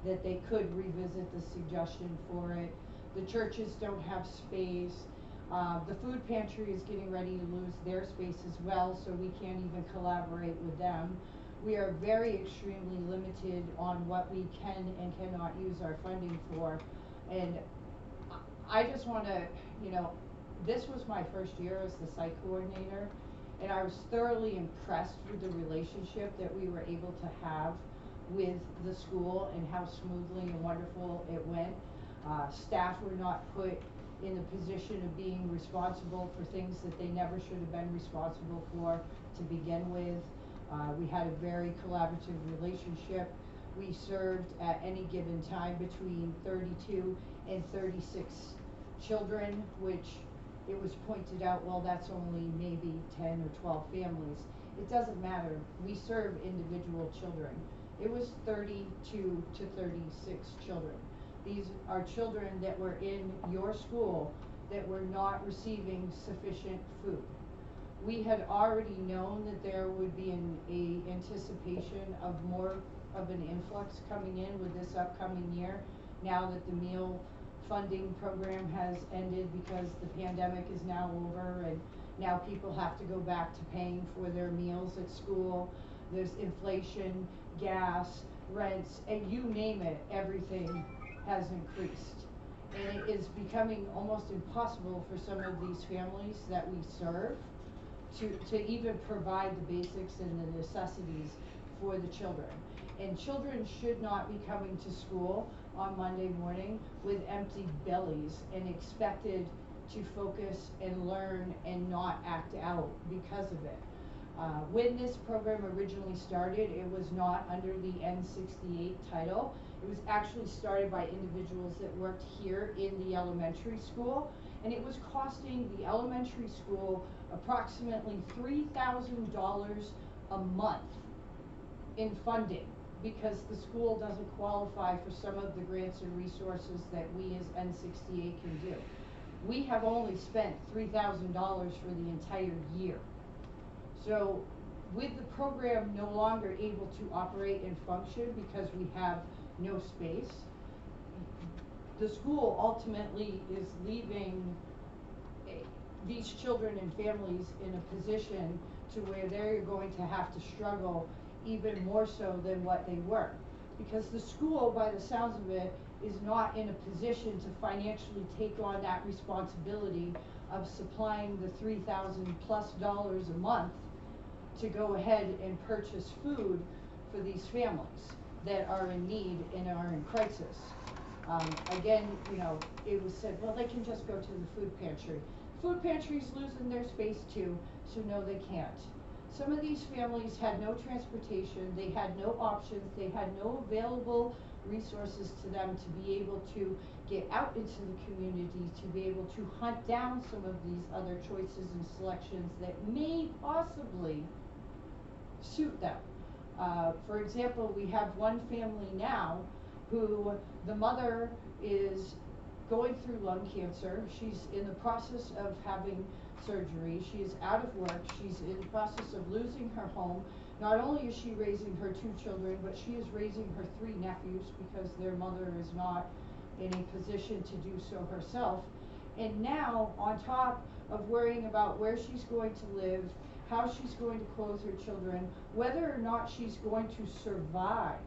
Speaker 12: that they could revisit the suggestion for it. The churches don't have space. The food pantry is getting ready to lose their space as well, so we can't even collaborate with them. We are very extremely limited on what we can and cannot use our funding for. And I just wanna, you know, this was my first year as the site coordinator, and I was thoroughly impressed with the relationship that we were able to have with the school and how smoothly and wonderful it went. Staff were not put in the position of being responsible for things that they never should have been responsible for to begin with. We had a very collaborative relationship. We served at any given time between 32 and 36 children, which it was pointed out, well, that's only maybe 10 or 12 families. It doesn't matter. We serve individual children. It was 32 to 36 children. These are children that were in your school that were not receiving sufficient food. We had already known that there would be a anticipation of more of an influx coming in with this upcoming year, now that the meal funding program has ended because the pandemic is now over and now people have to go back to paying for their meals at school. There's inflation, gas, rents, and you name it, everything has increased. And it is becoming almost impossible for some of these families that we serve to even provide the basics and the necessities for the children. And children should not be coming to school on Monday morning with empty bellies and expected to focus and learn and not act out because of it. When this program originally started, it was not under the N68 title. It was actually started by individuals that worked here in the elementary school, and it was costing the elementary school approximately $3,000 a month in funding, because the school doesn't qualify for some of the grants and resources that we as N68 can do. We have only spent $3,000 for the entire year. So with the program no longer able to operate and function because we have no space, the school ultimately is leaving these children and families in a position to where they're going to have to struggle even more so than what they were. Because the school, by the sounds of it, is not in a position to financially take on that responsibility of supplying the $3,000+ a month to go ahead and purchase food for these families that are in need and are in crisis. Again, you know, it was said, well, they can just go to the food pantry. Food pantry's losing their space too, so no, they can't. Some of these families had no transportation, they had no options, they had no available resources to them to be able to get out into the community, to be able to hunt down some of these other choices and selections that may possibly suit them. For example, we have one family now who the mother is going through lung cancer. She's in the process of having surgery. She is out of work. She's in the process of losing her home. Not only is she raising her 2 children, but she is raising her 3 nephews because their mother is not in a position to do so herself. And now, on top of worrying about where she's going to live, how she's going to clothe her children, whether or not she's going to survive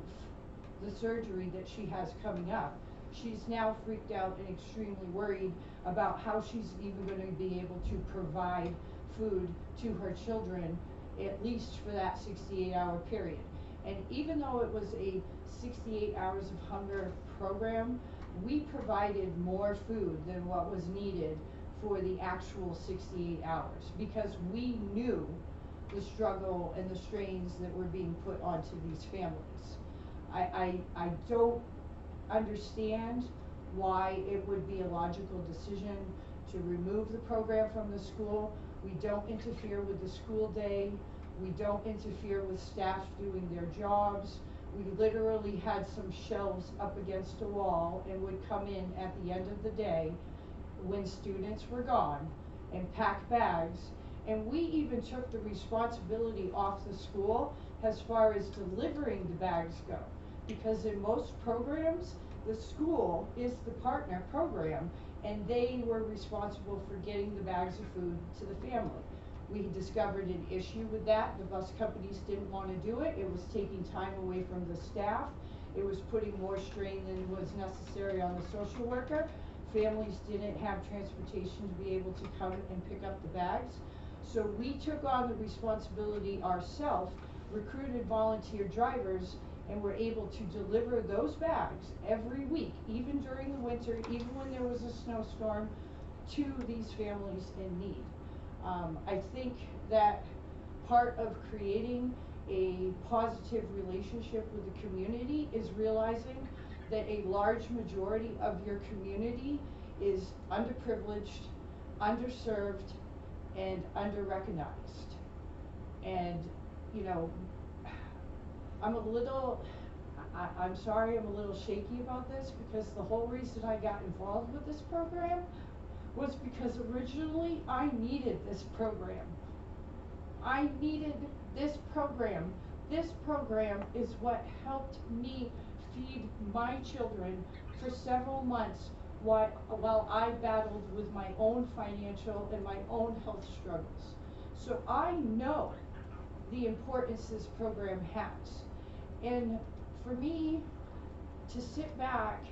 Speaker 12: the surgery that she has coming up, she's now freaked out and extremely worried about how she's even going to be able to provide food to her children, at least for that 68-hour period. And even though it was a 68 hours of hunger program, we provided more food than what was needed for the actual 68 hours because we knew the struggle and the strains that were being put onto these families. I don't understand why it would be a logical decision to remove the program from the school. We don't interfere with the school day. We don't interfere with staff doing their jobs. We literally had some shelves up against a wall and would come in at the end of the day when students were gone and pack bags. And we even took the responsibility off the school as far as delivering the bags go. Because in most programs, the school is the partner program and they were responsible for getting the bags of food to the family. We discovered an issue with that. The bus companies didn't want to do it. It was taking time away from the staff. It was putting more strain than was necessary on the social worker. Families didn't have transportation to be able to come and pick up the bags. So we took on the responsibility ourselves, recruited volunteer drivers, and were able to deliver those bags every week, even during the winter, even when there was a snowstorm, to these families in need. I think that part of creating a positive relationship with the community is realizing that a large majority of your community is underprivileged, underserved, and underrecognized. And, you know, I'm sorry, I'm a little shaky about this, because the whole reason I got involved with this program was because originally I needed this program. I needed this program. This program is what helped me feed my children for several months while I battled with my own financial and my own health struggles. So I know the importance this program has. And for me to sit back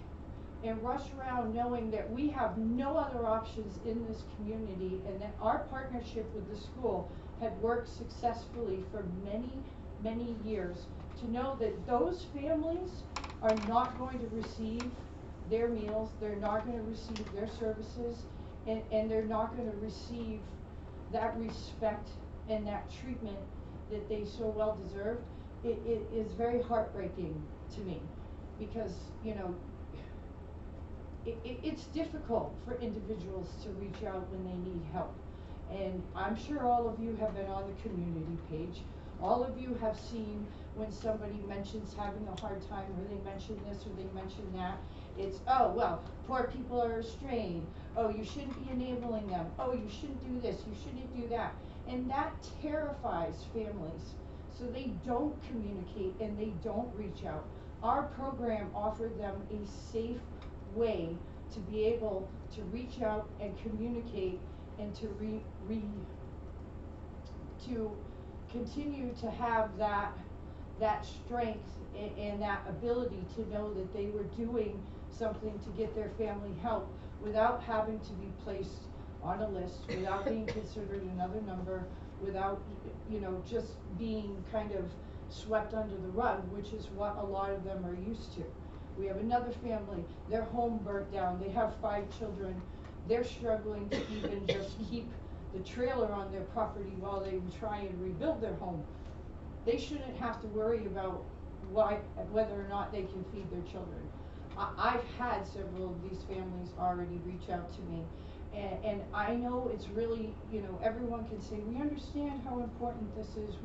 Speaker 12: and rush around knowing that we have no other options in this community, and that our partnership with the school had worked successfully for many, many years, to know that those families are not going to receive their meals, they're not going to receive their services, and they're not going to receive that respect and that treatment that they so well deserve, it is very heartbreaking to me, because, you know, it's difficult for individuals to reach out when they need help. And I'm sure all of you have been on the community page. All of you have seen when somebody mentions having a hard time, or they mention this or they mention that. It's, oh, well, poor people are restrained. Oh, you shouldn't be enabling them. Oh, you shouldn't do this, you shouldn't do that. And that terrifies families. So they don't communicate and they don't reach out. Our program offered them a safe way to be able to reach out and communicate, and to continue to have that strength and that ability to know that they were doing something to get their family help without having to be placed on a list, without being considered another number, without, you know, just being kind of swept under the rug, which is what a lot of them are used to. We have another family, their home burnt down, they have 5 children, they're struggling to even just keep the trailer on their property while they try and rebuild their home. They shouldn't have to worry about whether or not they can feed their children. I've had several of these families already reach out to me, and I know it's really, you know, everyone can say, we understand how important this is,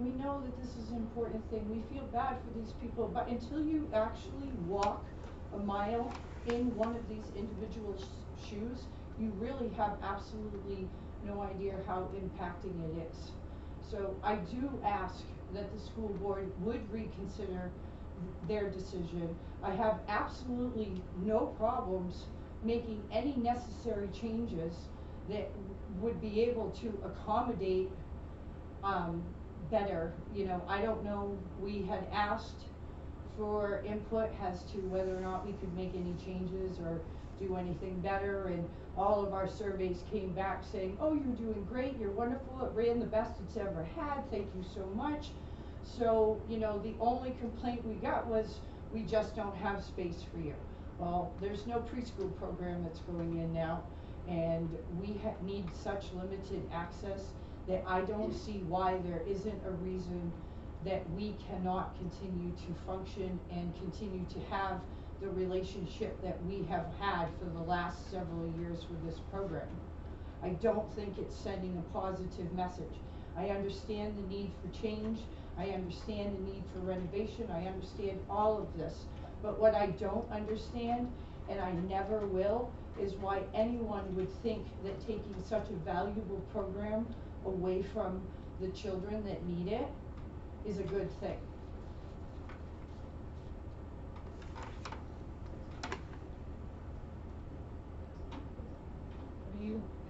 Speaker 12: we know that this is an important thing, we feel bad for these people, but until you actually walk a mile in one of these individual shoes, you really have absolutely no idea how impacting it is. So I do ask that the school board would reconsider their decision. I have absolutely no problems making any necessary changes that would be able to accommodate better. You know, I don't know, we had asked for input as to whether or not we could make any changes or do anything better, and all of our surveys came back saying, oh, you're doing great, you're wonderful, it ran the best it's ever had, thank you so much. So, you know, the only complaint we got was, we just don't have space for you. Well, there's no preschool program that's going in now, and we need such limited access that I don't see why there isn't a reason that we cannot continue to function and continue to have the relationship that we have had for the last several years with this program. I don't think it's sending a positive message. I understand the need for change, I understand the need for renovation, I understand all of this, but what I don't understand, and I never will, is why anyone would think that taking such a valuable program away from the children that need it is a good thing.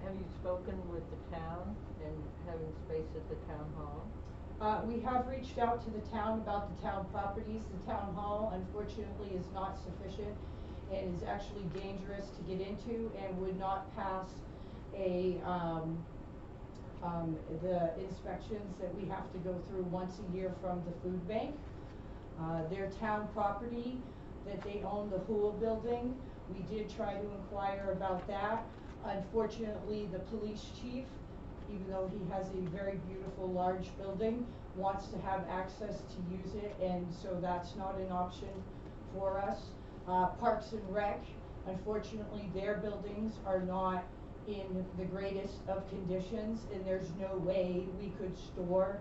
Speaker 8: Have you spoken with the town and having space at the town hall?
Speaker 12: We have reached out to the town about the town properties. The town hall unfortunately is not sufficient and is actually dangerous to get into and would not pass the inspections that we have to go through once a year from the food bank. Their town property that they own, the Hool building, we did try to inquire about that. Unfortunately, the police chief, even though he has a very beautiful large building, wants to have access to use it, and so that's not an option for us. Parks and Rec, unfortunately, their buildings are not in the greatest of conditions, and there's no way we could store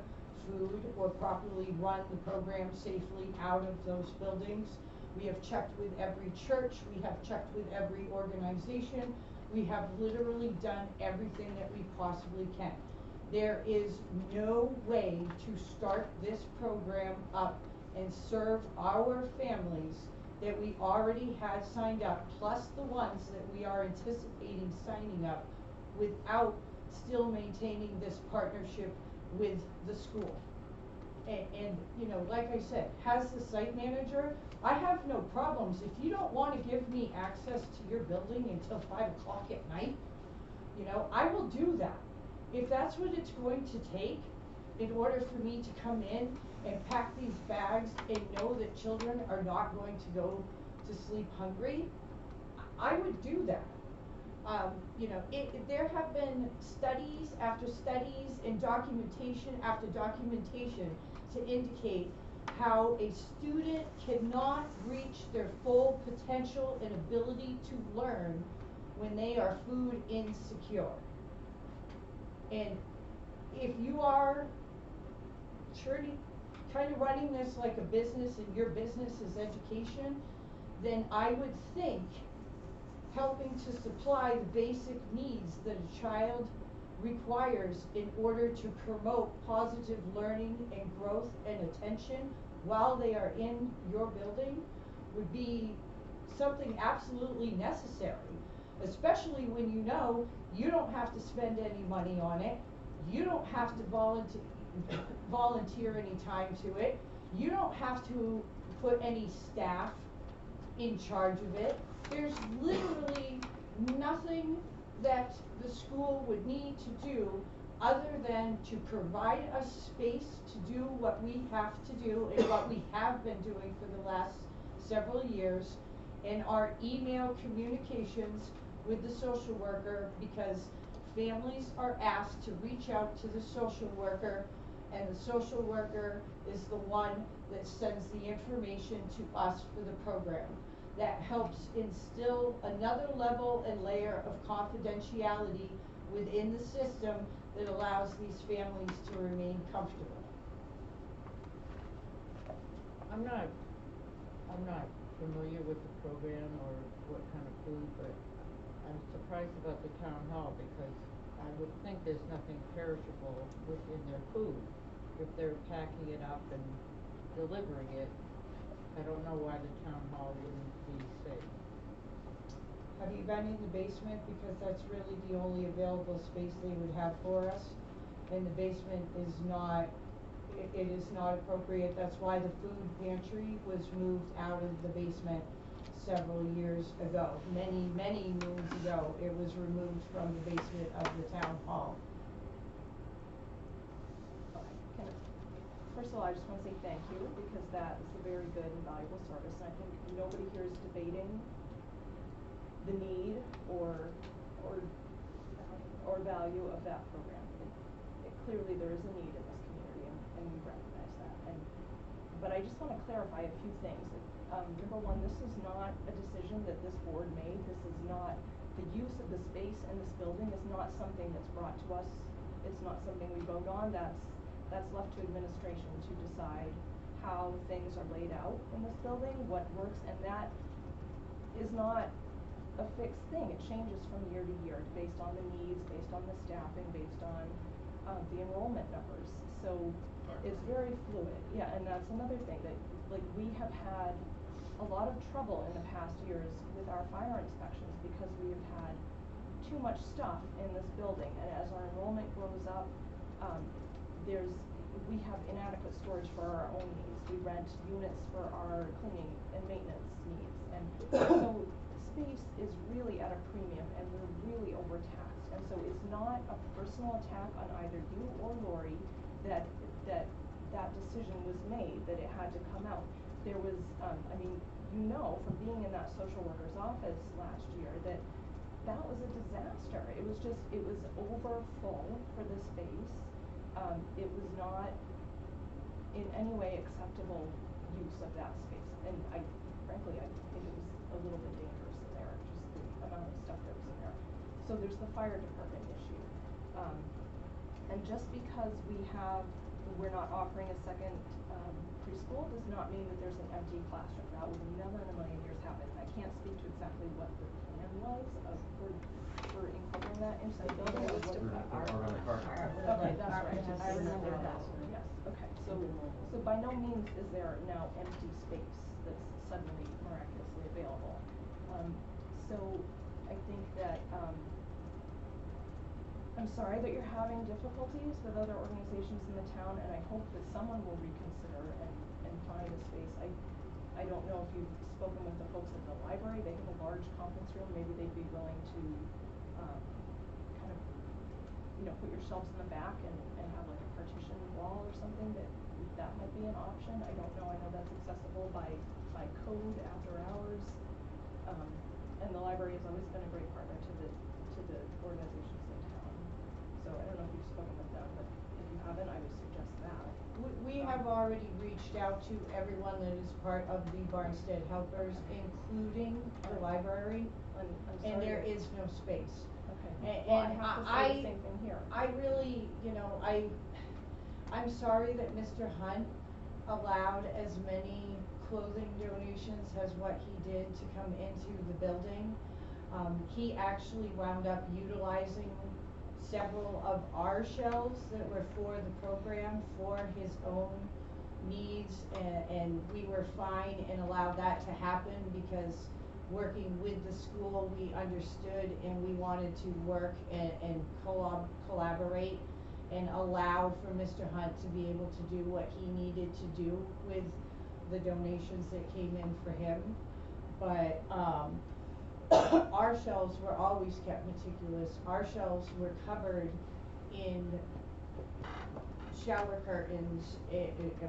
Speaker 12: food or properly run the program safely out of those buildings. We have checked with every church, we have checked with every organization, we have literally done everything that we possibly can. There is no way to start this program up and serve our families that we already had signed up, plus the ones that we are anticipating signing up, without still maintaining this partnership with the school. And you know, like I said, as the site manager, I have no problems. If you don't wanna give me access to your building until 5 o'clock at night, you know, I will do that. If that's what it's going to take in order for me to come in and pack these bags and know that children are not going to go to sleep hungry, I would do that. You know, there have been studies after studies and documentation after documentation to indicate how a student cannot reach their full potential and ability to learn when they are food insecure. And if you are kind of running this like a business and your business is education, then I would think helping to supply the basic needs that a child requires in order to promote positive learning and growth and attention while they are in your building would be something absolutely necessary, especially when you know you don't have to spend any money on it, you don't have to volunteer any time to it, you don't have to put any staff in charge of it. There's literally nothing that the school would need to do other than to provide us space to do what we have to do and what we have been doing for the last several years, and our email communications with the social worker, because families are asked to reach out to the social worker, and the social worker is the one that sends the information to us for the program. That helps instill another level and layer of confidentiality within the system that allows these families to remain comfortable.
Speaker 8: I'm not familiar with the program or what kind of food, but I'm surprised about the town hall because I would think there's nothing perishable within their food. If they're packing it up and delivering it, I don't know why the town hall wouldn't be safe.
Speaker 12: Have you been in the basement? Because that's really the only available space they would have for us. And the basement is not, it is not appropriate. That's why the food pantry was moved out of the basement several years ago. Many, many moons ago, it was removed from the basement of the town hall.
Speaker 4: First of all, I just want to say thank you, because that is a very good and valuable service, and I think nobody here is debating the need or value of that program. Clearly there is a need in this community, and we recognize that. But I just want to clarify a few things. Number one, this is not a decision that this board made. This is not, the use of the space in this building is not something that's brought to us. It's not something we vote on. That's left to administration to decide how things are laid out in this building, what works, and that is not a fixed thing. It changes from year to year based on the needs, based on the staffing, based on the enrollment numbers. So it's very fluid. Yeah, and that's another thing that, like, we have had a lot of trouble in the past years with our fire inspections because we have had too much stuff in this building, and as our enrollment grows up, we have inadequate storage for our own needs. We rent units for our cleaning and maintenance needs, and so space is really at a premium, and we're really overtaxed. And so it's not a personal attack on either you or Lori that decision was made, that it had to come out. There was, I mean, you know, from being in that social worker's office last year, that was a disaster. It was over full for the space. It was not in any way acceptable use of that space. And frankly, I think it was a little bit dangerous in there, just the amount of stuff that was in there. So there's the fire department issue. And just because we're not offering a second preschool does not mean that there's an empty classroom. That would never in a million years happen. I can't speak to exactly what the plan was for incorporating that into the building.
Speaker 2: Or on the car.
Speaker 4: Okay, that's right. I remember
Speaker 3: that.
Speaker 4: that. Yes, okay. So by no means is there now empty space that's suddenly miraculously available. So I think that, I'm sorry that you're having difficulties with other organizations in the town, and I hope that someone will reconsider and find a space. I don't know if you've spoken with the folks at the library. They have a large conference room. Maybe they'd be willing to kind of, you know, put your shelves in the back and have like a partition wall or something. That might be an option. I don't know. I know that's accessible by code after hours. And the library has always been a great partner to the organizations in town. So I don't know if you've spoken with them, but if you haven't, I would suggest that.
Speaker 12: We have already reached out to everyone that is part of the Barnstead Helpers, including the library,
Speaker 4: I'm
Speaker 12: and
Speaker 4: sorry
Speaker 12: there
Speaker 4: to-
Speaker 12: is no space.
Speaker 4: Okay.
Speaker 12: And
Speaker 4: Well, I have to say the same thing here.
Speaker 12: I really, you know, I'm sorry that Mr. Hunt allowed as many clothing donations as what he did to come into the building. He actually wound up utilizing several of our shelves that were for the program for his own needs, and we were fine and allowed that to happen because working with the school, we understood and we wanted to work and collaborate and allow for Mr. Hunt to be able to do what he needed to do with the donations that came in for him. But our shelves were always kept meticulous. Our shelves were covered in shower curtains,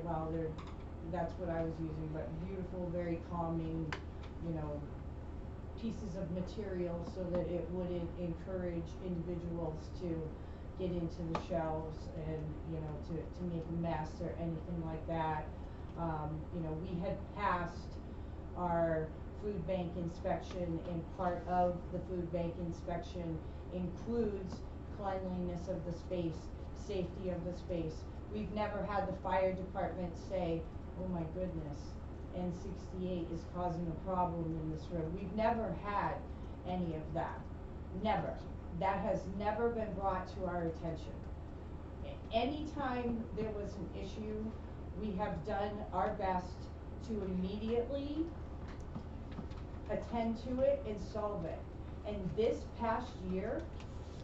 Speaker 12: well, that's what I was using, but beautiful, very calming, you know, pieces of material so that it wouldn't encourage individuals to get into the shelves and, you know, to make a mess or anything like that. You know, we had passed our food bank inspection, and part of the food bank inspection includes cleanliness of the space, safety of the space. We've never had the fire department say, oh my goodness, N68 is causing a problem in this room. We've never had any of that. Never. That has never been brought to our attention. Anytime there was an issue, we have done our best to immediately attend to it and solve it. And this past year,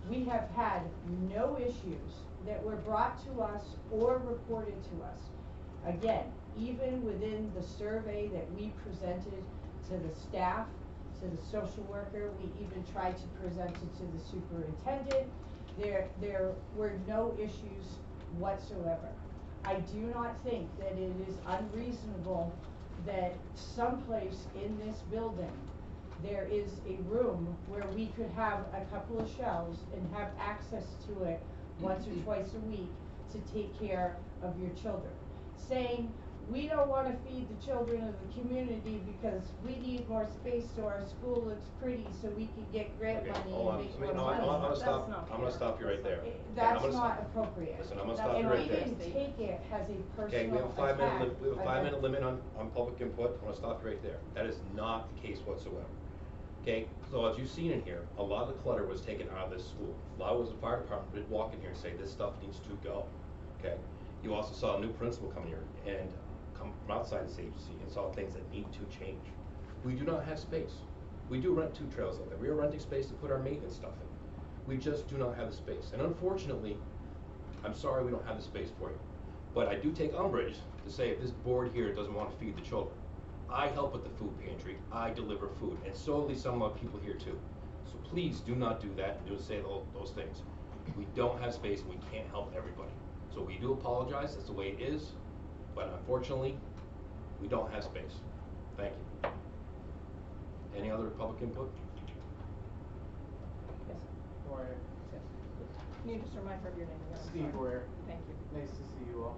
Speaker 12: we have had no issues that were brought to us or reported to us. Again, even within the survey that we presented to the staff, to the social worker, we even tried to present it to the superintendent. There were no issues whatsoever. I do not think that it is unreasonable that someplace in this building there is a room where we could have a couple of shelves and have access to it once or twice a week to take care of your children. Saying, we don't want to feed the children of the community because we need more space so our school looks pretty so we can get grant
Speaker 1: Okay,
Speaker 12: money
Speaker 1: hold on.
Speaker 12: and make
Speaker 1: I mean,
Speaker 12: more
Speaker 1: no,
Speaker 12: money.
Speaker 1: I'm gonna stop you right there. Okay, I'm
Speaker 12: That's
Speaker 1: gonna
Speaker 12: not
Speaker 1: stop-
Speaker 12: appropriate.
Speaker 1: Listen, I'm gonna stop you
Speaker 12: And
Speaker 1: right
Speaker 12: we
Speaker 1: there.
Speaker 12: didn't take it as a
Speaker 1: Okay, we have
Speaker 12: personal
Speaker 1: a
Speaker 12: attack.
Speaker 1: we have a 5-minute limit on public input. I'm gonna stop you right there. That is not the case whatsoever. Okay, so as you've seen in here, a lot of the clutter was taken out of this school. A lot of the fire department did walk in here and say, this stuff needs to go, okay? You also saw a new principal come here and come from outside this agency and saw things that need to change. We do not have space. We do rent 2 trails like that. We are renting space to put our maintenance stuff in. We just do not have the space. And unfortunately, I'm sorry we don't have the space for you. But I do take umbrage to say if this board here doesn't want to feed the children. I help with the food pantry, I deliver food, and so do some of our people here too. So please do not do that and do say those things. We don't have space and we can't help everybody. So we do apologize, that's the way it is, but unfortunately, we don't have space. Thank you. Any other public input?
Speaker 4: Yes,
Speaker 6: Boyer.
Speaker 4: yes. Can you just remind her of your name again? I'm
Speaker 6: Steve
Speaker 4: sorry.
Speaker 6: Boyer.
Speaker 4: Thank you.
Speaker 6: Nice to see you all.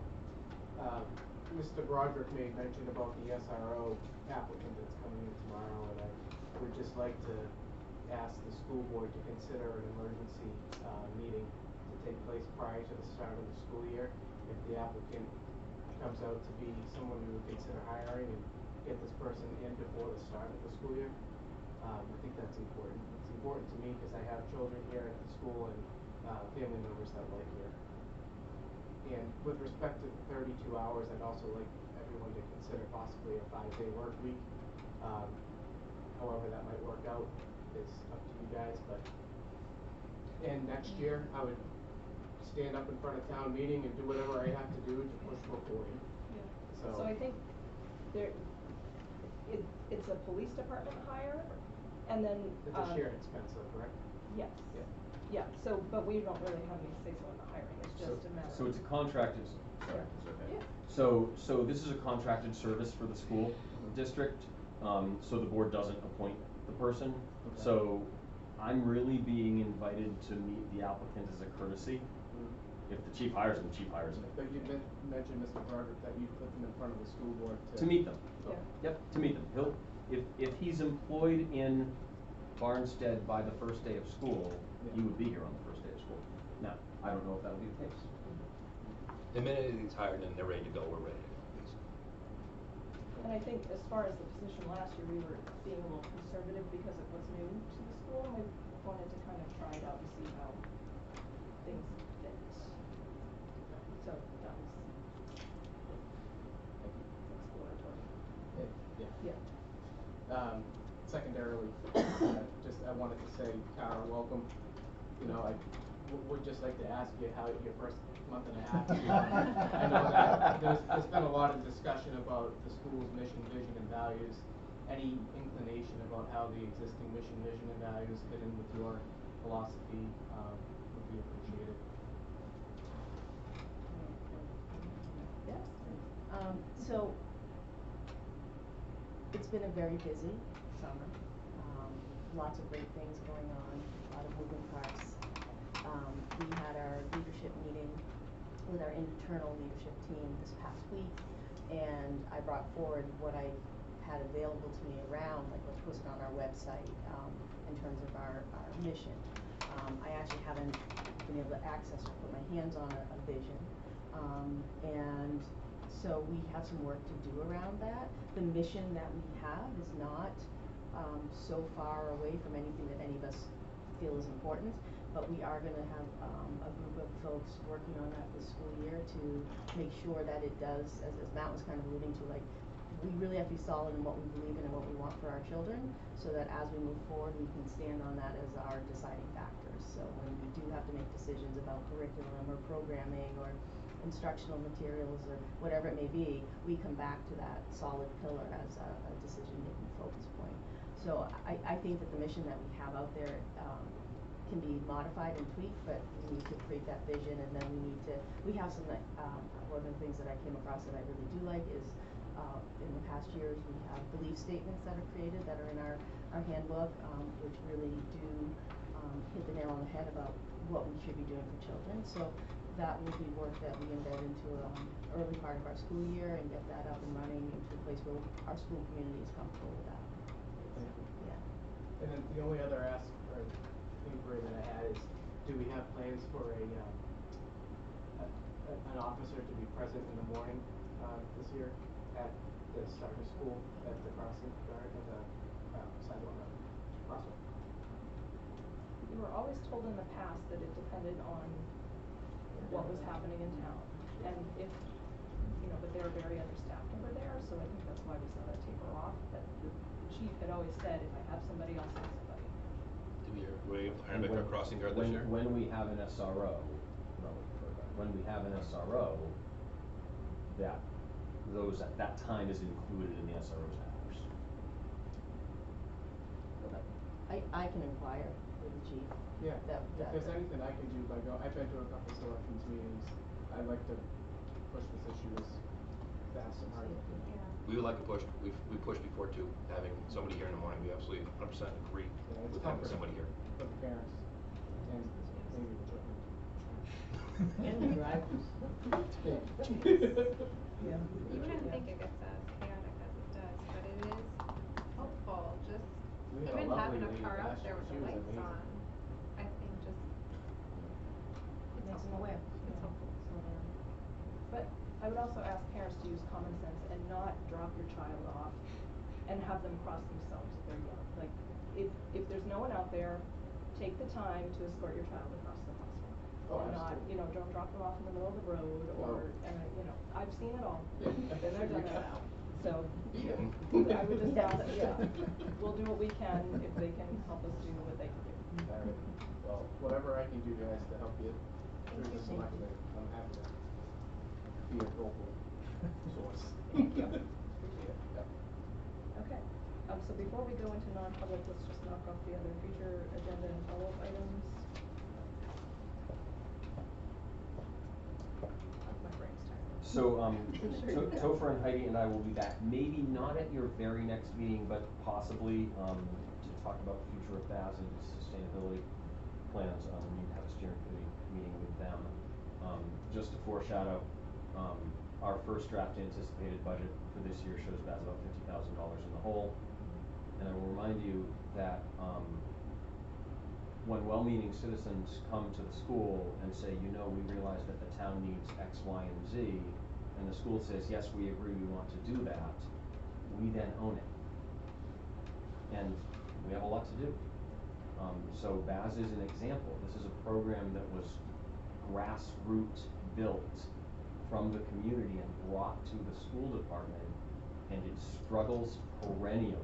Speaker 6: Mr. Broderick made mention about the SRO applicant that's coming in tomorrow, and I would just like to ask the school board to consider an emergency meeting to take place prior to the start of the school year. If the applicant comes out to be someone we would consider hiring and get this person in before the start of the school year, I think that's important. It's important to me because I have children here at the school and family members that live here. And with respect to 32 hours, I'd also like everyone to consider possibly a 5-day work week. However that might work out is up to you guys, but and next year I would stand up in front of town meeting and do whatever I have to do to push for 40.
Speaker 4: Yeah. So I think it's a police department hire, and then
Speaker 6: It's a shared expense, though, correct?
Speaker 4: yes. Yeah, so, but we don't really have any say-so in the hiring, it's just a matter.
Speaker 2: So it's a contracted, sorry,
Speaker 4: Yeah.
Speaker 2: it's okay.
Speaker 4: Yeah.
Speaker 2: So this is a contracted service for the school district, so the board doesn't appoint the person.
Speaker 6: Okay.
Speaker 2: So I'm really being invited to meet the applicant as a courtesy. If the chief hires him, the chief hires him.
Speaker 6: But you mentioned, Mr. Broderick, that you put them in front of the school board
Speaker 2: To meet them.
Speaker 4: Yeah.
Speaker 2: Yep, to meet them. If he's employed in Barnstead by the first day of school, he would be here on the first day of school. Now, I don't know if that'll be the case.
Speaker 1: The minute he's hired and they're ready to go, we're ready to go, please.
Speaker 4: And I think as far as the position last year, we were being a little conservative because it was new to the school, and we wanted to kind of try it out and see how things fit. So that was exploratory.
Speaker 6: Yeah. Secondarily, just I wanted to say, Kara, welcome. You know, I would just like to ask you how your first month and a half is going. I know that there's been a lot of discussion about the school's mission, vision, and values. Any inclination about how the existing mission, vision, and values fit in with your philosophy would be appreciated.
Speaker 3: Yes. So it's been a very busy summer. Lots of great things going on, a lot of moving parts. We had our leadership meeting with our internal leadership team this past week, and I brought forward what I had available to me around, like what's posted on our website, in terms of our mission. I actually haven't been able to access or put my hands on a vision. And so we have some work to do around that. The mission that we have is not so far away from anything that any of us feel is important, but we are going to have a group of folks working on that this school year to make sure that it does, as Matt was kind of alluding to, like, we really have to be solid in what we believe in and what we want for our children, so that as we move forward, we can stand on that as our deciding factors. So when we do have to make decisions about curriculum or programming or instructional materials or whatever it may be, we come back to that solid pillar as a decision-making focus point. So I think that the mission that we have out there can be modified and tweaked, but we need to create that vision, and then we have some, one of the things that I came across that I really do like is, in the past years, we have belief statements that are created that are in our handbook, which really do hit the nail on the head about what we should be doing for children. So that will be work that we embed into early part of our school year and get that up and running into a place where our school community is comfortable with that.
Speaker 6: Thank you.
Speaker 3: Yeah.
Speaker 6: And then the only other inquiry that I had is, do we have plans for an officer to be present in the morning this year at the start of school at the crossing guard of the sidewalk crosswalk?
Speaker 4: We were always told in the past that it depended on what was happening in town, and if, but they were very understaffed over there, so I think that's why we saw that taper off, but the chief had always said, if I have somebody, I'll send somebody.
Speaker 1: To be year, way up the
Speaker 2: And
Speaker 1: Handbook crossing guard this
Speaker 2: when-
Speaker 1: year?
Speaker 2: When we have an SRO, no, when we have an SRO, that time is included in the SRO's hours.
Speaker 3: I can inquire with the chief.
Speaker 6: Yeah,
Speaker 3: That-
Speaker 6: if
Speaker 3: that-
Speaker 6: there's anything I can do by I've been to a couple selections meetings, I'd like to push this issue as fast and hard as I can.
Speaker 9: Yeah.
Speaker 1: We would like to push, we pushed before too, having somebody here in the morning, we absolutely 100% agree
Speaker 6: Yeah, it's
Speaker 1: with having
Speaker 6: comforting
Speaker 1: somebody here.
Speaker 6: for the parents and maybe the children.
Speaker 8: And the drivers.
Speaker 3: Yeah.
Speaker 9: You wouldn't think it gets as chaotic as it does, but it is helpful, just
Speaker 6: We had a
Speaker 9: even
Speaker 6: lovely
Speaker 9: having a
Speaker 6: lady
Speaker 9: car out
Speaker 6: last
Speaker 9: there
Speaker 6: year.
Speaker 9: with
Speaker 6: She
Speaker 9: the
Speaker 6: was
Speaker 9: lights
Speaker 6: amazing.
Speaker 9: on, I think just, it's
Speaker 3: Makes them
Speaker 9: helpful.
Speaker 3: aware.
Speaker 9: It's helpful.
Speaker 4: But I would also ask parents to use common sense and not drop your child off and have them cross themselves if they're young. Like, if there's no one out there, take the time to escort your child across the crosswalk.
Speaker 6: Oh,
Speaker 4: And not,
Speaker 6: absolutely.
Speaker 4: don't drop them off in the middle of the road or, and I've seen it all.
Speaker 6: Yeah.
Speaker 4: I've been there, done that. So,
Speaker 1: Mhm.
Speaker 4: I would just ask, we'll do what we can if they can help us do what they can do.
Speaker 6: All right, well, whatever I can do, guys, to help you through
Speaker 3: Thank
Speaker 6: this
Speaker 3: you.
Speaker 6: election, I'm happy to be a vocal source.
Speaker 4: Thank you.
Speaker 6: Appreciate it, yeah.
Speaker 4: Okay, so before we go into non-public, let's just knock off the other future agenda and follow-up items. My brain's tired.
Speaker 2: So,
Speaker 4: Sure you can.
Speaker 2: Topher and Heidi and I will be back, maybe not at your very next meeting, but possibly, to talk about the future of BAS and sustainability plans. We need to have a steering committee meeting with them. Just to foreshadow, our first draft anticipated budget for this year shows BAS about $50,000 in the hole. And I will remind you that, when well-meaning citizens come to the school and say, we realize that the town needs X, Y, and Z, and the school says, yes, we agree, we want to do that, we then own it. And we have a lot to do. So BAS is an example. This is a program that was grassroots built from the community and brought to the school department, and it struggles perennially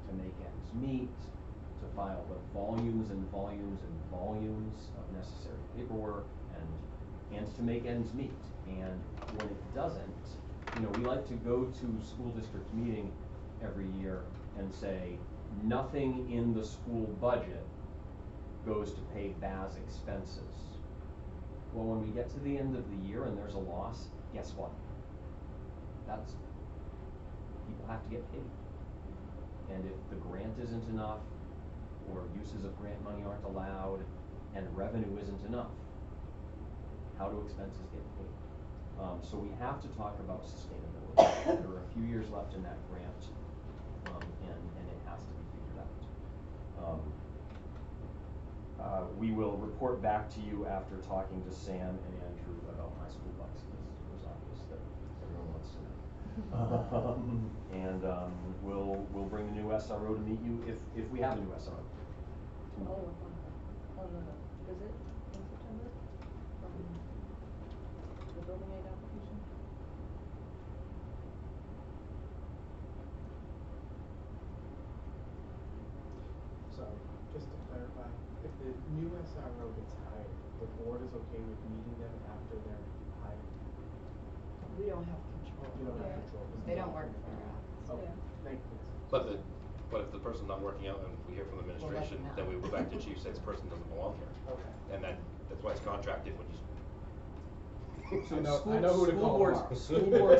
Speaker 2: to make ends meet, to file the volumes and volumes and volumes of necessary paperwork and to make ends meet. And when it doesn't, we like to go to school district meeting every year and say, nothing in the school budget goes to pay BAS expenses. Well, when we get to the end of the year and there's a loss, guess what? People have to get paid. And if the grant isn't enough, or uses of grant money aren't allowed, and revenue isn't enough, how do expenses get paid? So we have to talk about sustainability. There are a few years left in that grant, and it has to be figured out. We will report back to you after talking to Sam and Andrew about my school bus, because it was obvious that everyone wants to know. We'll bring the new SRO to meet you if we have a new SRO.
Speaker 4: Oh, on the visit in September, the building aid application?
Speaker 6: Sorry, just to clarify, if the new SRO gets hired, the board is okay with meeting them after they're hired?
Speaker 3: We don't have control.
Speaker 6: You don't have
Speaker 4: Yeah.
Speaker 6: control.
Speaker 5: They don't work for us.
Speaker 6: Okay,
Speaker 4: Yeah.
Speaker 6: thank you.
Speaker 1: But if the person's not working out and we hear from the
Speaker 5: We'll let
Speaker 1: administration,
Speaker 5: them know.
Speaker 1: then we go back to chief, say this person doesn't belong here.
Speaker 6: Okay.
Speaker 1: And that's why it's contracted when you.
Speaker 2: So
Speaker 6: I know-
Speaker 2: school,
Speaker 6: I know who to
Speaker 2: school
Speaker 6: call
Speaker 2: boards,
Speaker 6: tomorrow.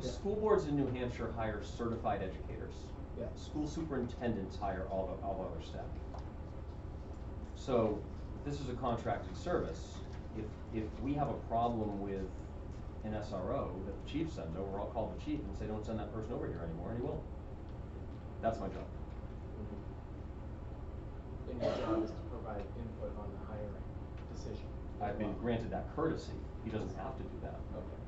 Speaker 6: Yeah.
Speaker 2: school boards in New Hampshire hire certified educators.
Speaker 6: Yeah.
Speaker 2: School superintendents hire all other staff. So this is a contracted service. If we have a problem with an SRO that the chief sends over, I'll call the chief and say, don't send that person over here anymore, and he will. That's my job.
Speaker 6: And your job is to provide input on the hiring decision.
Speaker 2: I've been granted that courtesy. He doesn't have to do that.
Speaker 6: Okay.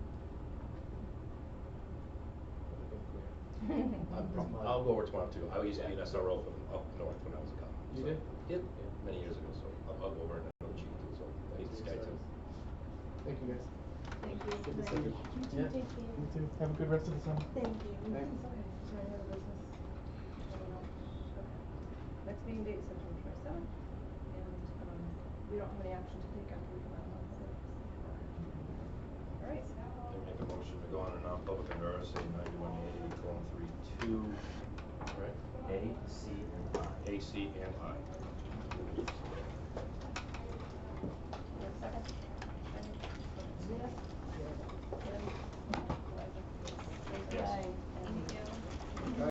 Speaker 6: Okay, clear.
Speaker 1: I'll go over tomorrow too. I used to be an SRO from up north when I was a cop.
Speaker 6: You
Speaker 1: so-
Speaker 6: did?
Speaker 1: Yep, many years ago, so I'll go over and know the chief too, so I need this guy too.
Speaker 6: Thank you, guys.
Speaker 4: Thank you.
Speaker 6: Good to see you.
Speaker 4: You
Speaker 6: Yeah.
Speaker 4: too, take care.
Speaker 6: You too. Have a good rest of the summer.
Speaker 4: Thank you.
Speaker 6: Thanks.
Speaker 4: Okay, is there any other business? Okay. Next meeting date is September 27th, and, we don't have any action to take after we come out on 6th. All right.
Speaker 1: I make a motion to go on a non-public under RSA 91A:32, right?
Speaker 2: A, C, and I.
Speaker 1: A, C, and I.
Speaker 4: Second. Zena? Kim? Say
Speaker 1: Yes.
Speaker 4: aye.